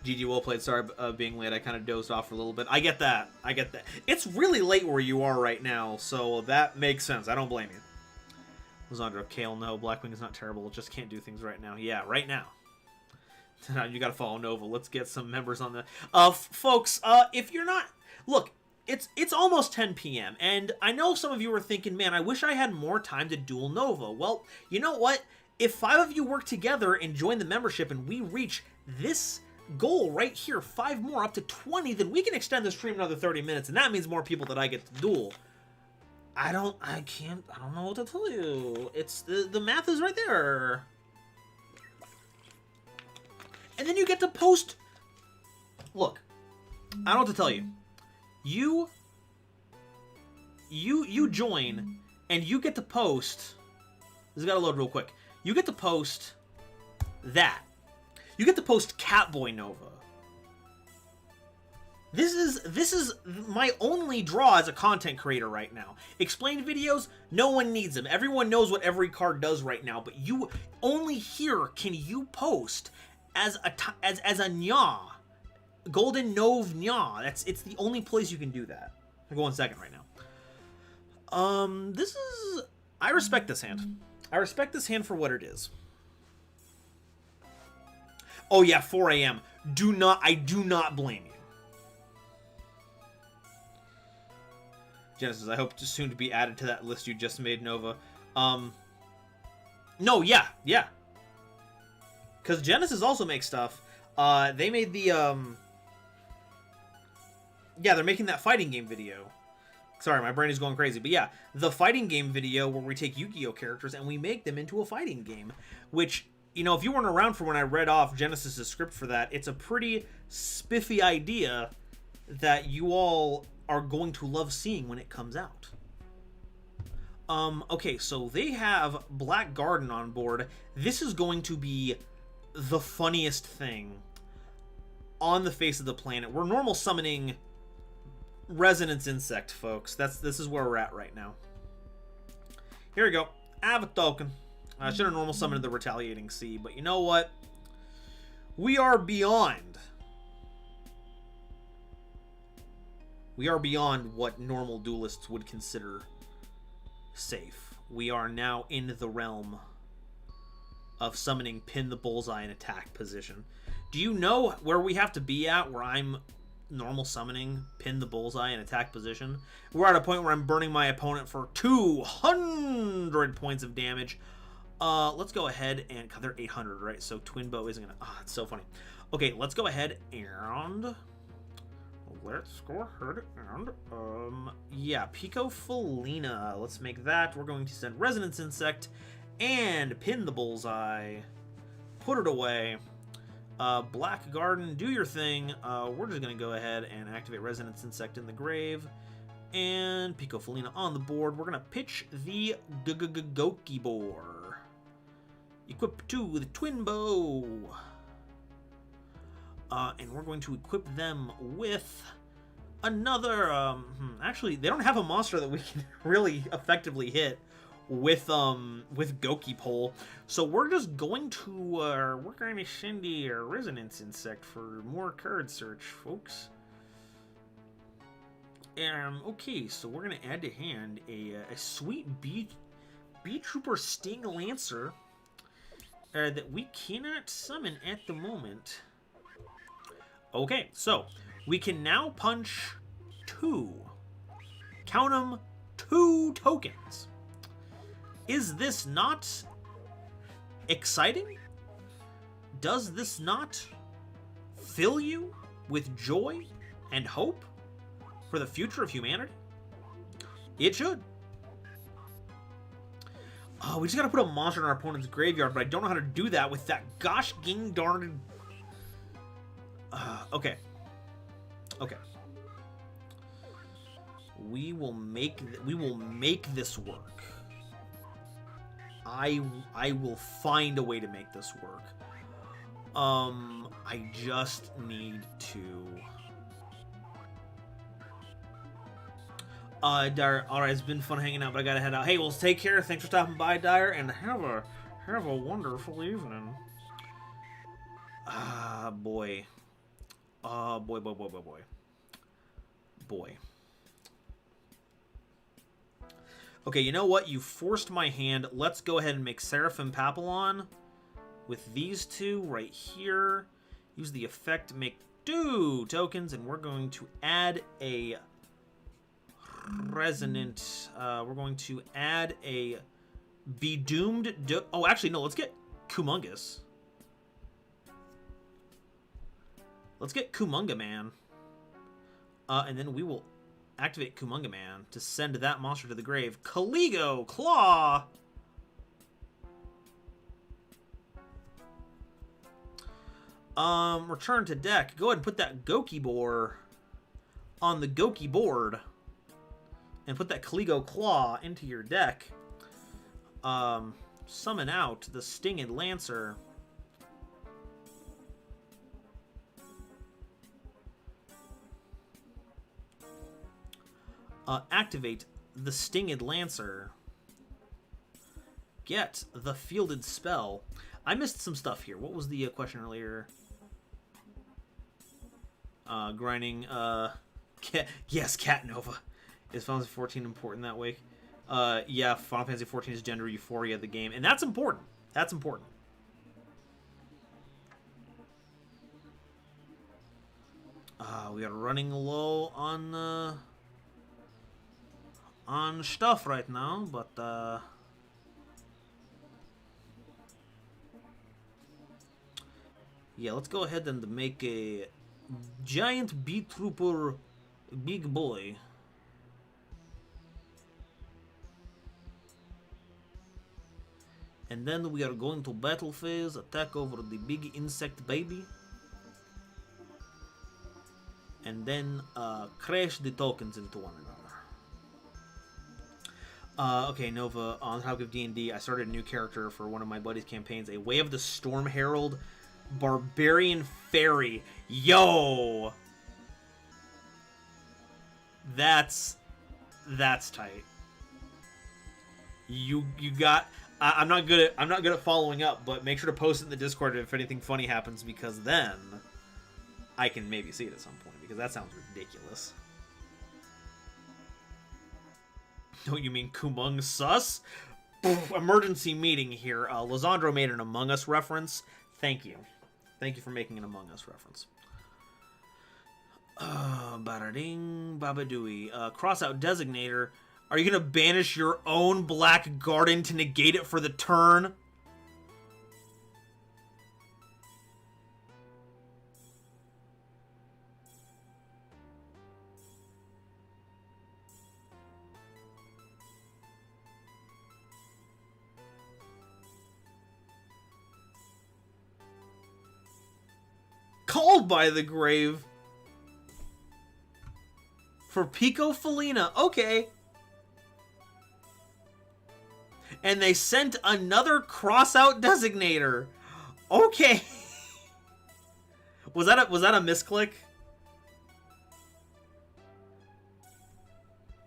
GG, well played. Sorry being late. I kind of dozed off for a little bit. I get that. It's really late where you are right now, so that makes sense. I don't blame you. Lizandro, Kale, no. Blackwing is not terrible. It just can't do things right now. Yeah, right now. You gotta follow Nova. Let's get some members on the... folks, if you're not... Look, it's almost 10 p.m., and I know some of you are thinking, man, I wish I had more time to duel Nova. Well, you know what? If 5 of you work together and join the membership and we reach this goal right here, 5 more up to 20, then we can extend the stream another 30 minutes, and that means more people that I get to duel. I don't know what to tell you. It's the math is right there. And then you get to post. Look, I don't know what to tell you. You join and you get to post. This has got to load real quick. You get to post that. You get to post Catboy Nova. This is my only draw as a content creator right now. Explained videos, no one needs them. Everyone knows what every card does right now, but you only here can you post as a Nya. GoldenNova. It's the only place you can do that. I'll go on second right now. I respect this hand. I respect this hand for what it is. Oh yeah, 4 a.m. I do not blame you. Genesis, I hope soon to be added to that list you just made, Nova. No, yeah. Because Genesis also makes stuff. They made the, yeah, they're making that fighting game video. Sorry, my brain is going crazy. But yeah, the fighting game video where we take Yu-Gi-Oh characters and we make them into a fighting game. Which, you know, if you weren't around for when I read off Genesis' script for that, it's a pretty spiffy idea that you all are going to love seeing when it comes out. Okay, so they have Black Garden on board. This is going to be the funniest thing on the face of the planet. We're normal summoning Resonance Insect, folks. This is where we're at right now. Here we go. I have a token. I should have normal summoned the Retaliating Sea, but you know what? We are beyond. We are beyond what normal duelists would consider safe. We are now in the realm of summoning Pin the Bullseye in attack position. Do you know where we have to be at where I'm normal summoning Pin the Bullseye in attack position? We're at a point where I'm burning my opponent for 200 points of damage. Let's go ahead and... God, they're 800, right? So Twin Bow isn't gonna... Ah, it's so funny. Okay, let's go ahead and... Let's go ahead and... Yeah, Pico Felina. Let's make that. We're going to send Resonance Insect and Pin the Bullseye. Put it away. Black Garden, do your thing. We're just going to go ahead and activate Resonance Insect in the grave. And Pico Felina on the board. We're going to pitch the Goki Boar. Equip to the Twin Bow. And we're going to equip them with another... actually, they don't have a monster that we can really effectively hit with Goki Pole. So we're just going to... we're going to send a Resonance Insect for more card search, folks. Okay, so we're going to add to hand a sweet Beetrooper Sting Lancer that we cannot summon at the moment. Okay, so we can now punch 2. Count them, 2 tokens. Is this not exciting? Does this not fill you with joy and hope for the future of humanity? It should. Oh, we just gotta put a monster in our opponent's graveyard, but I don't know how to do that with that gosh dang darn... Okay. We will make this work. I will find a way to make this work. I just need to. Dyer, all right, it's been fun hanging out, but I gotta head out. Hey, well, take care. Thanks for stopping by, Dyer, and have a wonderful evening. Boy. Boy. Okay, you know what? You forced my hand. Let's go ahead and make Seraphim Papillon with these 2 right here. Use the effect to make 2 tokens, and we're going to add a resonant. We're going to add a Be Doomed... Oh, actually, no, let's get Kumungus. Let's get Kumunga Man. And then we will activate Kumunga Man to send that monster to the grave. Caligo Claw! Return to deck. Go ahead and put that Gokibor on the Goki board. And put that Caligo Claw into your deck. Summon out the Stinged Lancer. Activate the Stinged Lancer. Get the Fielded Spell. I missed some stuff here. What was the question earlier? Grinding. Yes, Cat Nova. Is Final Fantasy 14 important that way? Yeah, Final Fantasy 14 is gender euphoria of the game, and that's important. That's important. We are running low on stuff right now, but yeah, let's go ahead and make a giant Beetrooper big boy. And then we are going to battle phase, attack over the big insect baby. And then crash the tokens into one another. Okay, Nova, on top of D&D, I started a new character for one of my buddy's campaigns, a Way of the Storm Herald Barbarian Fairy. Yo! That's tight. You got... I'm not good at following up, but make sure to post it in the Discord if anything funny happens, because then I can maybe see it at some point, because that sounds ridiculous. Don't you mean Kumung Sus? Emergency meeting here. Lizandro made an Among Us reference. Thank you. Thank you for making an Among Us reference. Badading, babadooey. Cross out Designator. Are you going to banish your own Black Garden to negate it for the turn? Called by the Grave. For Pico Felina. Okay. And they sent another cross-out Designator. Okay. Was that a misclick?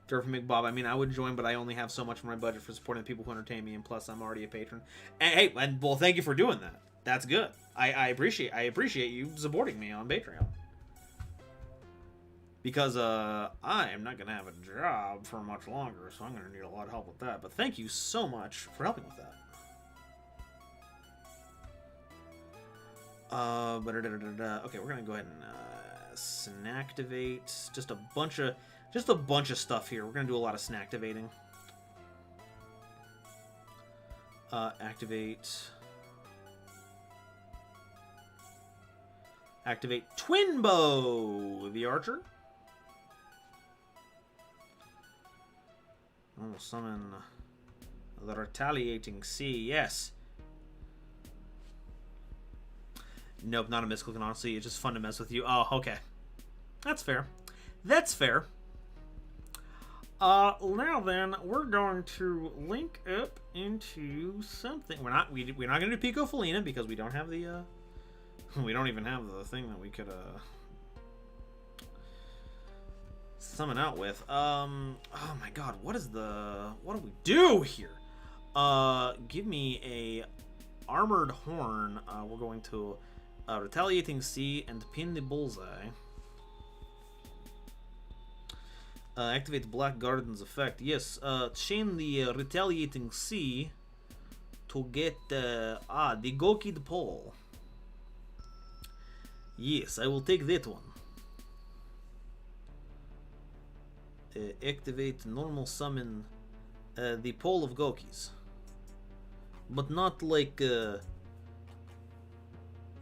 Durf McBob, I mean, I would join, but I only have so much for my budget for supporting the people who entertain me, and plus I'm already a patron. And, hey, well, thank you for doing that. That's good. I appreciate you supporting me on Patreon. Because I am not going to have a job for much longer, so I'm going to need a lot of help with that. But thank you so much for helping with that. Okay, we're going to go ahead and snacktivate. Just a bunch of stuff here. We're going to do a lot of snacktivating. Activate Twin Bow, the Archer. We'll summon the Retaliating Sea. Yes. Nope, not a misclick, honestly. It's just fun to mess with you. Oh, okay. That's fair. That's fair. Now then, we're going to link up into something. We're not gonna do Pico Felina because we don't have the we don't even have the thing that we could summon out with. Oh my god, what do we do here? Give me a Armored Horn. We're going to Retaliating Sea and pin the bullseye. Activate the Black Garden's effect. Yes, chain the Retaliating Sea to get the Gokid Pole. Yes, I will take that one. Activate normal summon the Pole of Gokis. but not like, you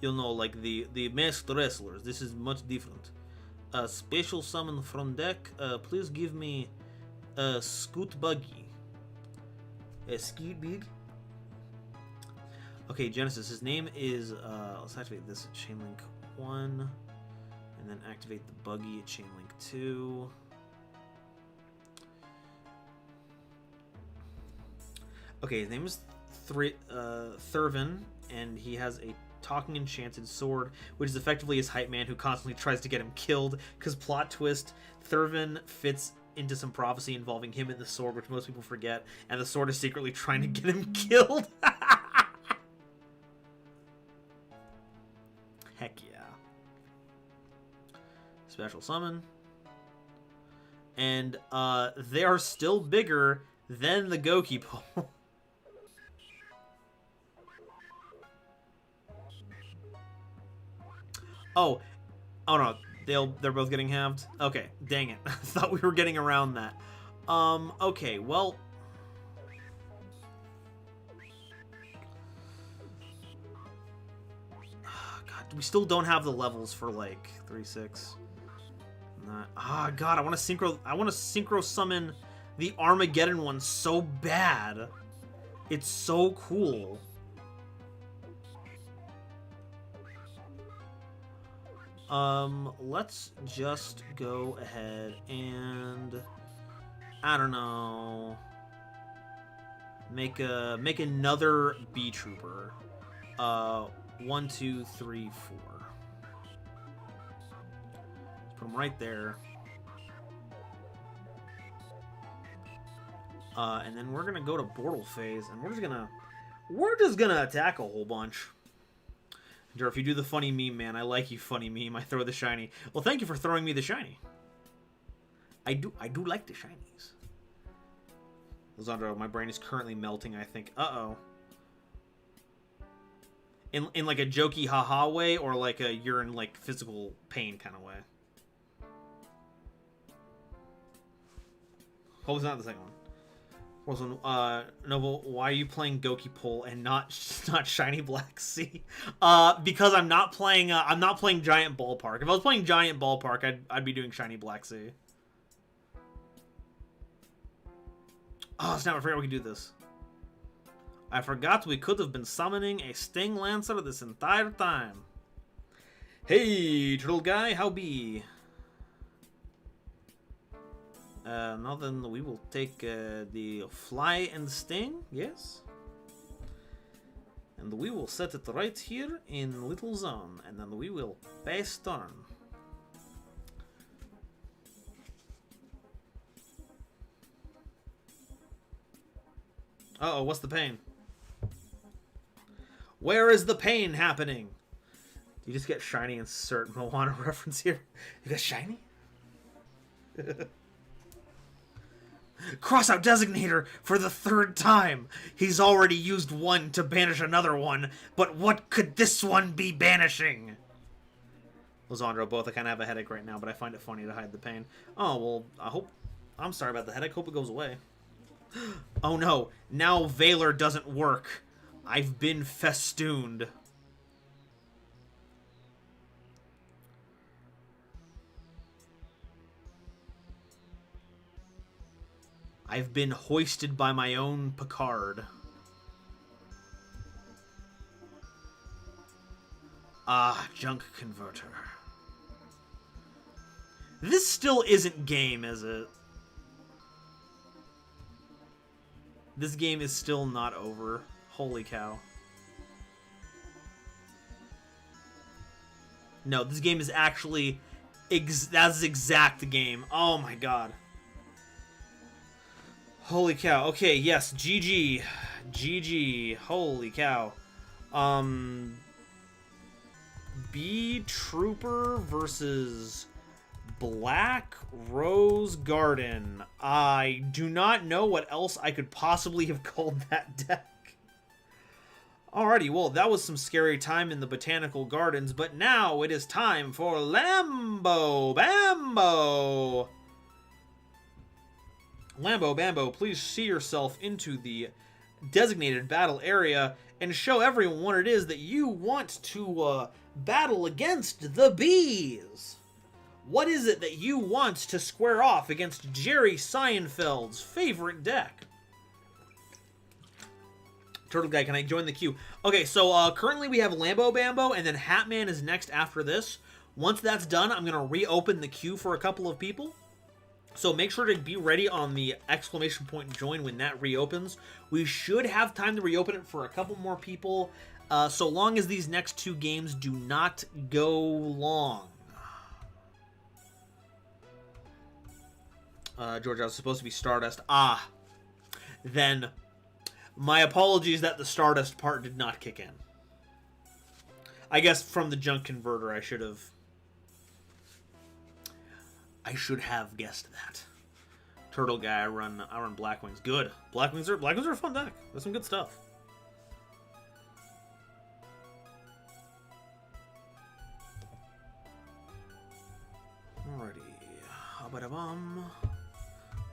know, like the masked wrestlers. This is much different. Special summon from deck. Please give me a Scoot Buggy. A Scoot Big. Okay, Genesis. His name is, let's activate this at Chainlink 1. And then activate the Buggy at Chainlink 2. Okay, his name is Thurvin, and he has a talking enchanted sword, which is effectively his hype man who constantly tries to get him killed, because plot twist, Thurvin fits into some prophecy involving him and the sword, which most people forget, and the sword is secretly trying to get him killed. Heck yeah. Special summon. And they are still bigger than the Goki pole. Oh no, they're both getting halved? Okay, dang it. I thought we were getting around that. Okay, well... God, we still don't have the levels for, like, 3-6. God, I want to synchro summon the Armageddon one so bad. It's so cool. Let's just go ahead and, I don't know, make another Beetrooper. 1, 2, 3, 4. Let's put them right there. And then we're gonna go to Bortle phase, and we're just gonna attack a whole bunch. Or if you do the funny meme, man, I like you, funny meme. I throw the shiny. Well, thank you for throwing me the shiny. I do like the shinies. Lizandro, my brain is currently melting, I think. Uh-oh. In like a jokey haha way, or like a you're in like physical pain kind of way? Hope it's not the second one. Also, Nova, why are you playing Goki Pole and not Shiny Black Sea? Because I'm not playing Giant Ballpark. If I was playing Giant Ballpark, I'd be doing Shiny Black Sea. Oh snap! I forgot we could do this. I forgot we could have been summoning a Sting Lancer this entire time. Hey, Turtle Guy, how be? Now then, we will take the Fly and Sting, yes? And we will set it right here in Little Zone, and then we will pass turn. Uh-oh, what's the pain? Where is the pain happening? Do you just get shiny insert Moana reference here? You got shiny? Cross out Designator for the third time. He's already used one to banish another one, but what could this one be banishing? Lizandro, both I kind of have a headache right now, but I find it funny to hide the pain. Oh, well, I'm sorry about the headache. Hope it goes away. Oh no, now Valor doesn't work. I've been festooned. I've been hoisted by my own Picard. Ah, Junk Converter. This still isn't game, is it? This game is still not over. Holy cow. No, this game is actually... that's exact game. Oh my god. Holy cow. Okay, yes, GG. GG. Holy cow. Beetrooper versus Black Rose Garden. I do not know what else I could possibly have called that deck. Alrighty, well, that was some scary time in the Botanical Gardens, but now it is time for Lambo Bambo. Lambo Bambo, please see yourself into the designated battle area and show everyone what it is that you want to battle against the bees. What is it that you want to square off against Jerry Seinfeld's favorite deck? Turtle Guy, can I join the queue? Okay, so currently we have Lambo Bambo, and then Hatman is next after this. Once that's done, I'm going to reopen the queue for a couple of people. So make sure to be ready on the exclamation point join when that reopens. We should have time to reopen it for a couple more people, so long as these next two games do not go long. George, I was supposed to be Stardust. Then my apologies that the Stardust part did not kick in. I guess from the junk converter I should have guessed that. Turtle Guy, I run Blackwings. Good. Blackwings are a fun deck. There's some good stuff. Alrighty. Habadabum.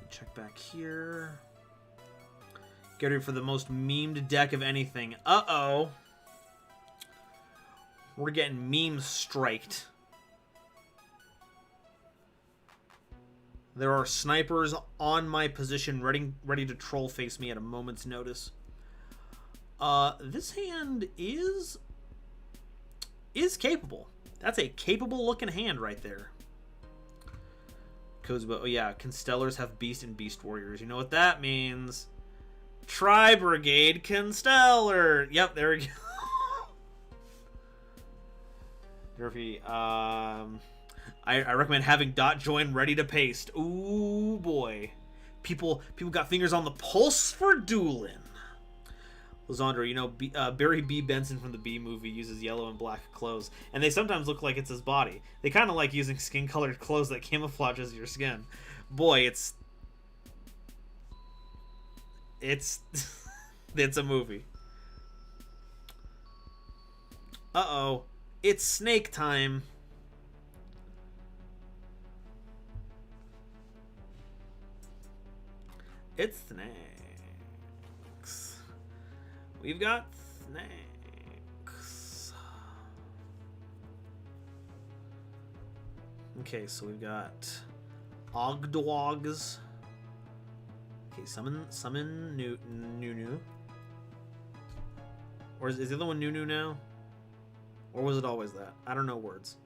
Check back here. Get ready for the most memed deck of anything. Uh-oh. We're getting meme striked. There are snipers on my position ready to troll face me at a moment's notice. This hand is capable. That's a capable looking hand right there. Oh yeah, Constellars have Beast and Beast Warriors. You know what that means. Tri-Brigade Constellar. Yep, there we go. Durfee, I recommend having dot join ready to paste. Ooh boy. People got fingers on the pulse for dueling. Lizandra, you know, Barry B. Benson from the Bee movie uses yellow and black clothes, and they sometimes look like it's his body. They kind of like using skin-colored clothes that camouflages your skin. Boy, it's it's a movie. Uh-oh. It's snake time. It's snakes. We've got snakes. Okay, so we've got Ogdogs. Okay, summon Nunu. Or is the other one Nunu now? Or was it always that? I don't know words.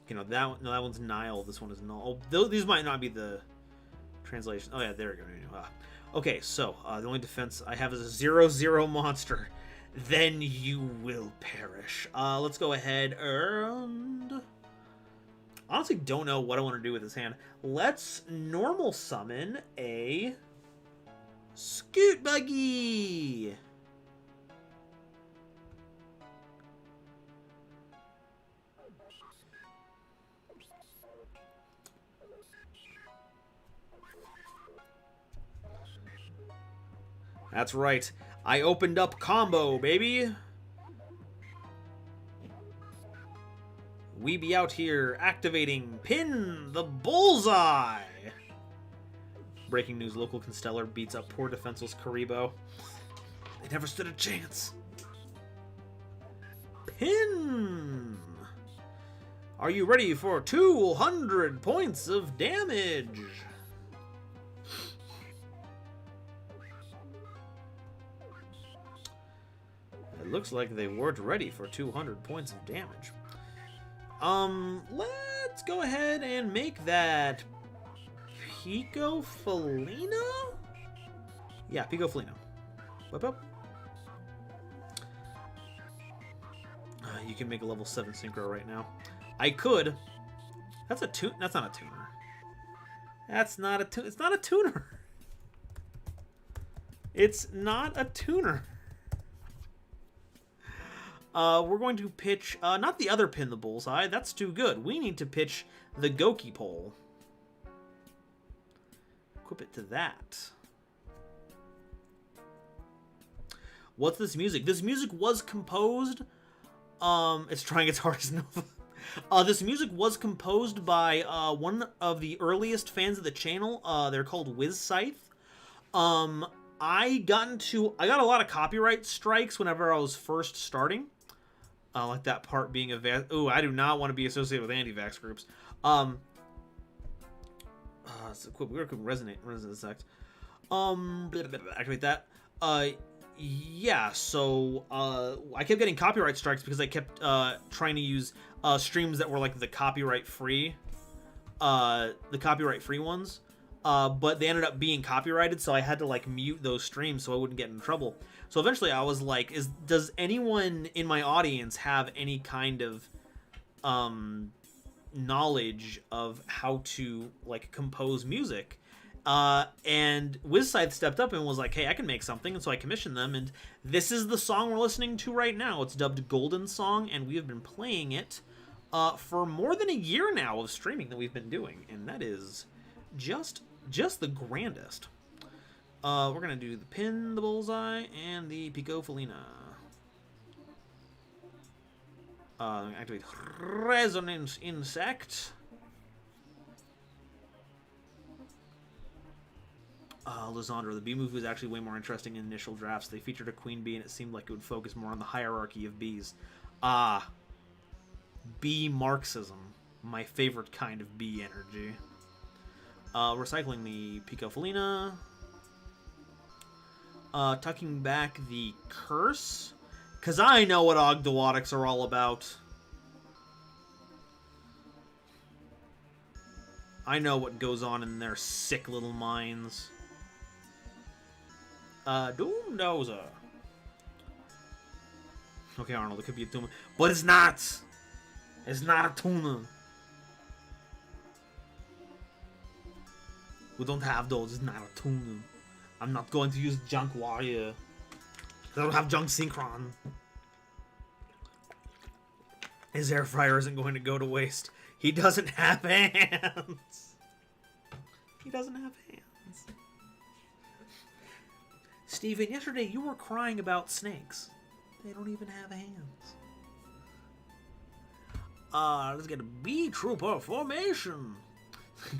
You know, that one's Nile. This one is Null. Oh, these might not be the translation. Oh yeah, there we go. Okay, so the only defense I have is a 0/0 monster. Then you will perish. Let's go ahead and honestly don't know what I want to do with this hand. Let's normal summon a Scoot Buggy. That's right. I opened up combo, baby. We be out here activating Pin the Bullseye. Breaking news, local Constellar beats up poor defenseless Karibo. They never stood a chance. Pin. Are you ready for 200 points of damage? It looks like they weren't ready for 200 points of damage. Let's go ahead and make that Pico Felino? Yeah, Pico Felino. Whip up. You can make a level 7 synchro right now. I could. That's a tune. That's not a tuner. That's not a tune. It's not a tuner. It's not a tuner. We're going to pitch, not the other Pin the Bullseye, that's too good. We need to pitch the Goki Pole. Equip it to that. What's this music? This music was composed, it's trying its hardest Nova. This music was composed by, one of the earliest fans of the channel. They're called Wiz Scythe. I got a lot of copyright strikes whenever I was first starting. Like that part being a ooh, I do not want to be associated with anti-vax groups. So we're equip resonance sect. Activate that. Yeah, so I kept getting copyright strikes because I kept trying to use streams that were like the copyright free ones. But they ended up being copyrighted, so I had to like mute those streams so I wouldn't get in trouble. So eventually I was like, does anyone in my audience have any kind of knowledge of how to like compose music? And WizScythe stepped up and was like, hey, I can make something. And so I commissioned them, and this is the song we're listening to right now. It's dubbed Golden Song, and we have been playing it for more than a year now of streaming that we've been doing, and that is just the grandest. We're gonna do the pin, the bullseye, and the Pico Felina. Activate Resonance Insect. Lysandra, the bee move was actually way more interesting in initial drafts. They featured a queen bee, and it seemed like it would focus more on the hierarchy of bees. Bee Marxism. My favorite kind of bee energy. Recycling the Pico Felina. Tucking back the Curse. Because I know what Ogdoadics are all about. I know what goes on in their sick little minds. Doomdozer. Okay, Arnold, it could be a tuna. But it's not! It's not a tuna. We don't have those. It's not a tuna. I'm not going to use Junk Warrior. I don't have Junk Synchron. His air fryer isn't going to go to waste. He doesn't have hands. He doesn't have hands. Steven, yesterday you were crying about snakes. They don't even have hands. Let's get a Beetrooper formation.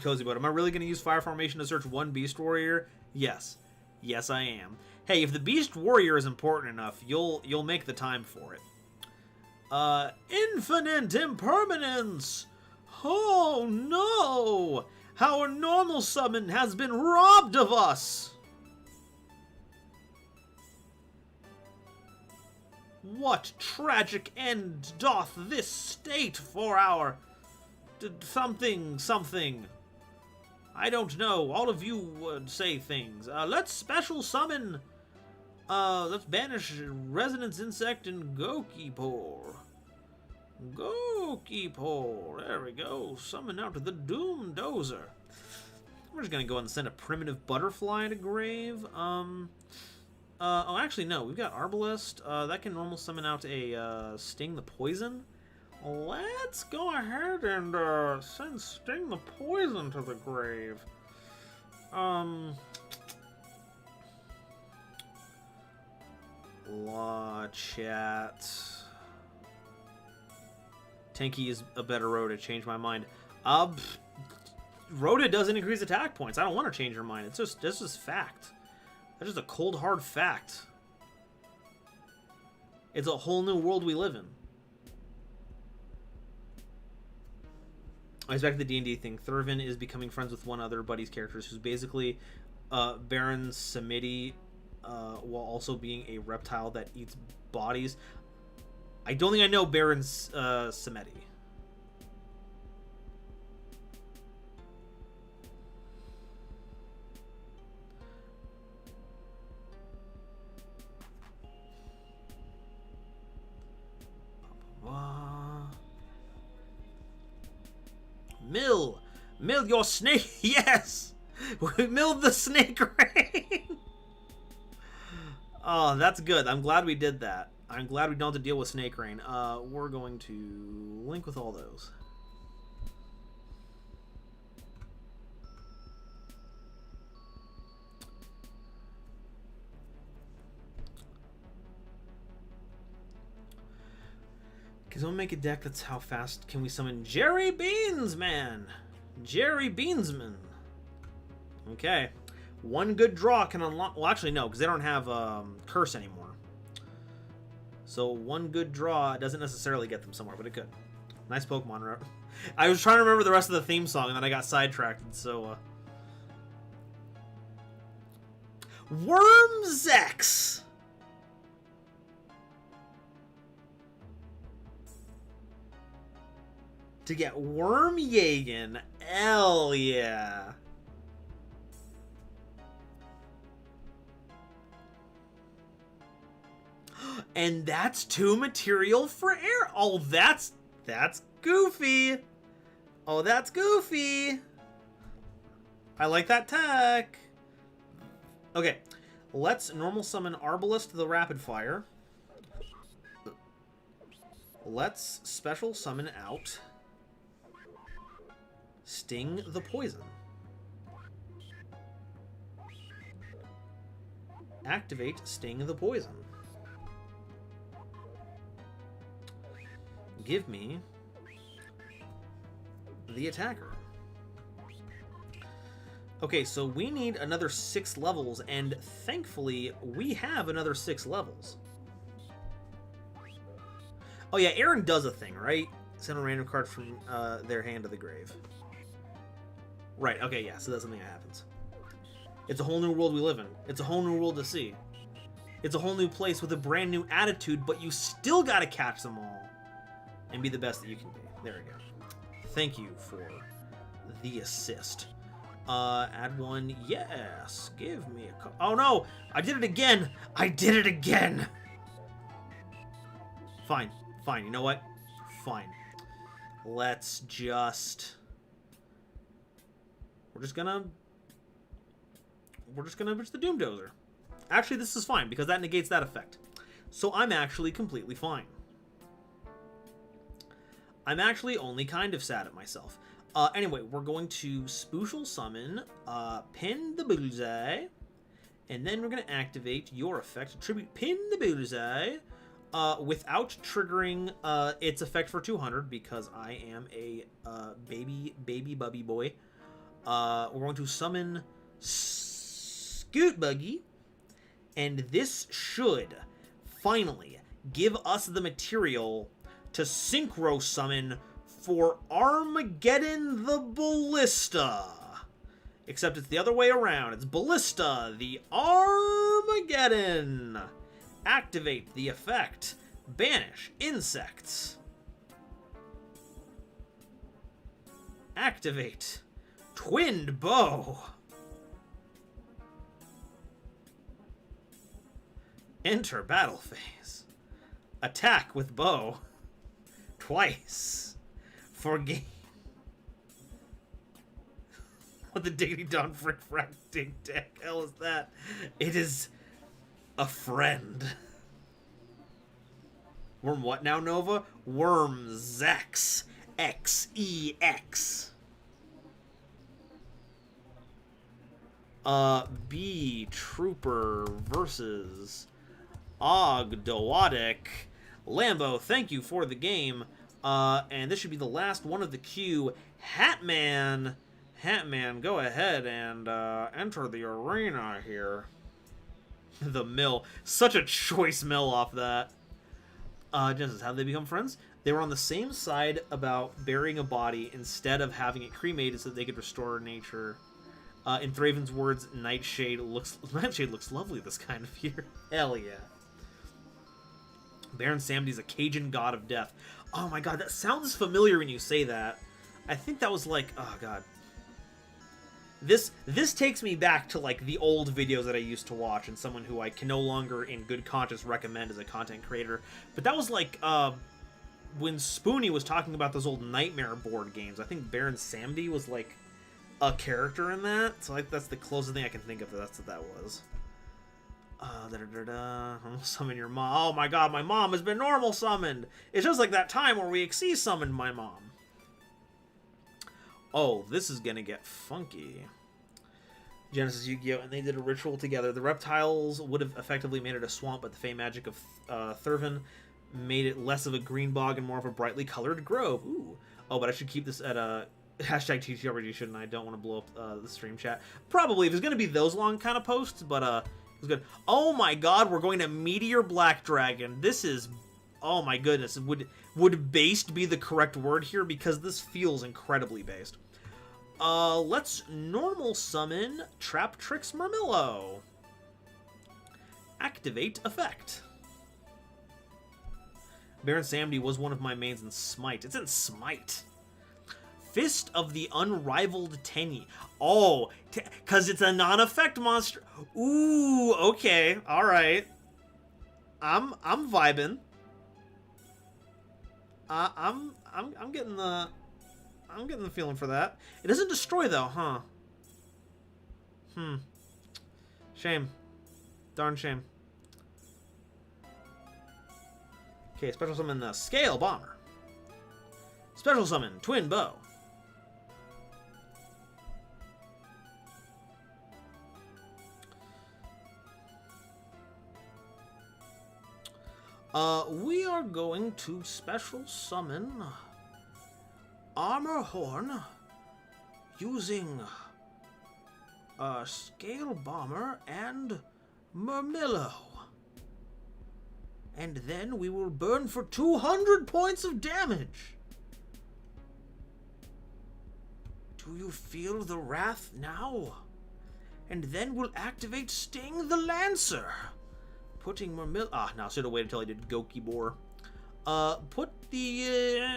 Cozy Boat, am I really going to use Fire Formation to search one Beast Warrior? Yes. Yes, I am. Hey, if the Beast Warrior is important enough, you'll make the time for it. Infinite Impermanence! Oh no! Our normal summon has been robbed of us! What tragic end doth this state for our... something. I don't know. All of you would say things. Let's special summon... let's banish Resonance Insect and Gokipor. Gokipor. There we go. Summon out the Doomdozer. We're just gonna go ahead and send a primitive butterfly to grave. Oh, actually, no. We've got Arbalest. That can normal summon out a Sting the Poison. Let's go ahead and send Sting the Poison to the grave. La chat. Tenki is a better Rhoda. Change my mind. Rhoda doesn't increase attack points. I don't want to change her mind. It's just fact. That's just a cold, hard fact. It's a whole new world we live in. I expect the D&D thing. Thurvin is becoming friends with one other buddy's characters who's basically Baron Samedi while also being a reptile that eats bodies. I don't think I know Baron Samedi. Mill your snake. Yes, mill the snake rain. Oh, that's good. I'm glad we did that. I'm glad we don't have to deal with snake rain. We're going to link with all those. Can someone make a deck that's how fast can we summon Jerry Beansman? Jerry Beansman. Okay. One good draw can unlock... Well, actually, no, because they don't have Curse anymore. So one good draw doesn't necessarily get them somewhere, but it could. Nice Pokemon. I was trying to remember the rest of the theme song, and then I got sidetracked, so... Wormzex! To get Wormjagen. Hell yeah. And that's 2 material for air. Oh, that's goofy. Oh, that's goofy. I like that tech. Okay, let's normal summon Arbalest the Rapid Fire. Let's special summon out Sting the Poison. Activate Sting the Poison. Give me the attacker. Okay, so we need another 6 levels, and thankfully, we have another 6 levels. Oh yeah, Aaron does a thing, right? Send a random card from their hand to the grave. Right, okay, yeah, so that's something that happens. It's a whole new world we live in. It's a whole new world to see. It's a whole new place with a brand new attitude, but you still gotta catch them all. And be the best that you can be. There we go. Thank you for the assist. Add 1. Yes. Give me a... Oh, no! I did it again! I did it again! Fine. Fine. You know what? Fine. Let's just... We're just gonna push the Doom Dozer. Actually, this is fine, because that negates that effect. So I'm actually completely fine. I'm actually only kind of sad at myself. Anyway, we're going to Spooshel Summon, Pin the Bullseye, and then we're going to activate your effect to tribute Pin the Bullseye, without triggering its effect for 200, because I am a baby bubby boy. We're going to summon Scoot Buggy, and this should finally give us the material to Synchro Summon for Armageddon the Ballista. Except it's the other way around. It's Ballista the Armageddon. Activate the effect. Banish insects. Activate Twinned Bow. Enter battle phase. Attack with bow. Twice. For game. What the diggity don frick frack dig deck hell is that? It is a friend. Worm what now, Nova? Wormzex. X-E-X. Beetrooper versus Ogdoadic. Lambo, thank you for the game. And this should be the last one of the queue. Hatman, go ahead and enter the arena here. The mill. Such a choice mill off that. Genesis, how did they become friends? They were on the same side about burying a body instead of having it cremated so that they could restore nature. In Thraven's words, Nightshade looks lovely this kind of year. Hell yeah. Baron Samedi's a Cajun god of death. Oh my god, that sounds familiar when you say that. I think that was like, oh god. This takes me back to like the old videos that I used to watch and someone who I can no longer in good conscience recommend as a content creator. But that was like when Spoonie was talking about those old Nightmare board games. I think Baron Samedi was like a character in that. So like that's the closest thing I can think of that's what that was. Summon your mom. Oh my god, my mom has been normal summoned. It's just like that time where we Xyz summoned my mom. Oh, this is gonna get funky. Genesis Yu-Gi-Oh! And they did a ritual together. The reptiles would have effectively made it a swamp, but the Fey magic of Thurvan made it less of a green bog and more of a brightly colored grove. Ooh. Oh, but I should keep this at a Hashtag TTRPG, shouldn't I? Don't want to blow up the stream chat. Probably, if it's going to be those long kind of posts, but it was good. Oh my god, we're going to Meteor Black Dragon. This is... Oh my goodness. Would based be the correct word here? Because this feels incredibly based. Let's normal summon Traptrix Murmillo. Activate effect. Baron Samedi was one of my mains in Smite. It's in Smite. Fist of the Unrivaled Tenyi. Oh, because it's a non-effect monster. Ooh, okay, all right. I'm vibing. I'm getting the feeling for that. It doesn't destroy though, huh? Shame. Darn shame. Okay, special summon the Scale Bomber. Special summon Twin Bow. We are going to special summon Armor Horn using Scale Bomber and Murmillo. And then we will burn for 200 points of damage. Do you feel the wrath now? And then we'll activate Sting the Lancer. Putting Murmillo... Ah, no, should have waited until I did Gokibor. Put the...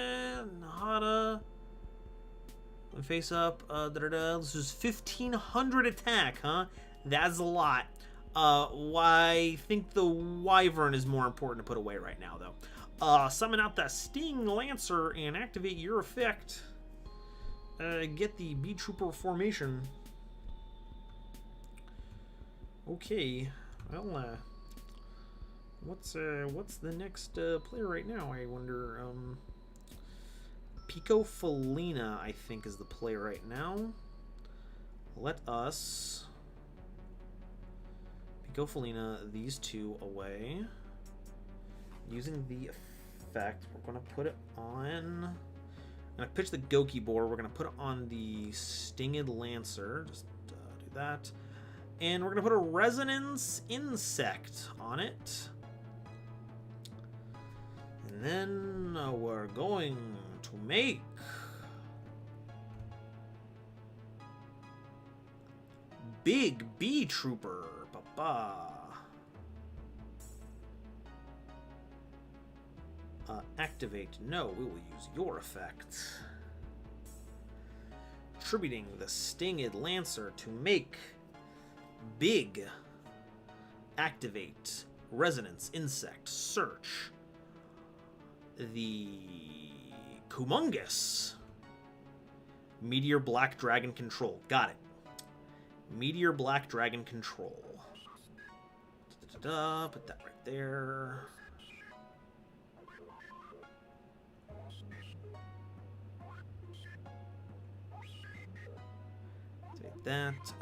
Nahada... Face up. This is 1,500 attack, huh? That's a lot. I think the Wyvern is more important to put away right now, though. Summon out that Sting Lancer and activate your effect. Get the Beetrooper formation. Okay. Well, what's the next player right now? I wonder. Pico Felina, I think, is the play right now. Let us Pico Felina these two away. Using the effect, we're gonna put it on. I'm gonna pitch the Gokibor. We're gonna put it on the Stinged Lancer. Just do that. And we're gonna put a Resonance Insect on it. And then we're going to make Big Beetrooper. Activate. No, we will use your effect. Tributing the Stinged Lancer to make Big. Activate. Resonance Insect. Search. The Kumongous. Meteor Black Dragon Control. Got it. Meteor Black Dragon Control. Put that right there. Activate that.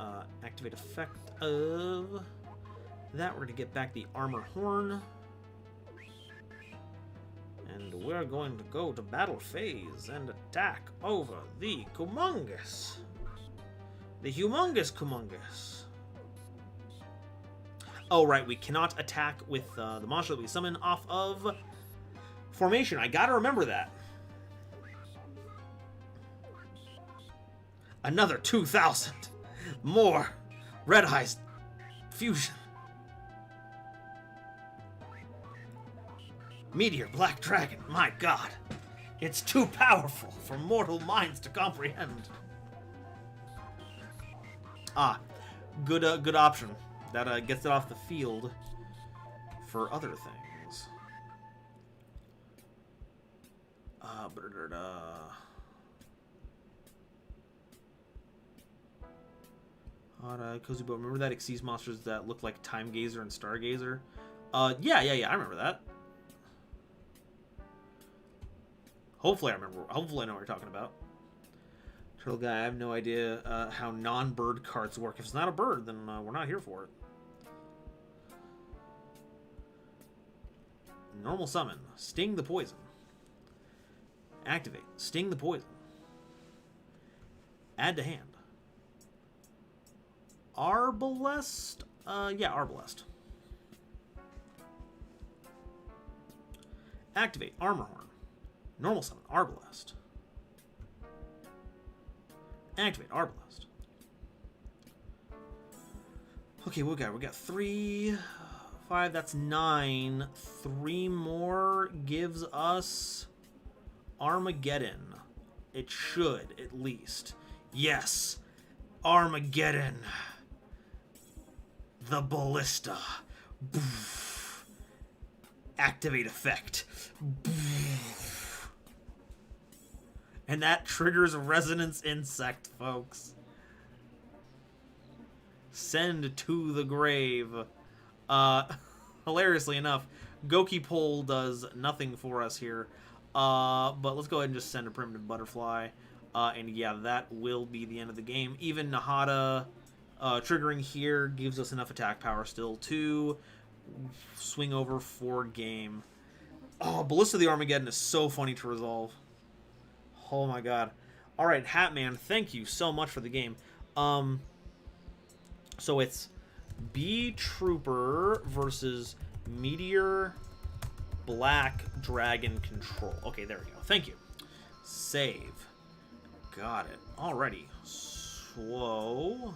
Activate effect of that. We're going to get back the Armor Horn. And we're going to go to battle phase and attack over the Kumongous. The humongous Kumongous. Oh, right, we cannot attack with the monster that we summon off of formation. I gotta remember that. Another 2,000. More Red Eyes Fusion. Meteor Black Dragon, my god. It's too powerful for mortal minds to comprehend. Ah, good option. That gets it off the field for other things. Cozy Boat. Remember that Xyz monsters that look like Time Gazer and Stargazer? Yeah, I remember that. Hopefully I remember. Hopefully I know what you're talking about. Turtle Guy, I have no idea how non-bird cards work. If it's not a bird, then we're not here for it. Normal summon. Sting the Poison. Activate. Sting the Poison. Add to hand. Arbalest? Yeah, Arbalest. Activate Armor Horn. Normal summon Arbalest. Activate Arbalest. Okay, what we got? We got 3, 5, that's 9. 3 more gives us Armageddon. It should, at least. Yes! Armageddon! The Ballista. Boof. Activate effect. Boof. And that triggers Resonance Insect, folks. Send to the grave. Hilariously enough, Goki Pole does nothing for us here. But let's go ahead and just send a Primitive Butterfly. And yeah, that will be the end of the game. Even Nahada triggering here gives us enough attack power still to swing over for game. Oh, Ballista of the Armageddon is so funny to resolve. Oh my god. Alright, Hatman, thank you so much for the game. So it's Beetrooper versus Meteor Black Dragon Control. Okay, there we go. Thank you. Save. Got it. Alrighty. Slow.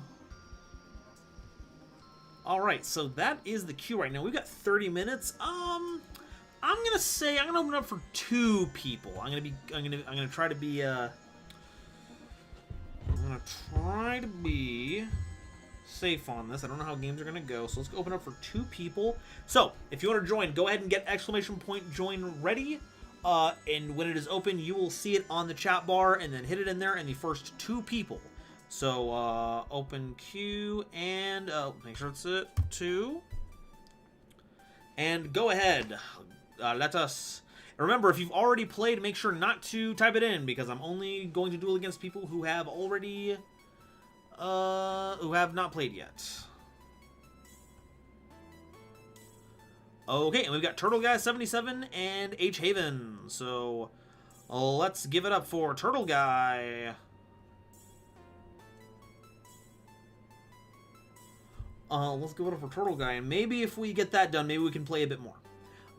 Alright, so that is the queue right now. We've got 30 minutes. I'm gonna say I'm gonna open up for 2 people. I'm gonna try to be safe on this. I don't know how games are gonna go, so let's open up for 2 people. So if you want to join, go ahead and get ! Join ready. And when it is open, you will see it on the chat bar, and then hit it in there, and the first 2 people. So open queue, and make sure it's at 2. And go ahead. Let us. Remember, if you've already played, make sure not to type it in, because I'm only going to duel against people who have already who have not played yet. Okay, and we've got Turtle Guy 77 and H Haven. So let's give it up for Turtle Guy. Let's give it up for Turtle Guy, and maybe if we get that done, maybe we can play a bit more.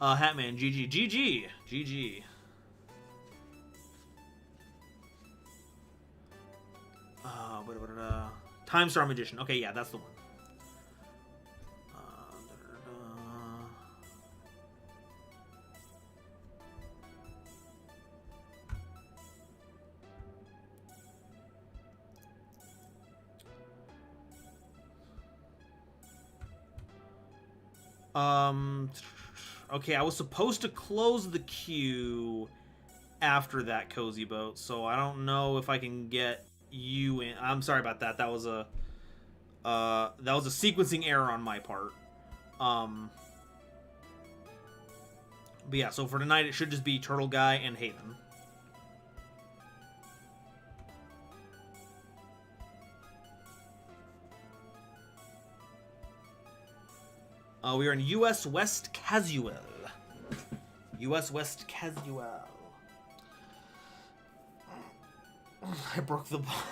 Hatman, GG, GG, GG. Time Star Magician. Okay, yeah, that's the one. Okay, I was supposed to close the queue after that Cozy Boat, so I don't know if I can get you in. I'm sorry about that. That was a sequencing error on my part. But yeah, so for tonight it should just be Turtle Guy and Haven. We are in US West Casual. US West Casual. I broke the bot.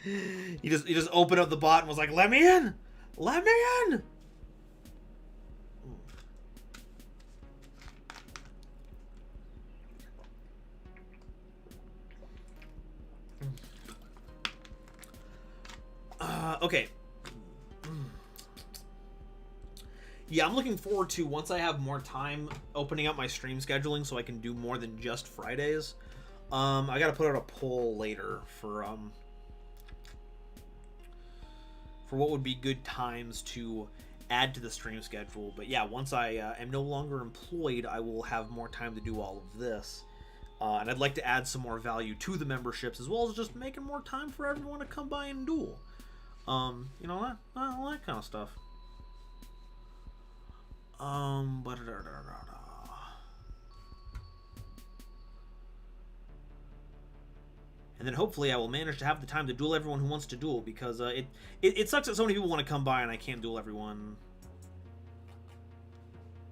He just opened up the bot and was like, "Let me in! Let me in!" Okay. Yeah, I'm looking forward to, once I have more time, opening up my stream scheduling so I can do more than just Fridays. I gotta put out a poll later for what would be good times to add to the stream schedule. But yeah, once I am no longer employed, I will have more time to do all of this. And I'd like to add some more value to the memberships, as well as just making more time for everyone to come by and duel. You know, all that kind of stuff. And then hopefully I will manage to have the time to duel everyone who wants to duel, because it sucks that so many people want to come by and I can't duel everyone.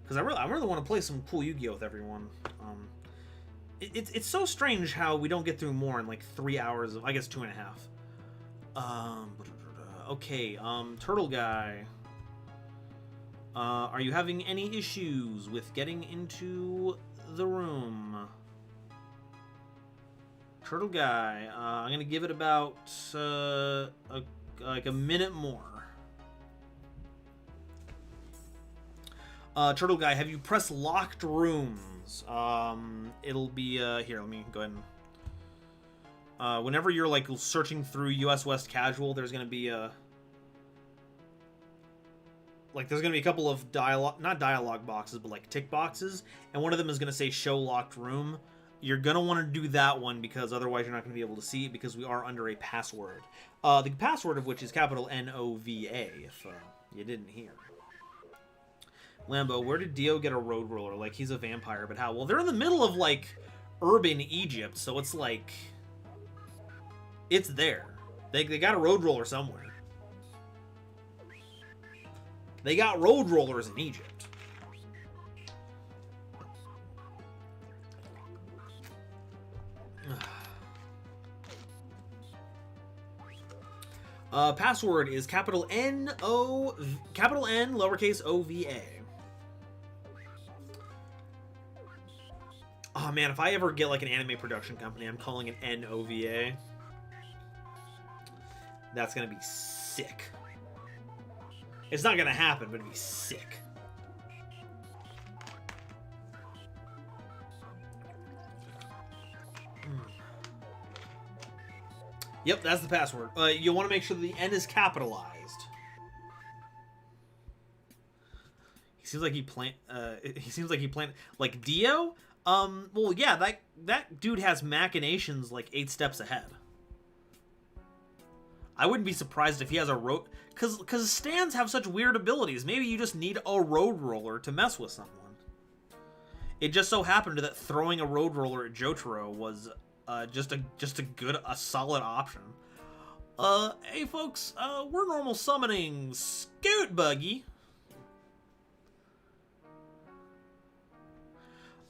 Because I really want to play some cool Yu-Gi-Oh with everyone. It's so strange how we don't get through more in like 3 hours of, I guess, 2.5. Okay, Turtle Guy. Are you having any issues with getting into the room? Turtle Guy, I'm gonna give it about like a minute more. Turtle Guy, have you pressed locked rooms? It'll be here. Let me go ahead and whenever you're like searching through US West Casual, there's gonna be a couple of not dialogue boxes, but like tick boxes, and one of them is gonna say show locked room. You're gonna want to do that one because otherwise you're not gonna be able to see it because we are under a password. The password of which is capital N-O-V-A, if you didn't hear. Lambo, where did Dio get a road roller? Like, he's a vampire, but how? Well, they're in the middle of, like, urban Egypt, so it's like... It's there. They got a road roller somewhere. They got road rollers in Egypt. Password is capital N, lowercase O-V-A. Oh man, if I ever get like an anime production company, I'm calling it N-O-V-A. That's gonna be sick. It's not gonna happen, but it'd be sick. Yep, that's the password. You want to make sure that the N is capitalized. He seems like he planned. Like Dio. Well, yeah, that dude has machinations like 8 steps ahead. I wouldn't be surprised if he has a road, because stands have such weird abilities. Maybe you just need a road roller to mess with someone. It just so happened that throwing a road roller at Jotaro was just a solid option. Hey folks, we're normal summoning Scoot Buggy.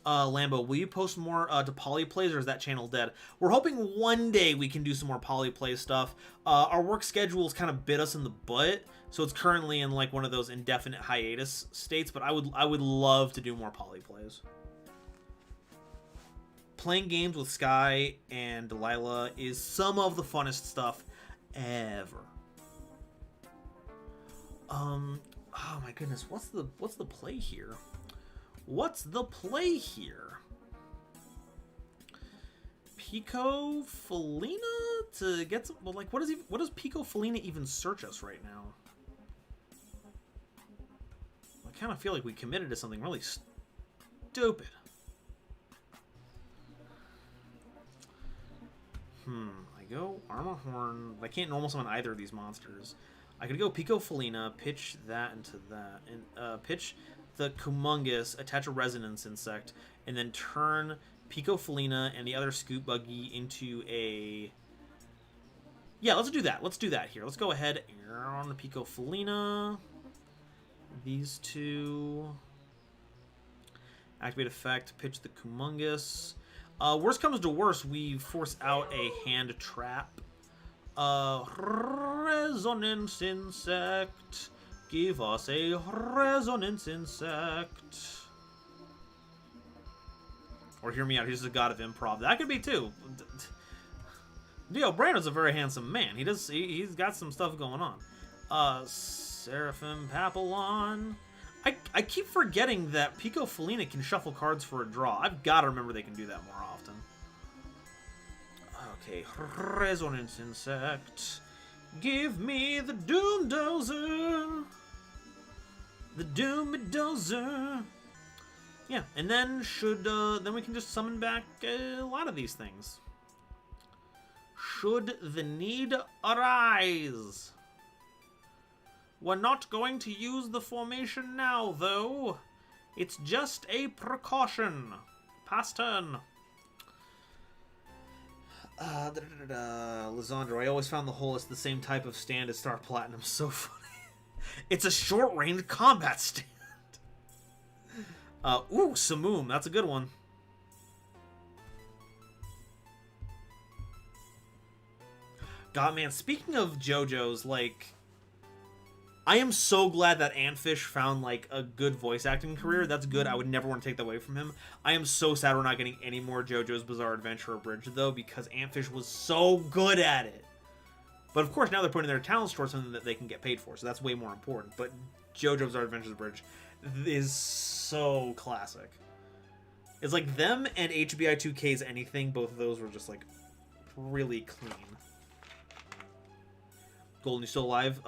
Lambo, will you post more to polyplays, or is that channel dead? We're hoping one day we can do some more polyplay stuff. Our work schedules kind of bit us in the butt, so it's currently in like one of those indefinite hiatus states, but I would love to do more polyplays. Playing games with Sky and Delilah is some of the funnest stuff ever. Oh my goodness, what's the play here? What's the play here? Pico Felina to get some. Well, like, what does Pico Felina even search us right now? I kind of feel like we committed to something really stupid. I go Armor Horn. I can't normal summon either of these monsters. I could go Pico Felina, pitch that into that, and pitch the Kumungus, attach a Resonance Insect, and then turn Pico Felina and the other Scoot Buggy into a... Yeah, let's do that. Let's do that here. Let's go ahead on the Pico Felina. These two. Activate effect, pitch the Kumungus. Worst comes to worst, we force out a hand trap. Resonance Insect. Give us a Resonance Insect. Or hear me out, he's a god of improv. That could be too. Dio Brando's a very handsome man. He's got some stuff going on. Seraphim Papillon. I keep forgetting that Pico Felina can shuffle cards for a draw. I've got to remember they can do that more often. Okay, Resonance Insect. Give me the Doom Dozer. The Doom Dozer. Yeah, and then then we can just summon back a lot of these things. Should the need arise. We're not going to use the formation now, though. It's just a precaution. Pass turn. Lisandro, I always found the Holus the same type of stand as Star Platinum. So funny. It's a short-range combat stand. Ooh, Samoom. That's a good one. God, man, speaking of JoJo's, like, I am so glad that Antfish found, like, a good voice acting career. That's good. I would never want to take that away from him. I am so sad we're not getting any more JoJo's Bizarre Adventure Abridged, though, because Antfish was so good at it. But, of course, now they're putting their talents towards something that they can get paid for, so that's way more important. But JoJo's Bizarre Adventure Abridged is so classic. It's like them and HBI 2K's Anything, both of those were just, like, really clean. Golden, you still alive?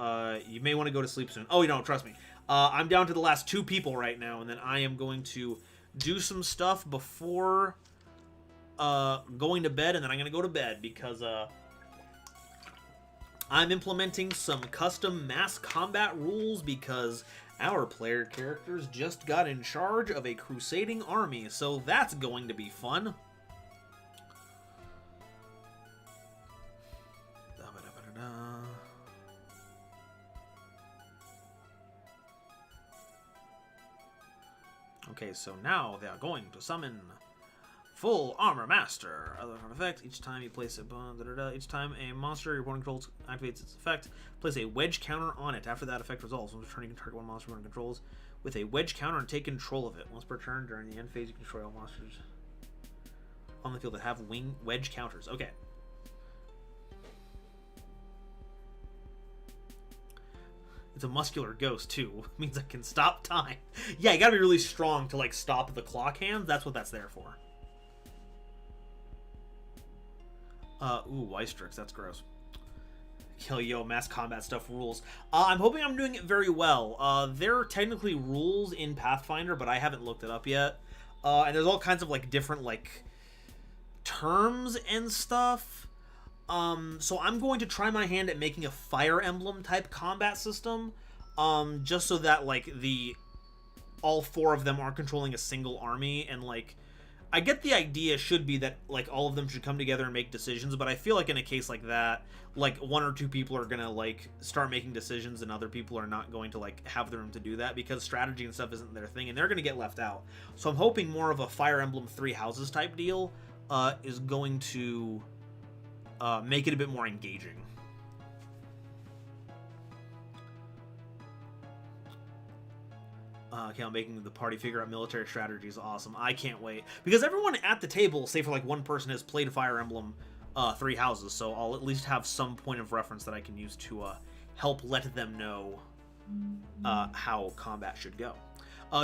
You may want to go to sleep soon. Oh, you don't, trust me. I'm down to the last 2 people right now, and then I am going to do some stuff before going to bed, and then I'm going to go to bed because I'm implementing some custom mass combat rules because our player characters just got in charge of a crusading army, so that's going to be fun. Okay, so now they are going to summon Full Armor Master. Other effect, each time you place a each time a monster your opponent controls activates its effect, place a wedge counter on it. After that effect resolves, when returning, you can target one monster your opponent controls with a wedge counter and take control of it. Once per turn, during the end phase, you can destroy all monsters on the field that have wedge counters. Okay. It's a muscular ghost, too. It means I can stop time. Yeah, you gotta be really strong to, like, stop the clock hands. That's what that's there for. Ooh, Weistrix. That's gross. Yo, mass combat stuff rules. I'm hoping I'm doing it very well. There are technically rules in Pathfinder, but I haven't looked it up yet. And there's all kinds of, like, different, like, terms and stuff. So I'm going to try my hand at making a Fire Emblem type combat system, just so that, like, all 4 of them are controlling a single army, and, like, I get the idea should be that, like, all of them should come together and make decisions, but I feel like in a case like that, like, 1 or 2 people are gonna, like, start making decisions and other people are not going to, like, have the room to do that because strategy and stuff isn't their thing, and they're gonna get left out. So I'm hoping more of a Fire Emblem 3 Houses type deal is going to make it a bit more engaging. Okay, I'm making the party figure out military strategies. Awesome. I can't wait. Because everyone at the table, save for like 1 person, has played Fire Emblem 3 Houses, so I'll at least have some point of reference that I can use to help let them know how combat should go.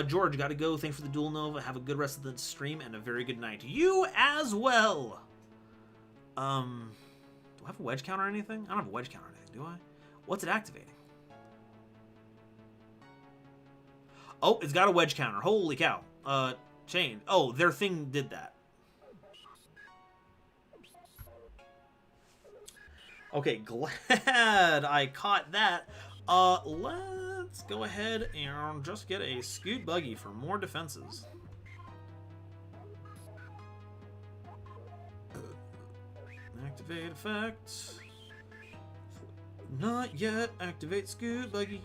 George, gotta go. Thanks for the Duel Nova. Have a good rest of the stream and a very good night. You as well! Do I have a wedge counter or anything? I don't have a wedge counter or anything, do I? What's it activating? Oh, it's got a wedge counter. Holy cow. Chain. Oh, their thing did that. Okay, glad I caught that. Let's go ahead and just get a scoot buggy for more defenses. Activate effect. Not yet. Activate scoot buggy.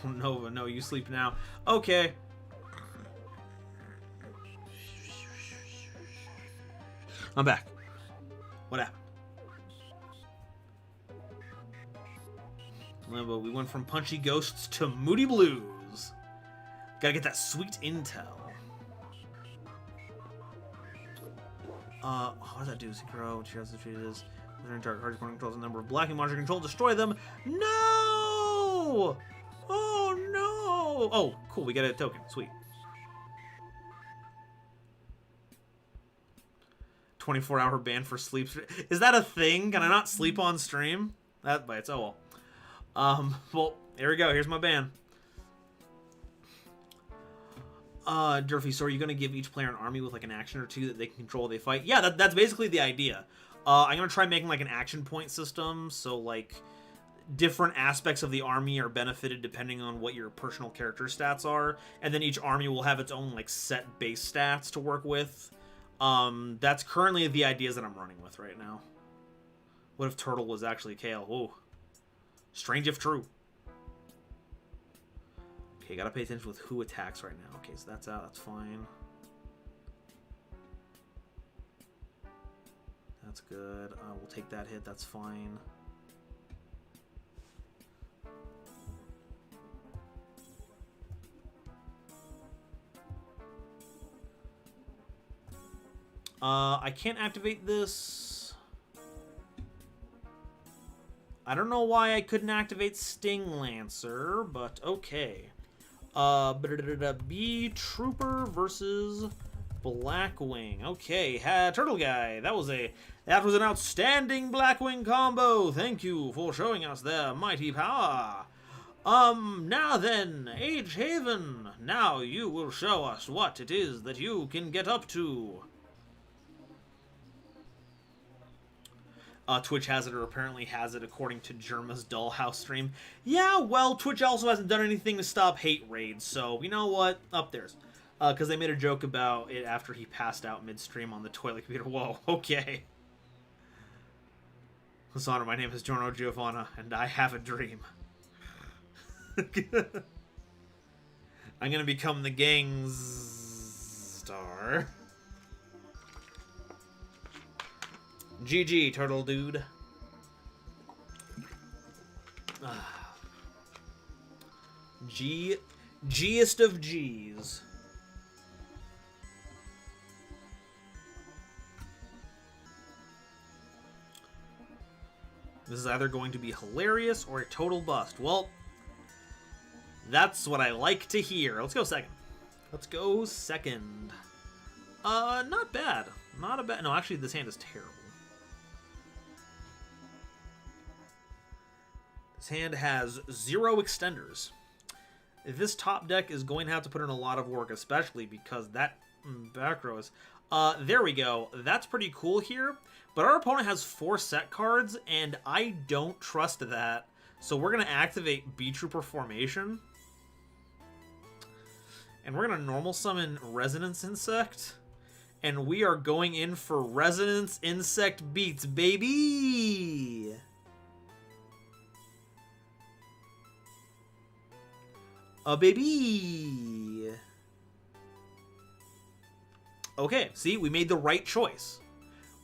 Nova, no, you sleep now. Okay. I'm back. What happened? Limbo, we went from punchy ghosts to moody blues. Gotta get that sweet intel. What does that do? Does it grow? Cheers the trees. Within dark hard controls a number of blacking monster control. Destroy them. No! Oh no! Oh, cool. We get a token. Sweet. 24-hour ban for sleep. Is that a thing? Can I not sleep on stream? That bites. Oh well. Well, here we go. Here's my ban. Durfee, so are you going to give each player an army with like an action or 2 that they can control while they fight? Yeah, that's basically the idea. I'm going to try making like an action point system, so like different aspects of the army are benefited depending on what your personal character stats are, and then each army will have its own like set base stats to work with. That's currently the ideas that I'm running with right now. What if Turtle was actually Kale? Whoa. Strange if true. Okay, gotta pay attention with who attacks right now. Okay, so that's out. That's fine. That's good. We'll take that hit. That's fine. I can't activate this. I don't know why I couldn't activate Sting Lancer, but okay. Beetrooper versus Blackwing. Okay, Turtle Guy. That was an outstanding Blackwing combo. Thank you for showing us their mighty power. Now then, Age Haven. Now you will show us what it is that you can get up to. Twitch has it, or apparently has it, according to Germa's Dollhouse stream. Yeah, well, Twitch also hasn't done anything to stop hate raids, so you know what? Up theirs. Because they made a joke about it after he passed out midstream on the toilet computer. Whoa, okay. Hosanna, my name is Giorno Giovanna, and I have a dream. I'm gonna become the gang's star. GG, turtle dude. G'est of G's. This is either going to be hilarious or a total bust. Well, that's what I like to hear. Let's go second. Let's go second. Not bad. Not a bad. No, actually, this hand is terrible. This hand has 0 extenders. This top deck is going to have to put in a lot of work, especially because that back row is... there we go. That's pretty cool here. But our opponent has 4 set cards, and I don't trust that. So we're going to activate Beetrooper formation. And we're going to normal summon Resonance Insect. And we are going in for Resonance Insect Beats, baby! Baby! Okay, see, we made the right choice.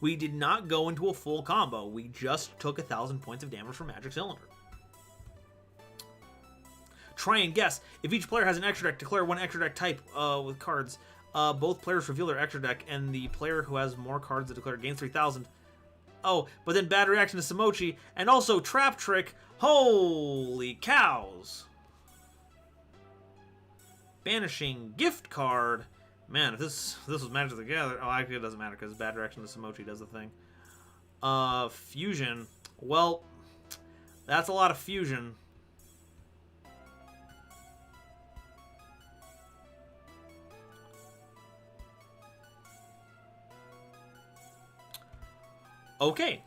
We did not go into a full combo. We just took 1,000 points of damage from Magic Cylinder. Try and guess. If each player has an extra deck, declare one extra deck type with cards. Both players reveal their extra deck, and the player who has more cards to declare gains 3,000. Oh, but then bad reaction to Samochi, and also Trap Trick. Holy cows! Banishing gift card. Man, if this was Magic together, oh, actually it doesn't matter because bad direction to Samochi does the thing. Fusion. Well, that's a lot of fusion. Okay.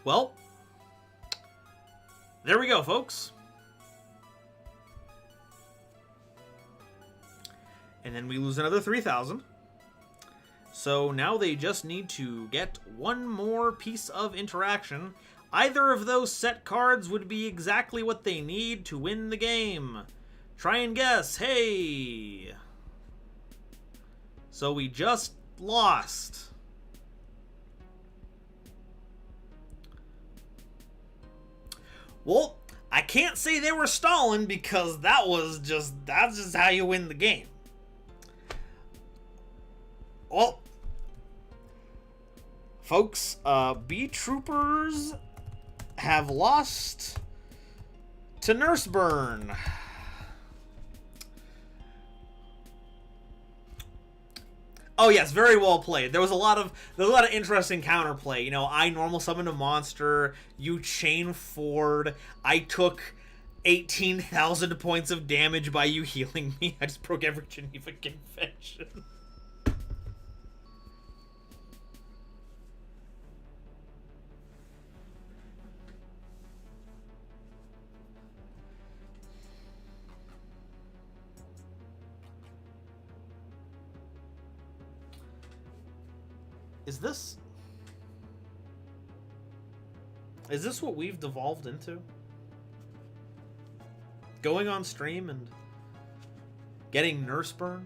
Well, there we go, folks. And then we lose another 3,000. So now they just need to get one more piece of interaction. Either of those set cards would be exactly what they need to win the game. Try and guess. Hey! So we just lost. Well, I can't say they were stalling because that's just how you win the game. Well, folks, Beetroopers have lost to Nurseburn. Oh yes, very well played. There was a lot of interesting counterplay. You know, I normal summoned a monster. You chain Ford. I took 18,000 points of damage by you healing me. I just broke every Geneva Convention. Is this what we've devolved into? Going on stream and getting Nurseburn?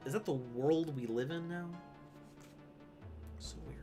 Is that the world we live in now? So weird.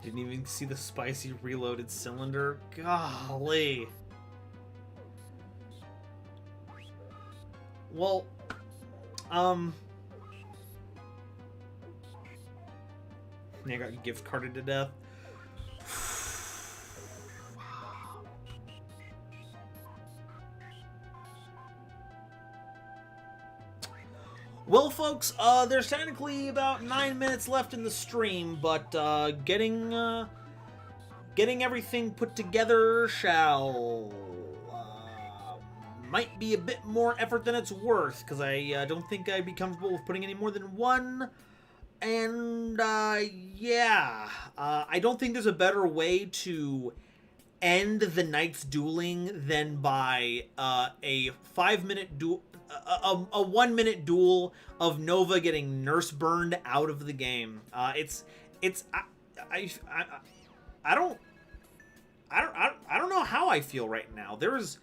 Didn't even see the spicy reloaded cylinder. Golly. Well, I got gift carded to death. Well, folks, there's technically about 9 minutes left in the stream, but getting everything put together might be a bit more effort than it's worth, because I don't think I'd be comfortable with putting any more than one. And yeah, I don't think there's a better way to end the night's dueling than by a 5-minute duel. A 1-minute duel of Nova getting nurse burned out of the game. I don't know how I feel right now. There is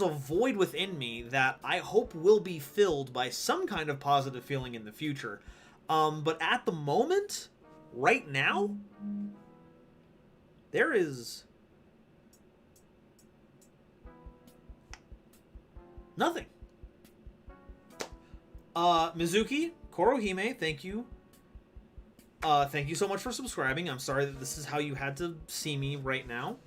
a void within me that I hope will be filled by some kind of positive feeling in the future. But at the moment, right now, there is nothing. Mizuki, Korohime, thank you. Thank you so much for subscribing. I'm sorry that this is how you had to see me right now.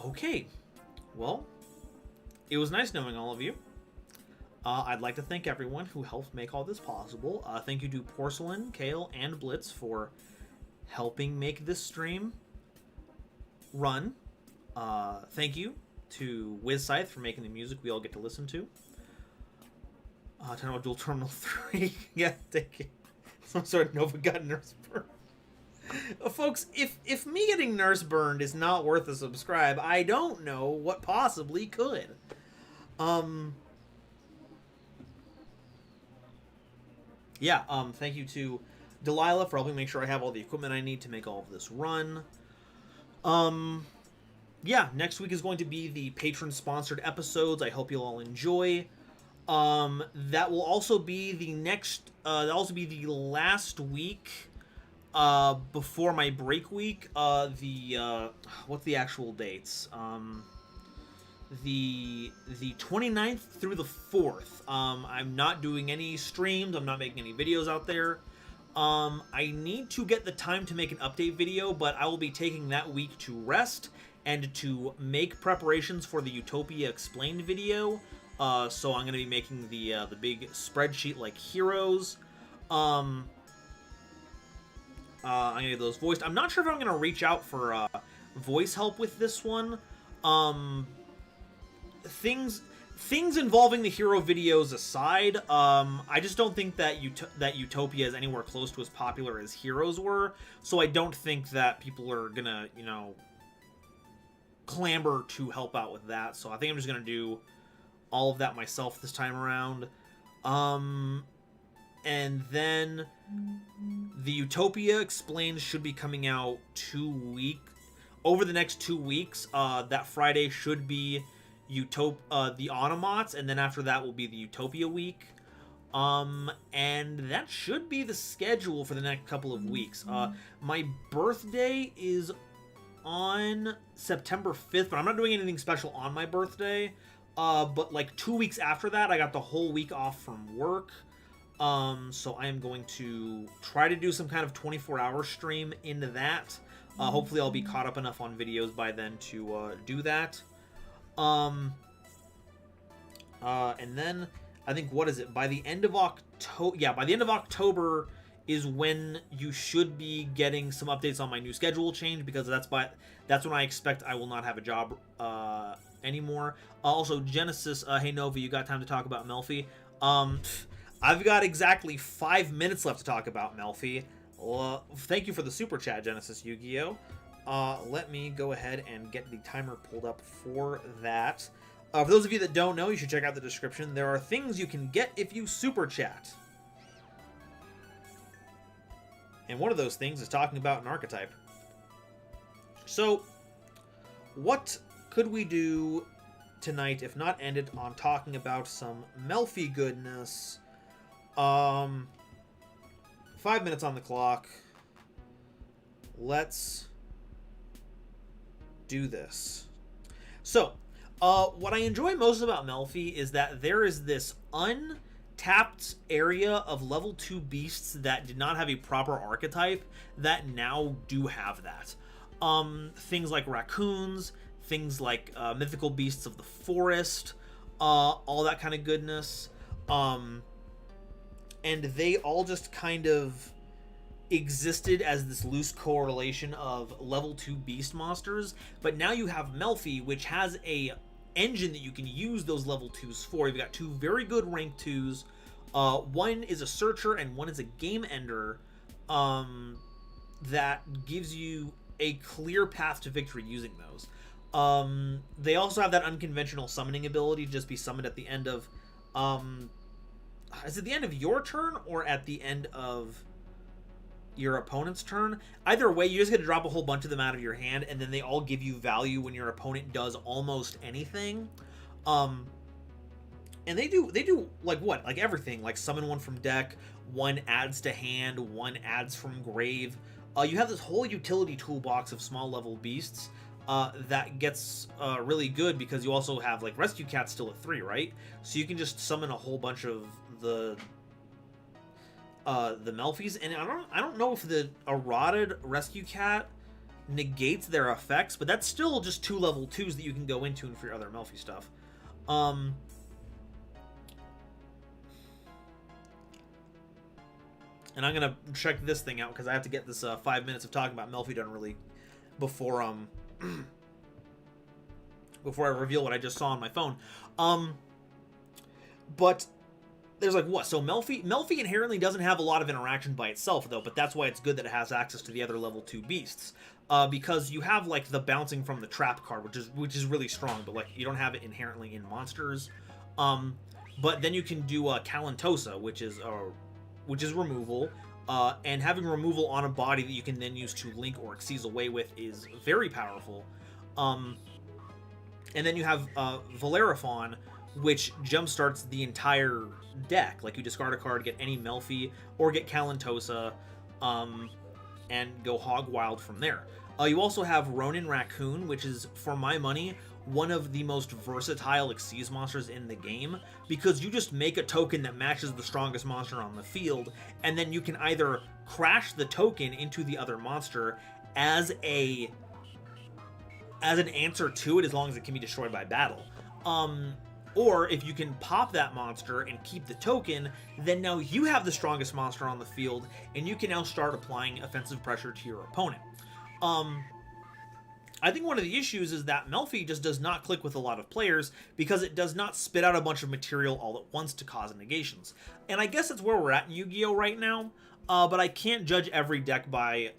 Okay. Well, it was nice knowing all of you. I'd like to thank everyone who helped make all this possible. Thank you to Porcelain, Kale, and Blitz for helping make this stream run. Thank you to WizScythe for making the music we all get to listen to. Talking about Duel Terminal 3. Yeah, thank you. Some sort of Nova got nurse burned. Folks, if me getting nurse burned is not worth a subscribe, I don't know what possibly could. Yeah, thank you to Delilah for helping make sure I have all the equipment I need to make all of this run. Yeah, next week is going to be the patron-sponsored episodes. I hope you'll all enjoy. That will also be the next, that'll also be the last week, before my break week. What's the actual dates? The 29th through the 4th. I'm not doing any streams. I'm not making any videos out there. I need to get the time to make an update video, but I will be taking that week to rest and to make preparations for the Utopia Explained video. So I'm going to be making the big spreadsheet like heroes. I'm going to get those voiced. I'm not sure if I'm going to reach out for voice help with this one. Things involving the hero videos aside, I just don't think that Utopia is anywhere close to as popular as Heroes were, so I don't think that people are gonna, clamber to help out with that, so I think I'm just gonna do all of that myself this time around. And then the Utopia Explained should be coming out over the next 2 weeks. That Friday should be the Automots, and then after that will be the Utopia week. And that should be the schedule for the next couple of weeks. My birthday is on September 5th, but I'm not doing anything special on my birthday. But like 2 weeks after that, I got the whole week off from work. So I am going to try to do some kind of 24-hour stream into that. Hopefully I'll be caught up enough on videos by then to do that. And then I think, what is it? By the end of October, yeah, by the end of October is when you should be getting some updates on my new schedule change, because that's when I expect I will not have a job anymore. Also, Genesis, hey Nova, you got time to talk about Melfi? I've got exactly 5 minutes left to talk about Melfi. Thank you for the super chat, Genesis Yu-Gi-Oh. Let me go ahead and get the timer pulled up for that. For those of you that don't know, you should check out the description. There are things you can get if you super chat. And one of those things is talking about an archetype. So, what could we do tonight if not end it on talking about some Melfi goodness? 5 minutes on the clock. Let's do this. So, what I enjoy most about Melfi is that there is this untapped area of level 2 beasts that did not have a proper archetype that now do have that. Things like raccoons, things like mythical beasts of the forest, all that kind of goodness. And they all just kind of existed as this loose correlation of level 2 beast monsters, but now you have Melfi, which has a engine that you can use those level 2s for. You've got 2 very good rank 2s. One is a searcher and one is a game ender, that gives you a clear path to victory using those. They also have that unconventional summoning ability to just be summoned at the end of is it the end of your turn or at the end of your opponent's turn? Either way, you just get to drop a whole bunch of them out of your hand, and then they all give you value when your opponent does almost anything. And they do like what? Like everything. Like summon one from deck, one adds to hand, one adds from grave. You have this whole utility toolbox of small level beasts that gets really good, because you also have like Rescue Cat's still at 3, right? So you can just summon a whole bunch of the Melfis, and I don't know if the eroded Rescue Cat negates their effects, but that's still just 2 level 2s that you can go into for your other Melfi stuff. And I'm gonna check this thing out because I have to get this 5 minutes of talking about Melfi done really before before I reveal what I just saw on my phone. But there's like what? So Melfi inherently doesn't have a lot of interaction by itself, though, but that's why it's good that it has access to the other level 2 beasts. Because you have like the bouncing from the trap card, which is really strong, but like you don't have it inherently in monsters. But then you can do Calantosa, which is removal. And having removal on a body that you can then use to link or seize away with is very powerful. And then you have Valeraphon, which jumpstarts the entire deck. Like you discard a card, get any Melfi, or get Calantosa, and go hog wild from there. You also have Ronin Raccoon, which is, for my money, one of the most versatile Xyz monsters in the game, because you just make a token that matches the strongest monster on the field, and then you can either crash the token into the other monster as an answer to it, as long as it can be destroyed by battle. Or if you can pop that monster and keep the token, then now you have the strongest monster on the field, and you can now start applying offensive pressure to your opponent. I think one of the issues is that Melfi just does not click with a lot of players because it does not spit out a bunch of material all at once to cause negations. And I guess that's where we're at in Yu-Gi-Oh! Right now. But I can't judge every deck by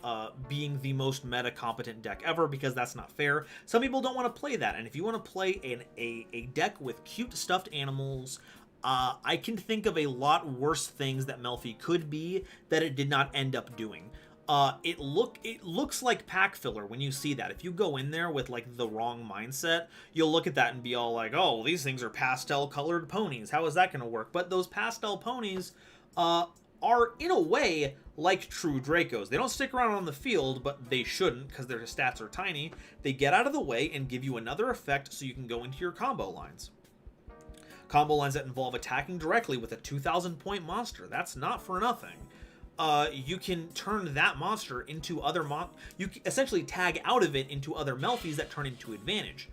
being the most meta-competent deck ever, because that's not fair. Some people don't want to play that, and if you want to play a deck with cute stuffed animals, I can think of a lot worse things that Melfi could be that it did not end up doing. It looks like pack filler when you see that. If you go in there with like the wrong mindset, you'll look at that and be all like, oh, well, these things are pastel colored ponies. How is that going to work? But those pastel ponies are in a way like true Dracos. They don't stick around on the field, but they shouldn't because their stats are tiny. They get out of the way and give you another effect so you can go into your combo lines. combo lines that involve attacking directly with a 2,000 point monster. That's not for nothing. You can turn that monster into other you can essentially tag out of it into other Melfies that turn into advantage.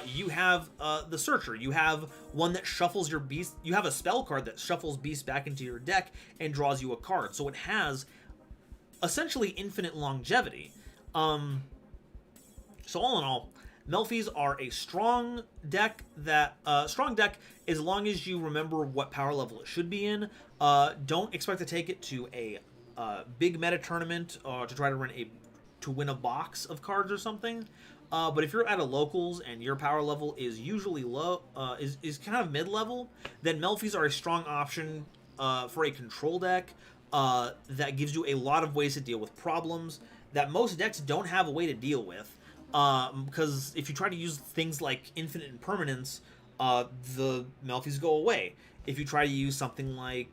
You have the Searcher. You have one that shuffles your beast. You have a spell card that shuffles beast back into your deck and draws you a card. So it has essentially infinite longevity. So all in all, Melfies are a strong deck that as long as you remember what power level it should be in. Don't expect to take it to a big meta tournament to try to win a box of cards or something. But if you're at a locals and your power level is usually low, is kind of mid-level, then Melfies are a strong option for a control deck that gives you a lot of ways to deal with problems that most decks don't have a way to deal with. Because if you try to use things like infinite impermanence, the Melfies go away. If you try to use something like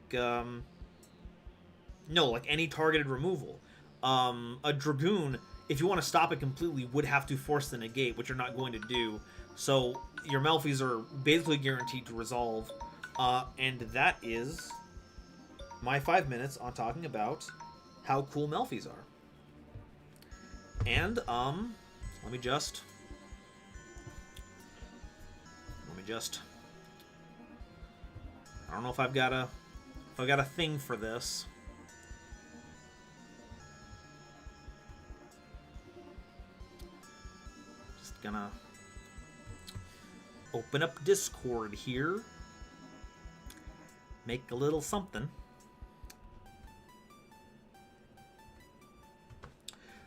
like any targeted removal, a Dragoon, if you want to stop it completely, would have to force the negate, which you're not going to do. So your Melfies are basically guaranteed to resolve. And that is my 5 minutes on talking about how cool Melfies are. And let me just I don't know if I've got a thing for this. Just gonna open up Discord here. Make a little something.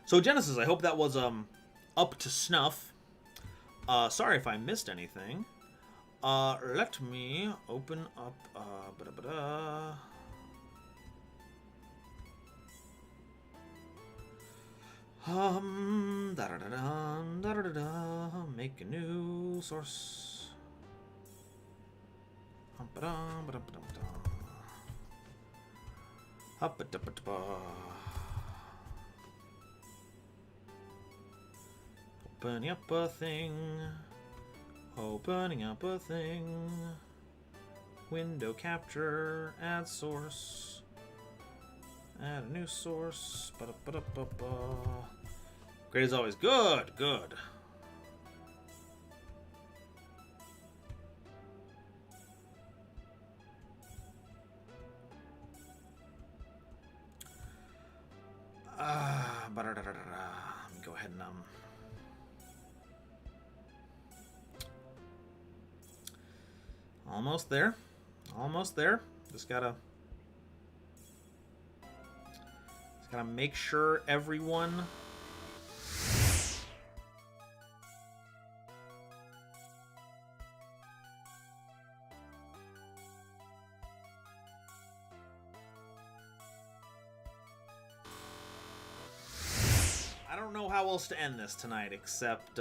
So Genesis, I hope that was up to snuff. Sorry if I missed anything. Let me open up make a new source. Opening up a thing. Opening up a thing. Window capture. Add source. Add a new source. Great as always. Good, good. Let me go ahead and almost there. Almost there. Just gotta make sure everyone I don't know how else to end this tonight except